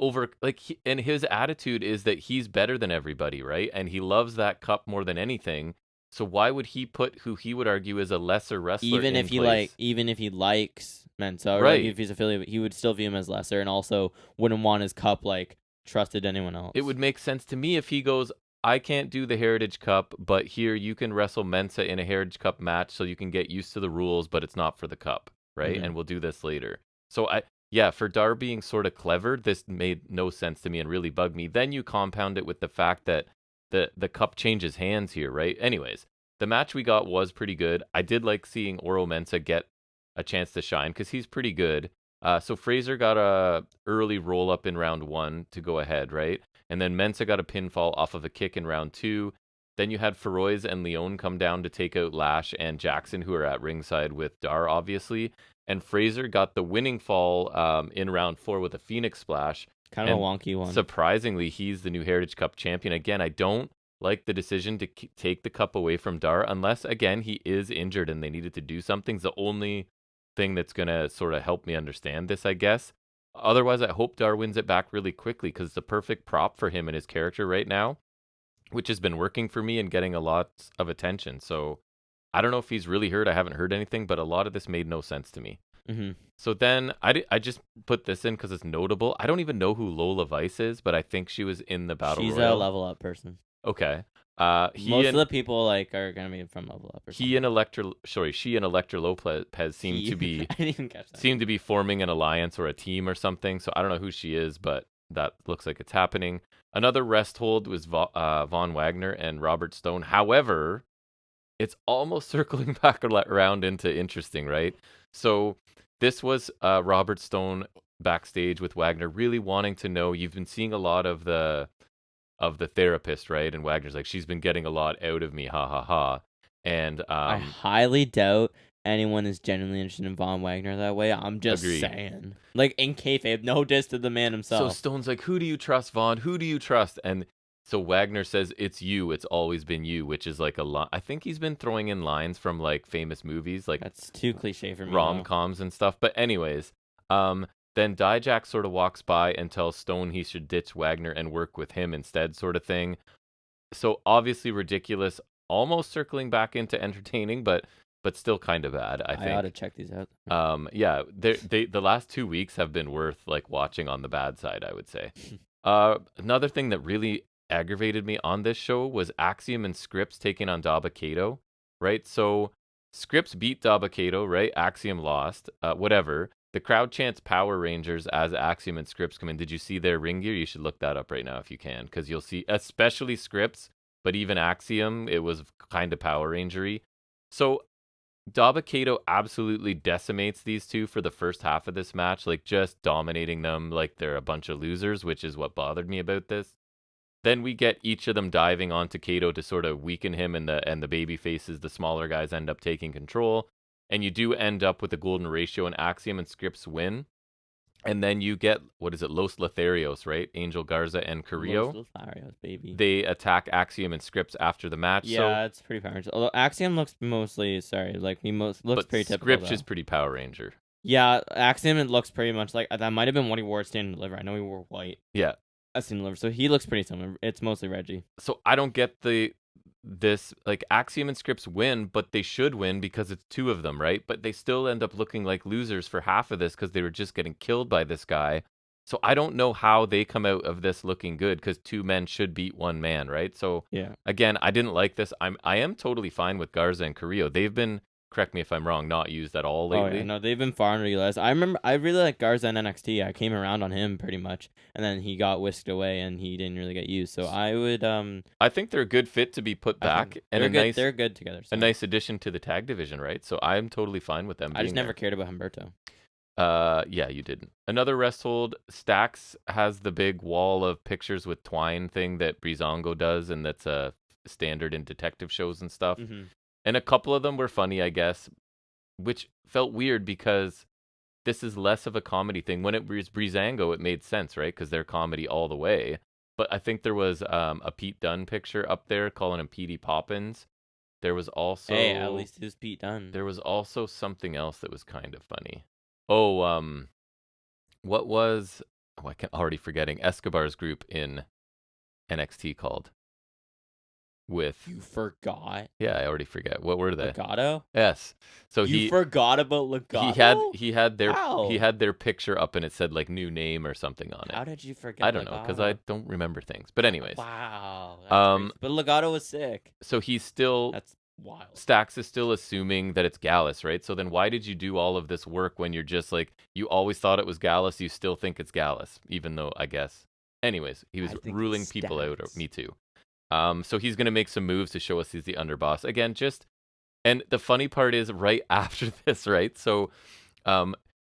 and his attitude is that he's better than everybody, right? And he loves that cup more than anything. So why would he put who he would argue is a lesser wrestler even if he likes Mensa, or like Right. if he's affiliated, he would still view him as lesser, and also wouldn't want his cup like trusted to anyone else. It would make sense to me if he goes, I can't do the Heritage Cup, but here you can wrestle Mensa in a Heritage Cup match so you can get used to the rules, but it's not for the cup, right? Mhm. And we'll do this later. So yeah, for Dar being sort of clever, this made no sense to me and really bugged me. Then you compound it with the fact that the cup changes hands here, right? Anyways, the match we got was pretty good. I did like seeing Oro Mensa get a chance to shine because he's pretty good. So Fraser got a early roll up in round 1 to go ahead, right? And then Mensa got a pinfall off of a kick in round 2. Then you had Feroz and Leon come down to take out Lash and Jackson, who are at ringside with Dar, obviously. And Fraser got the winning fall in round 4 with a Phoenix Splash. Kind of a And wonky one. surprisingly, he's the new Heritage Cup champion. Again, I don't like the decision to take the cup away from Dar, unless, again, he is injured and they needed to do something. It's the only thing that's going to sort of help me understand this, I guess. Otherwise, I hope Dar wins it back really quickly because it's the perfect prop for him and his character right now, which has been working for me and getting a lot of attention. So I don't know if he's really hurt. I haven't heard anything, but a lot of this made no sense to me. Mm-hmm. So then I just put this in because it's notable. I don't even know who Lola Vice is, but I think she was in the Battle She's Royal. a level up person. Okay. Most of the people like are gonna be from level up. Or she and Electra Lopez seem to be I didn't even catch that. seem to be forming an alliance or a team or something. So I don't know who she is, but that looks like it's happening. Another rest hold was Von Wagner and Robert Stone. However, it's almost circling back around into interesting, right? So this was Robert Stone backstage with Wagner, really wanting to know. You've been seeing a lot of the therapist, right? And Wagner's like, she's been getting a lot out of me, ha ha ha. And I highly doubt anyone is genuinely interested in Von Wagner that way. I'm just agreed. saying. Like, in kayfabe, no diss to the man himself. So Stone's like, who do you trust, Vaughn? Who do you trust? And so Wagner says, it's you. It's always been you, which is like a lot. I think he's been throwing in lines from like famous movies, like That's too cliche for me. rom-coms and stuff. But anyways, then Dijak sort of walks by and tells Stone he should ditch Wagner and work with him instead, sort of thing. So obviously ridiculous, almost circling back into entertaining, but still kind of bad, I think. I ought to check these out. Yeah, the last 2 weeks have been worth like watching on the bad side, I would say. Another thing that really aggravated me on this show was Axiom and Scripps taking on Daba Kato, right? So Scripps beat Daba Kato, right? Axiom lost. Whatever. The crowd chants Power Rangers as Axiom and Scripps come in. Did you see their ring gear? You should look that up right now if you can, because you'll see, especially Scripps, but even Axiom, it was kind of Power Rangery. So Daba Kato absolutely decimates these two for the first half of this match, like just dominating them like they're a bunch of losers, which is what bothered me about this. Then we get each of them diving onto Kato to sort of weaken him, and the baby faces, the smaller guys, end up taking control. And you do end up with a golden ratio, and Axiom and Scripps win. And then you get, what is it, Los Lotharios, right? Angel Garza and Carrillo. Los Lotharios, baby. They attack Axiom and Scripps after the match. Yeah, it's pretty Power Ranger. Although Axiom looks mostly, looks but pretty typical. Scripps though. is pretty Power Ranger. Yeah, Axiom, it looks pretty much like, that might have been what he wore at Stand and Deliver. I know he wore white. Yeah. At Stand and Deliver, so he looks pretty similar. It's mostly Reggie. So I don't get this, like, Axiom and Scripps win, but they should win because it's two of them, right? But they still end up looking like losers for half of this because they were just getting killed by this guy. So I don't know how they come out of this looking good, because two men should beat one man, right? So Yeah. again, I didn't like this. I am totally fine with Garza and Carrillo. They've been, correct me if I'm wrong, not used at all lately. Oh, yeah, no, they've been far underutilized. I remember, I really like Garza in NXT. I came around on him pretty much, and then he got whisked away, and he didn't really get used. So I would, I think they're a good fit to be put back, and they're good together. So. a nice addition to the tag division, right? So I'm totally fine with them. I just never there. cared about Humberto. Yeah, you didn't. Another rest hold. Stax has the big wall of pictures with twine thing that Breezango does, and that's a standard in detective shows and stuff. Mm-hmm. And a couple of them were funny, I guess, which felt weird because this is less of a comedy thing. When it was Breezango, it made sense, right? Because they're comedy all the way. But I think there was a Pete Dunne picture up there calling him Petey Poppins. There was also, Hey, at least it was Pete Dunne. There was also something else that was kind of funny. Oh, what was, I can already forgetting, Escobar's group in NXT called? with. You forgot Yeah, I already forget. What were they? Legato? Yes. So You forgot about Legato? he had How? their picture up and it said like new name or something on it. How did you I forget don't know because I Legato? don't remember things. But anyways, Wow, that's um, crazy. But Legato was sick. so he's still That's wild. Stax is still assuming that it's Gallus, right? So then why did you do all of this work when you're just like you always thought it was Gallus, you still think it's Gallus, even though I guess. Anyways, he was I think ruling it's people out. Stax. Me too. So he's gonna make some moves to show us he's the underboss again. Just and the funny part is right after this, right? So,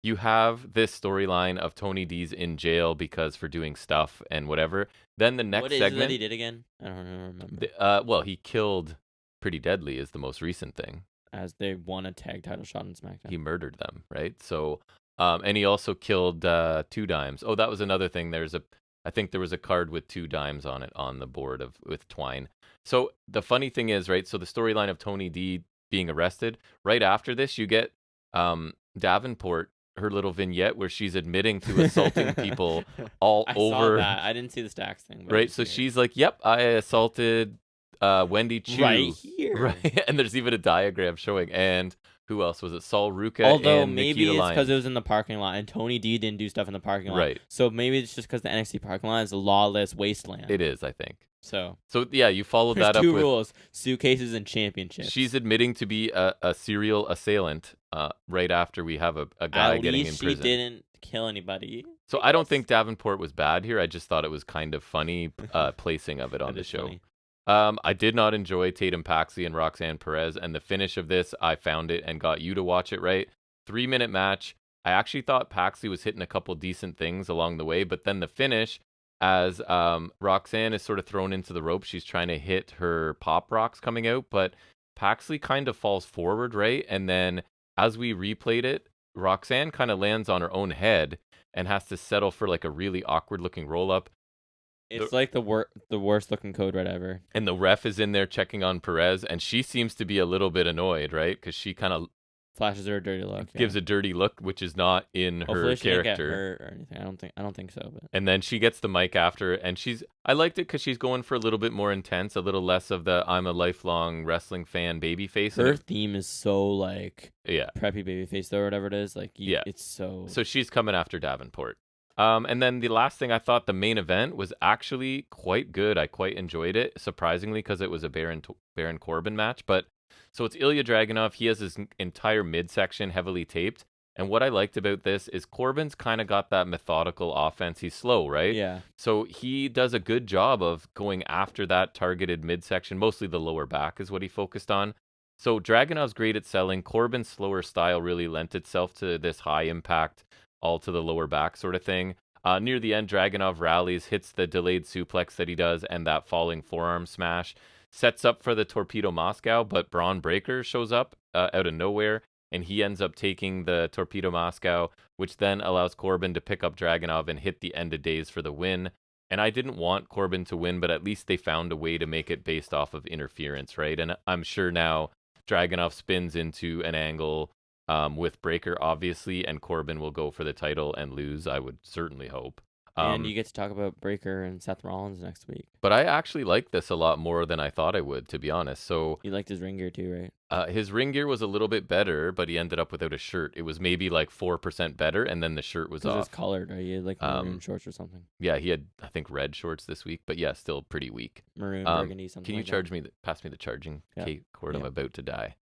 you have this storyline of Tony D's in jail because for doing stuff and whatever. Then the What next is it that segment, he did again? I don't remember. well, he killed Pretty Deadly is the most recent thing. As they won a tag title shot in SmackDown. He murdered them, right? So, and he also killed Two Dimes. Oh, that was another thing. I think there was a card with Two Dimes on it on the board with Twine. So the funny thing is, right? So the storyline of Tony D being arrested. Right after this, you get Davenport, her little vignette where she's admitting to assaulting people all I over. saw that. I didn't see the Stax thing. But Right, so she's like, "Yep, I assaulted Wendy Chu." right here. Right, and there's even a diagram showing. And who else was it? Saul Ruka Although and maybe Nikita it's because Lyons. it was in the parking lot and Tony D didn't do stuff in the parking lot. Right. So maybe it's just because the NXT parking lot is a lawless wasteland. It is, I think. So Yeah, you followed there's that up two with rules: suitcases and championships. she's admitting to be a serial assailant right after we have a guy At getting in least she prison. didn't kill anybody. So I don't think Davenport was bad here. I just thought it was kind of funny placing of it on That the is show. funny. I did not enjoy Tatum Paxley and Roxanne Perez, and the finish of this, I found it and got you to watch it, right? 3-minute match. I actually thought Paxley was hitting a couple decent things along the way, but then the finish, as Roxanne is sort of thrown into the rope, she's trying to hit her pop rocks coming out, but Paxley kind of falls forward, right? And then as we replayed it, Roxanne kind of lands on her own head and has to settle for like a really awkward looking roll up. It's like the worst looking code red ever. And the ref is in there checking on Perez, and she seems to be a little bit annoyed, right? Because she kind of Flashes her a dirty look. gives a dirty look, which is not in Hopefully her she didn't get character. hurt or anything. I don't think so. But And then she gets the mic after, and I liked it because she's going for a little bit more intense, a little less of the I'm a lifelong wrestling fan baby face. her theme is so like Yeah. preppy baby face though, or whatever it is. Like Yeah. it's so. So she's coming after Davenport. And then the last thing, I thought the main event was actually quite good. I quite enjoyed it, surprisingly, because it was a Baron Corbin match. But so it's Ilya Dragunov. He has his entire midsection heavily taped. And what I liked about this is Corbin's kind of got that methodical offense. He's slow, right? Yeah. So he does a good job of going after that targeted midsection. Mostly the lower back is what he focused on. So Dragunov's great at selling. Corbin's slower style really lent itself to this high impact, all to the lower back sort of thing. Near the end, Dragunov rallies, hits the delayed suplex that he does, and that falling forearm smash. Sets up for the Torpedo Moscow, but Braun Breaker shows up out of nowhere, and he ends up taking the Torpedo Moscow, which then allows Corbin to pick up Dragunov and hit the end of days for the win. And I didn't want Corbin to win, but at least they found a way to make it based off of interference, right? And I'm sure now Dragunov spins into an angle with Breaker, obviously, and Corbin will go for the title and lose, I would certainly hope. And you get to talk about Breaker and Seth Rollins next week. But I actually like this a lot more than I thought I would, to be honest. So You liked his ring gear too, right? his ring gear was a little bit better, but he ended up without a shirt. It was maybe like 4% better, and then the shirt was Because off. it's colored, right? You had like maroon shorts or something. Yeah, he had, I think, red shorts this week, but yeah, still pretty weak. Maroon, burgundy, something. Can you pass me the charging cord? Yeah. I'm about to die.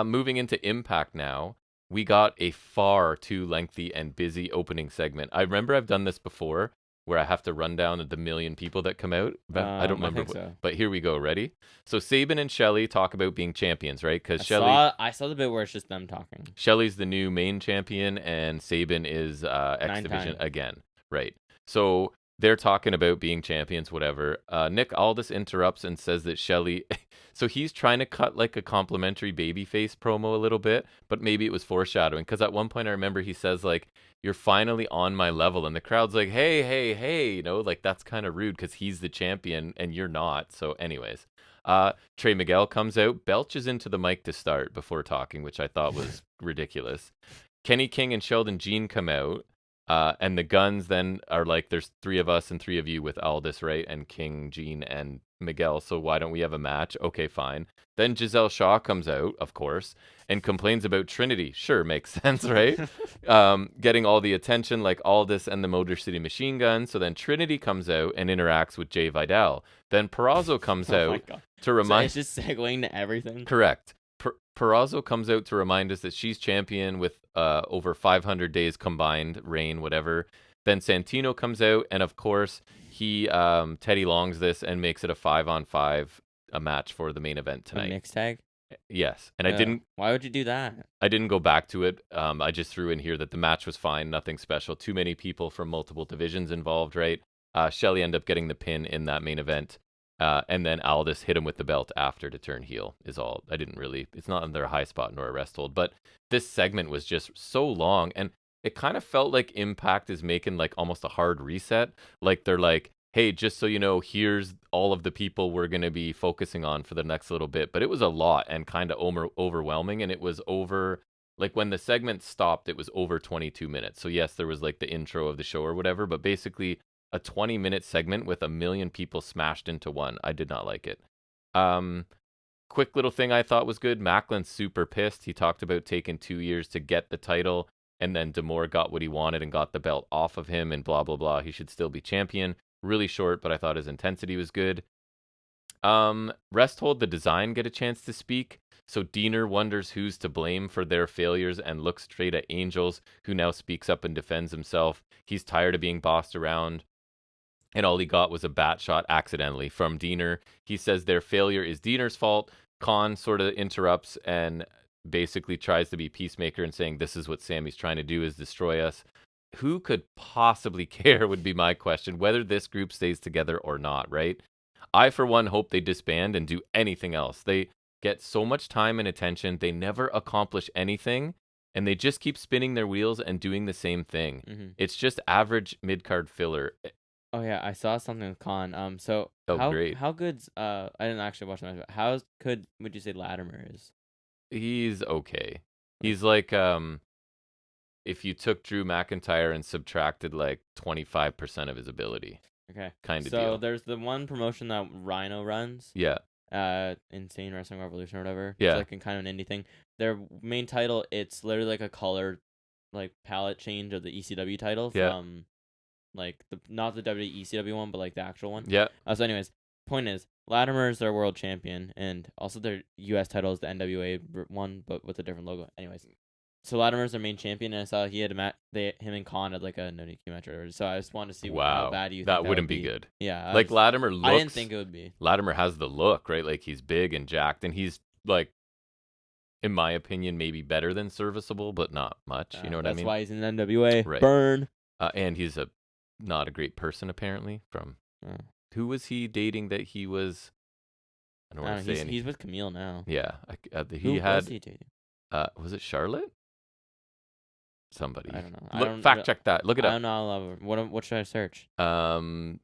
Moving into Impact now. We got a far too lengthy and busy opening segment. I remember I've done this before, where I have to run down the million people that come out. But I don't remember. So. But here we go. Ready? So Sabin and Shelly talk about being champions, right? Because I saw the bit where it's just them talking. Shelly's the new main champion, and Sabin is X Division again, right? So they're talking about being champions, whatever. Nick Aldis interrupts and says that Shelly. So he's trying to cut like a complimentary babyface promo a little bit, but maybe it was foreshadowing. Because at one point I remember he says like, "You're finally on my level," and the crowd's like, "Hey, hey, hey!" You know, like that's kind of rude because he's the champion and you're not. So, anyways, Trey Miguel comes out, belches into the mic to start before talking, which I thought was ridiculous. Kenny King and Sheldon Jean come out. And the guns then are like, there's 3 of us and 3 of you with Aldis, right? And King, Gene, and Miguel. So why don't we have a match? Okay, fine. Then Giselle Shaw comes out, of course, and complains about Trinity. Sure, makes sense, right? Getting all the attention like Aldis and the Motor City Machine Gun. So then Trinity comes out and interacts with Jay Vidal. Then Perazzo comes Oh my out god. to So remind. it's just segueing to everything. Correct. Perazzo comes out to remind us that she's champion with over 500 days combined reign, whatever. Then Santino comes out, and of course he Teddy Longs this and makes it a 5-on-5 a match for the main event A tonight. mixed tag? Yes, and Why would you do that? I didn't go back to it. I just threw in here that the match was fine, nothing special. Too many people from multiple divisions involved, right? Shelley ended up getting the pin in that main event. And then Aldis hit him with the belt after to turn heel is all. It's not under a high spot nor a rest hold, but this segment was just so long and it kind of felt like Impact is making like almost a hard reset. Like they're like, hey, just so you know, here's all of the people we're going to be focusing on for the next little bit. But it was a lot and kind of overwhelming. And it was over, like when the segment stopped, it was over 22 minutes. So yes, there was like the intro of the show or whatever, but basically a 20-minute segment with a million people smashed into one. I did not like it. Quick little thing I thought was good. Macklin's super pissed. He talked about taking 2 years to get the title, and then D'Amore got what he wanted and got the belt off of him, and blah, blah, blah. He should still be champion. Really short, but I thought his intensity was good. Resthold the design get a chance to speak. So Diener wonders who's to blame for their failures and looks straight at Angels, who now speaks up and defends himself. He's tired of being bossed around. And all he got was a bat shot accidentally from Diener. He says their failure is Diener's fault. Khan sort of interrupts and basically tries to be peacemaker and saying this is what Sammy's trying to do is destroy us. Who could possibly care would be my question, whether this group stays together or not, right? I, for one, hope they disband and do anything else. They get so much time and attention. They never accomplish anything, and they just keep spinning their wheels and doing the same thing. Mm-hmm. It's just average mid-card filler. Oh yeah, I saw something with Khan. So Great. how good's I didn't actually watch the match, but how good would you say Latimer is? He's okay. He's like if you took Drew McIntyre and subtracted like 25% of his ability. Okay. Kind of So deal. there's the one promotion that Rhino runs. Yeah. Insane Wrestling Revolution or whatever. Yeah. It's like kind of an indie thing. Their main title, it's literally like a color like palette change of the ECW title from like not the WWE ECW one, but like the actual one. Yeah. So anyways, point is Latimer is their world champion, and also their US title is the NWA one, but with a different logo. Anyways, so Latimer's their main champion, and I saw he had a match. Him and Khan had like a no DQ match or whatever. So I just wanted to see how bad you think that that wouldn't would be good. Yeah, like Latimer looks. I didn't think it would be. Latimer has the look, right? Like he's big and jacked, and he's like, in my opinion, maybe better than serviceable, but not much. You know what I mean? That's why he's in NWA. Right. Burn. And he's not a great person apparently. From who was he dating that he was? I don't want to say anything. He's with Camille now. Yeah, Who was he dating? Was it Charlotte? Somebody. I don't know. Fact check that. Look it up. I don't know. What should I search? What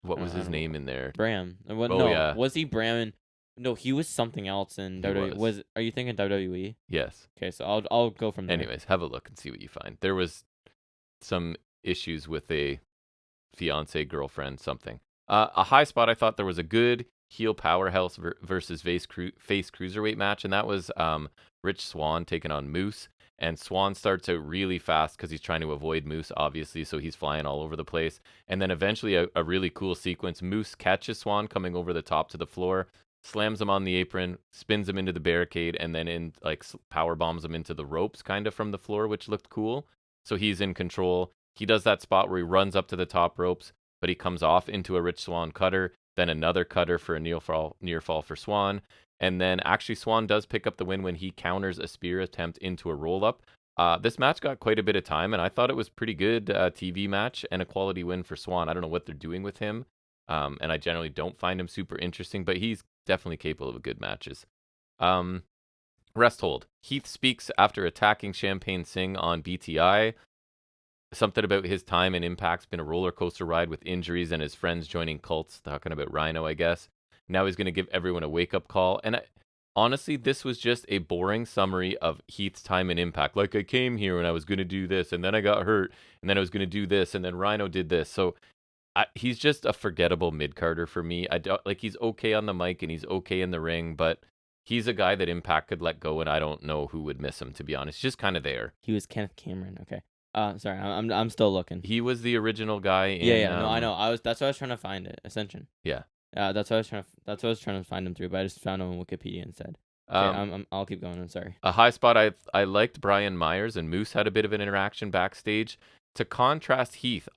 was his name in there? Bram. Yeah. Was he Bram? No, he was something else in WWE. Are you thinking WWE? Yes. Okay, so I'll go from there. Anyways, have a look and see what you find. There was some issues with a fiance, girlfriend, something. A high spot. I thought there was a good heel powerhouse versus face cruiserweight match, and that was Rich Swann taking on Moose. And Swan starts out really fast because he's trying to avoid Moose, obviously, so he's flying all over the place. And then eventually a really cool sequence. Moose catches Swan coming over the top to the floor, slams him on the apron, spins him into the barricade, and then power bombs him into the ropes kind of from the floor, which looked cool. So he's in control. He does that spot where he runs up to the top ropes, but he comes off into a Rich Swann cutter, then another cutter for a near fall for Swan. And then actually Swan does pick up the win when he counters a spear attempt into a roll-up. This match got quite a bit of time, and I thought it was pretty good TV match and a quality win for Swan. I don't know what they're doing with him, and I generally don't find him super interesting, but he's definitely capable of good matches. Rest hold. Heath speaks after attacking Champagne Singh on BTI. Something about his time and Impact's been a roller coaster ride with injuries and his friends joining cults, talking about Rhino, I guess. Now he's going to give everyone a wake-up call. And honestly, this was just a boring summary of Heath's time in Impact. Like, I came here and I was going to do this, and then I got hurt, and then I was going to do this, and then Rhino did this. So he's just a forgettable mid-carder for me. I don't like he's okay on the mic and he's okay in the ring, but he's a guy that Impact could let go, and I don't know who would miss him, to be honest. Just kind of there. He was Kenneth Cameron. Okay. Sorry, I'm still looking. He was the original guy in. Yeah. No, I know. That's what I was trying to find it. Ascension. Yeah. That's what I was trying to find him through, but I just found him on Wikipedia instead. Okay, I'll keep going. I'm sorry. A high spot. I liked Brian Myers, and Moose had a bit of an interaction backstage. To contrast Heath,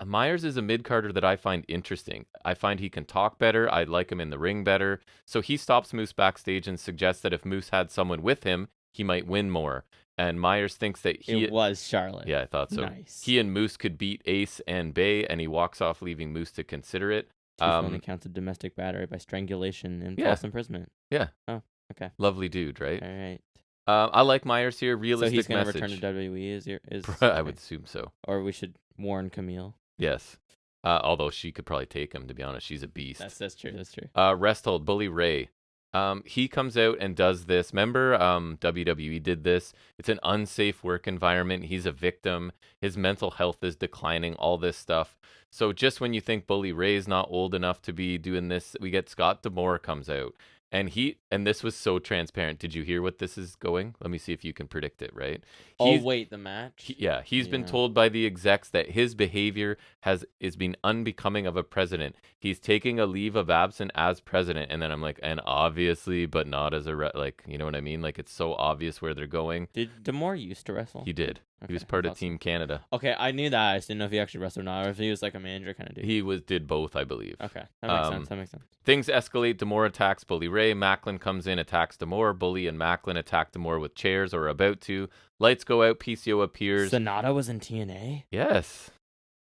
Myers is a mid-carder that I find interesting. I find he can talk better. I like him in the ring better. So he stops Moose backstage and suggests that if Moose had someone with him, he might win more. And Myers thinks that it was Charlotte. Yeah, I thought so. Nice. He and Moose could beat Ace and Bay, and he walks off, leaving Moose to consider it. Two felony counts of domestic battery by strangulation and false imprisonment. Yeah. Oh, okay. Lovely dude, right? All right. I like Myers here. Realistic so he's gonna message. return to WWE. I would assume so. Or we should warn Camille. Yes. Although she could probably take him, to be honest. She's a beast. That's true. That's true. Resthold, Bully Ray. He comes out and does this. Remember, WWE did this. It's an unsafe work environment. He's a victim. His mental health is declining, all this stuff. So just when you think Bully Ray's not old enough to be doing this, we get Scott D'Amore comes out. And this was so transparent. Did you hear what this is going? Let me see if you can predict it, right? Wait, the match? He's been told by the execs that his behavior is being unbecoming of a president. He's taking a leave of absence as president. And then I'm like, and obviously, but not as you know what I mean? Like, it's so obvious where they're going. Did D'Amore used to wrestle? He did. Okay, he was part of Team Canada. Okay, I knew that. I just didn't know if he actually wrestled or not, or if he was like a manager kind of dude. He did both, I believe. Okay, that makes sense. Things escalate. D'Amore attacks Bully Ray. Macklin comes in, attacks D'Amore. Bully and Macklin attack D'Amore with chairs, or about to. Lights go out. PCO appears. Sonata was in TNA? Yes,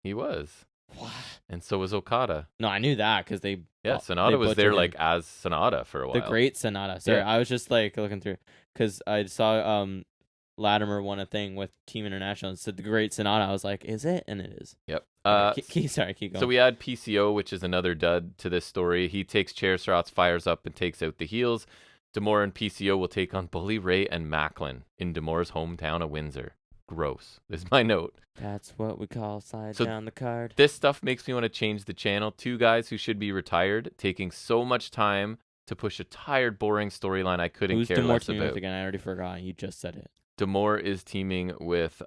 he was. What? And so was Okada. No, I knew that because they. Yeah, Sonata was there as Sonata for a while. The great Sonata. Sorry, I was just looking through because I saw Latimer won a thing with Team International and said the great Sonata. I was like, is it? And it is. Yep. Sorry, keep going. So we add PCO, which is another dud to this story. He takes chair shots, fires up, and takes out the heels. D'Amore and PCO will take on Bully Ray and Macklin in D'Amore's hometown of Windsor. Gross. This is my note. That's what we call slide down the card. This stuff makes me want to change the channel. Two guys who should be retired, taking so much time to push a tired, boring storyline I couldn't care less about. With again? I already forgot. You just said it. D'Amore is teaming with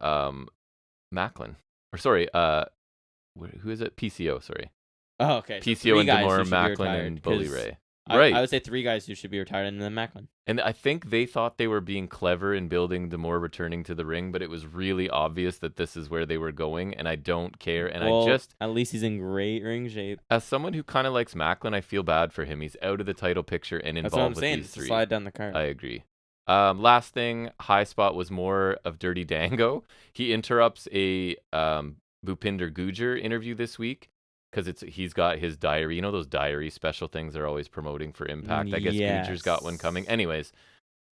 Macklin. Or sorry, who is it? PCO, sorry. Oh, okay. PCO so and D'Amore, Macklin, and Bully Ray. Right. I would say three guys who should be retired and then Macklin. And I think they thought they were being clever in building D'Amore returning to the ring, but it was really obvious that this is where they were going, and I don't care. And at least he's in great ring shape. As someone who kind of likes Macklin, I feel bad for him. He's out of the title picture and involved with these three. Slide down the card. I agree. Last thing, Highspot was more of Dirty Dango. He interrupts a Bhupinder Gujar interview this week because he's got his diary. You know those diary special things they're always promoting for Impact? I guess Gujar's got one coming. Anyways,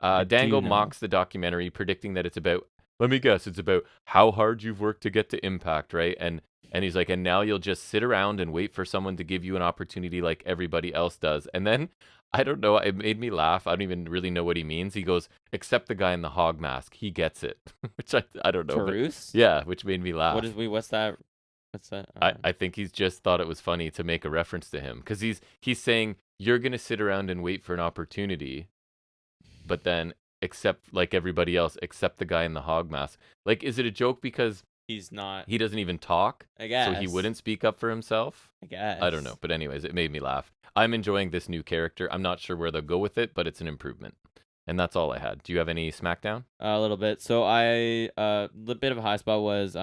Dango mocks the documentary, predicting that it's about, let me guess, it's about how hard you've worked to get to Impact, right? And he's like, and now you'll just sit around and wait for someone to give you an opportunity like everybody else does. And then, I don't know, it made me laugh. I don't even really know what he means. He goes, except the guy in the hog mask. He gets it. Which I don't know. Bruce? Yeah, which made me laugh. What's that? What's that? I think he's just thought it was funny to make a reference to him. Because he's saying, you're going to sit around and wait for an opportunity. But then, except like everybody else, except the guy in the hog mask. Like, is it a joke because he's not? He doesn't even talk? I guess. So he wouldn't speak up for himself? I guess. I don't know. But anyways, it made me laugh. I'm enjoying this new character. I'm not sure where they'll go with it, but it's an improvement. And that's all I had. Do you have any SmackDown? A little bit. So the bit of a high spot was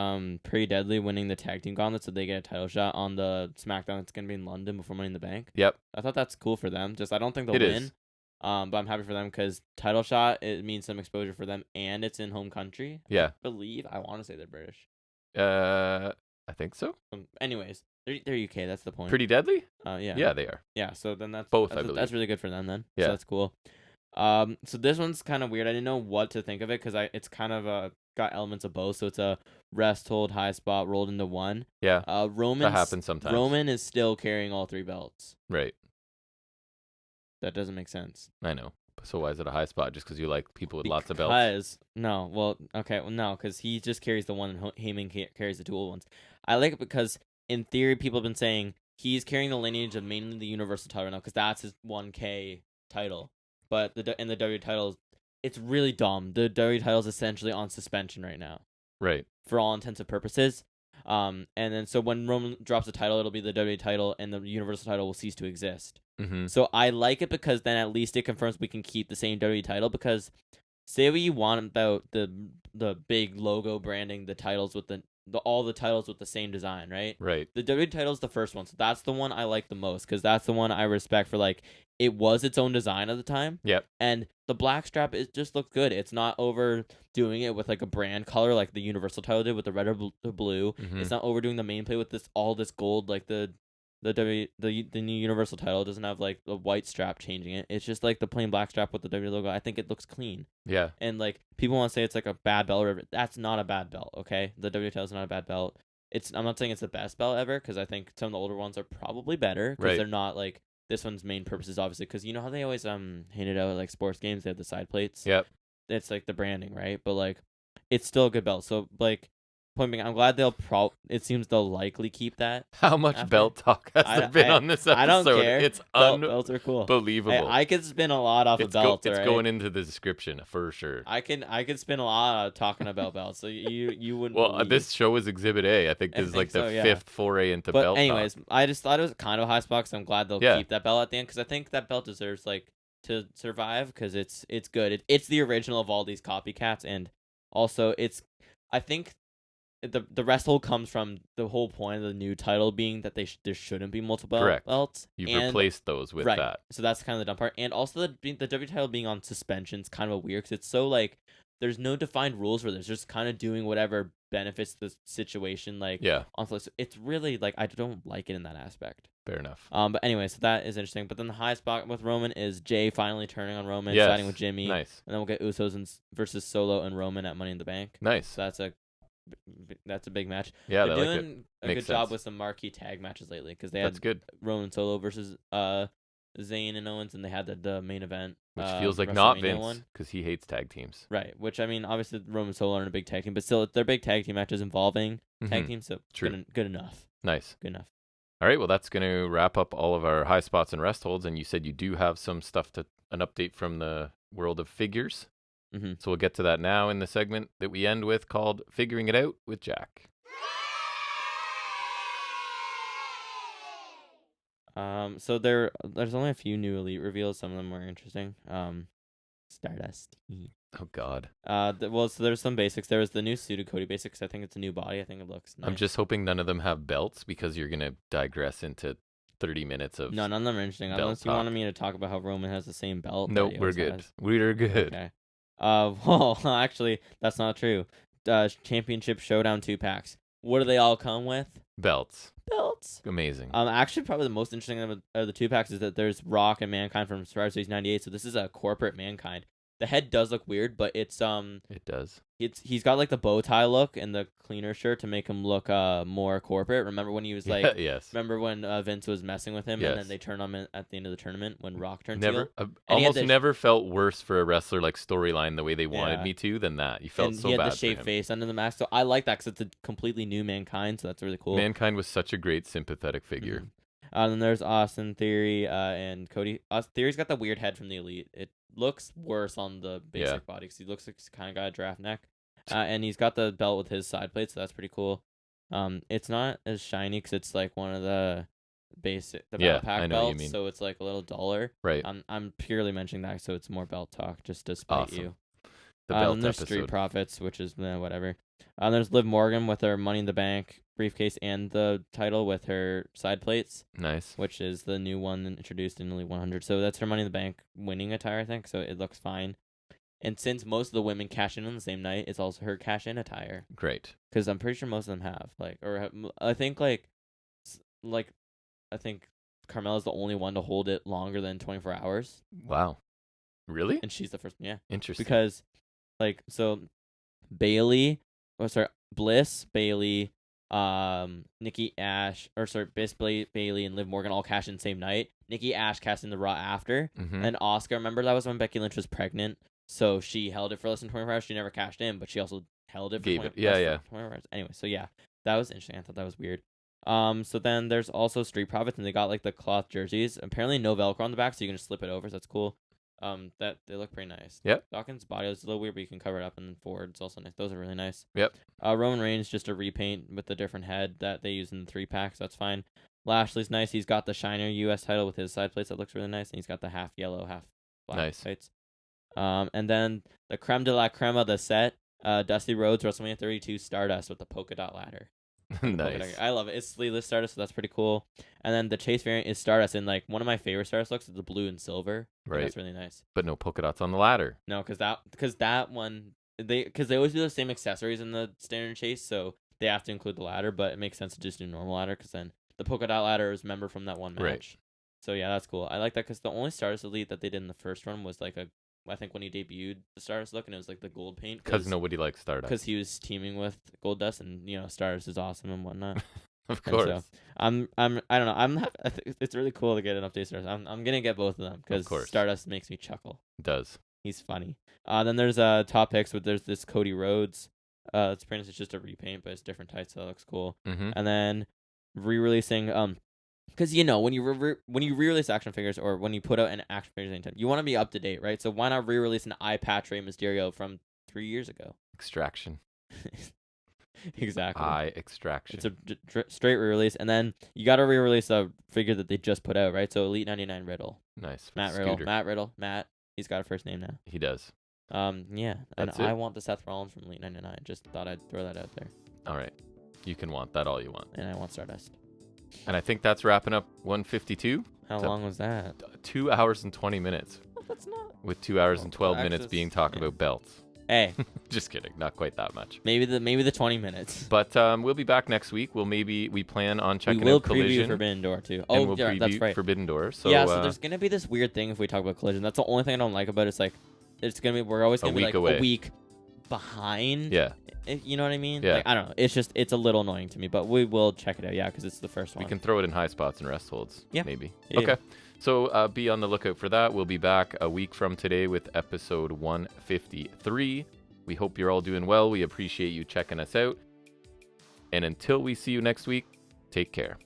Pretty Deadly winning the tag team gauntlet, so they get a title shot on the SmackDown that's gonna be in London before Money in the Bank. Yep. I thought that's cool for them. I don't think they'll win. But I'm happy for them because title shot, it means some exposure for them, and it's in home country. Yeah. I want to say they're British. I think so. Anyways, they're UK. That's the point. Pretty Deadly? Yeah. Yeah, they are. Yeah. So then I believe that's really good for them then. Yeah. So that's cool. So this one's kind of weird. I didn't know what to think of it because it's kind of got elements of both. So it's a Resthold, high spot rolled into one. Yeah. That happens sometimes. Roman is still carrying all three belts. Right. That doesn't make sense. I know. So why is it a high spot? Just because you like people with lots of belts? Because no, well, okay, well, no, because he just carries the one, and Heyman carries the two old ones. I like it because in theory, people have been saying he's carrying the lineage of mainly the Universal title right now because that's his 1K title. But in the W titles, it's really dumb. The W title is essentially on suspension right now Right. for all intents and purposes. And then so when Roman drops a title, it'll be the W title, and the Universal title will cease to exist. Mm-hmm. So I like it because then at least it confirms we can keep the same W title. Because say what you want about the big logo branding, the titles with all the titles with the same design, right? Right. The W title is the first one, so that's the one I like the most because that's the one I respect for. Like, it was its own design at the time. Yep. And the black strap, it just looks good. It's not overdoing it with like a brand color like the Universal title did with the red or the blue. Mm-hmm. It's not overdoing the main plate with all this gold like the new Universal title doesn't have like the white strap changing it. It's just like the plain black strap with the W logo. I think it looks clean. Yeah. And like people want to say it's like a bad belt or whatever. That's not a bad belt, okay? The W title is not a bad belt. I'm not saying it's the best belt ever because I think some of the older ones are probably better because Right. they're not like this one's main purpose is obviously because you know how they always handed out at, like sports games, they have the side plates. Yep. It's like the branding, right? But like it's still a good belt. So like point being, I'm glad it seems they'll likely keep that. How much belt talk has there been on this episode? I don't care. It's belts are cool. unbelievable. I could spin a lot off of belts. It's right? going into the description for sure. I could spin a lot talking about belts. So you wouldn't. Well, believe. this show is Exhibit A. I think this is like the fifth foray into belt. But anyways, I just thought it was kind of a high spot. So I'm glad they'll keep that belt at the end because I think that belt deserves like to survive because it's good. It's the original of all these copycats, and also I think the Resthold comes from the whole point of the new title being that there shouldn't be multiple belts. You've replaced those with that. So that's kind of the dumb part. And also the W title being on suspension is kind of weird because it's so like there's no defined rules for this. Just kind of doing whatever benefits the situation. Like it's really like I don't like it in that aspect. Fair enough. But anyway, so that is interesting. But then the high spot with Roman is Jay finally turning on Roman, siding with Jimmy. Nice. And then we'll get Usos versus Solo and Roman at Money in the Bank. Nice. So that's a big match. Yeah, they're doing like a good job with some marquee tag matches lately because they had Roman Solo versus Zayn and Owens, and they had the main event, which feels like not Vince because he hates tag teams. Right. Which I mean, obviously Roman Solo aren't a big tag team, but still they're big tag team matches involving tag teams, so good enough. Nice. Good enough. All right, well that's going to wrap up all of our high spots and rest holds, and you said you do have some stuff an update from the world of figures. Mm-hmm. So we'll get to that now in the segment that we end with called Figuring It Out with Jack. So there's only a few new Elite reveals. Some of them were interesting. Stardust. Oh God. So there's some basics. There was the new suited Cody basics. I think it's a new body. I think it looks nice. I'm just hoping none of them have belts because you're gonna digress into 30 minutes of none of them are interesting unless you wanted me to talk about how Roman has the same belt. Nope, we're good. We're good. Okay. Well, actually, that's not true. Championship Showdown 2-packs. What do they all come with? Belts. Amazing. Actually, probably the most interesting of the 2-packs is that there's Rock and Mankind from Survivor Series 98. So this is a corporate Mankind. The head does look weird, but it does. He's got like the bow tie look and the cleaner shirt to make him look more corporate. Remember when he was like Remember when Vince was messing with him and then they turned on him at the end of the tournament when Rock turned heel? Almost never felt worse for a wrestler like storyline the way they wanted me to than that. You felt so bad. He had the shaved face under the mask, so I like that because it's a completely new Mankind, so that's really cool. Mankind was such a great sympathetic figure. Mm-hmm. Then there's Austin Theory and Cody. Theory's got the weird head from the Elite. It looks worse on the basic body because he looks like he's kind of got a giraffe neck. And he's got the belt with his side plate, so that's pretty cool. It's not as shiny because it's like one of the battle pack belts, so it's like a little duller. Right. I'm purely mentioning that so it's more belt talk, just to spite you. The belt there's episode. Street Profits, which is whatever. There's Liv Morgan with her Money in the Bank briefcase and the title with her side plates. Nice. Which is the new one introduced in Elite 100. So that's her Money in the Bank winning attire, I think. So it looks fine. And since most of the women cash in on the same night, it's also her cash in attire. Great. Because I'm pretty sure most of them have I think I think Carmella's the only one to hold it longer than 24 hours. Wow. Really? And she's the first. Yeah. Interesting. Because Bliss, Bailey, Nikki Ash, or sorry, Bailey and Liv Morgan all cashed in the same night. Nikki Ash cashed in the Raw after. Mm-hmm. And Asuka, remember that was when Becky Lynch was pregnant, so she held it for less than 24 hours. She never cashed in, but she also held it for Gave 20, it. Yeah, less yeah. than 24 hours. Anyway, so yeah, that was interesting. I thought that was weird. So then there's also Street Profits, and they got like the cloth jerseys. Apparently no Velcro on the back, so you can just slip it over. So that's cool. That they look pretty nice. Yep. Dawkins' body is a little weird, but you can cover it up and then forward. It's also nice. Those are really nice. Yep. Roman Reigns just a repaint with the different head that they use in the 3-pack, so that's fine. Lashley's nice. He's got the Shiner US title with his side plates that looks really nice, and he's got the half yellow, half black Nice. plates. And then the creme de la creme of the set, Dusty Rhodes WrestleMania 32 Stardust with the polka dot ladder. Nice. I love it. It's sleeveless Stardust, so that's pretty cool. And then the Chase variant is Stardust, and like one of my favorite Stardust looks is the blue and silver. Right. That's really nice. But no polka dots on the ladder. No, because that one they always do the same accessories in the standard Chase, so they have to include the ladder. But it makes sense to just do normal ladder because then the polka dot ladder is member from that one match. Right. So yeah, that's cool. I like that because the only Stardust Elite that they did in the first run was like I think when he debuted the Stardust look, and it was like the gold paint. Because nobody likes Stardust. Because he was teaming with Goldust, and Stardust is awesome and whatnot. Of course. So, I don't know. I think it's really cool to get an update Stardust. I'm gonna get both of them because Stardust makes me chuckle. It does. He's funny. Then there's top picks, but there's this Cody Rhodes. It's pretty much it's just a repaint, but it's different types, so that looks cool. Mm-hmm. And then re-releasing because when you re-release action figures or when you put out an action figures anytime, you want to be up to date, right? So why not re-release an eye patch Rey Mysterio from 3 years ago? Extraction. Exactly. Eye extraction. It's a straight re-release, and then you got to re-release a figure that they just put out, right? So Elite 99 Riddle. Nice. Matt Riddle. Matt. He's got a first name now. He does. Yeah. That's and it? I want the Seth Rollins from Elite 99. Just thought I'd throw that out there. All right. You can want that all you want. And I want Stardust. And I think that's wrapping up 152. How long was that? 2 hours and 20 minutes. Oh, that's not. With 2 hours and 12 Access, minutes being talk about belts. Hey. Just kidding. Not quite that much. Maybe the 20 minutes. But we'll be back next week. We plan on checking out Collision. We will preview Forbidden Door too. And we'll yeah, that's right. Forbidden Door. So yeah, so there's gonna be this weird thing if we talk about Collision. That's the only thing I don't like about it. It's like we're always gonna be like away. a week behind. Yeah. You know what I mean? Yeah. Like, I don't know. It's a little annoying to me, but we will check it out. Yeah, because it's the first one. We can throw it in Highspots and Restholds. Yeah. Maybe. Yeah, okay. So be on the lookout for that. We'll be back a week from today with episode 153. We hope you're all doing well. We appreciate you checking us out. And until we see you next week, take care.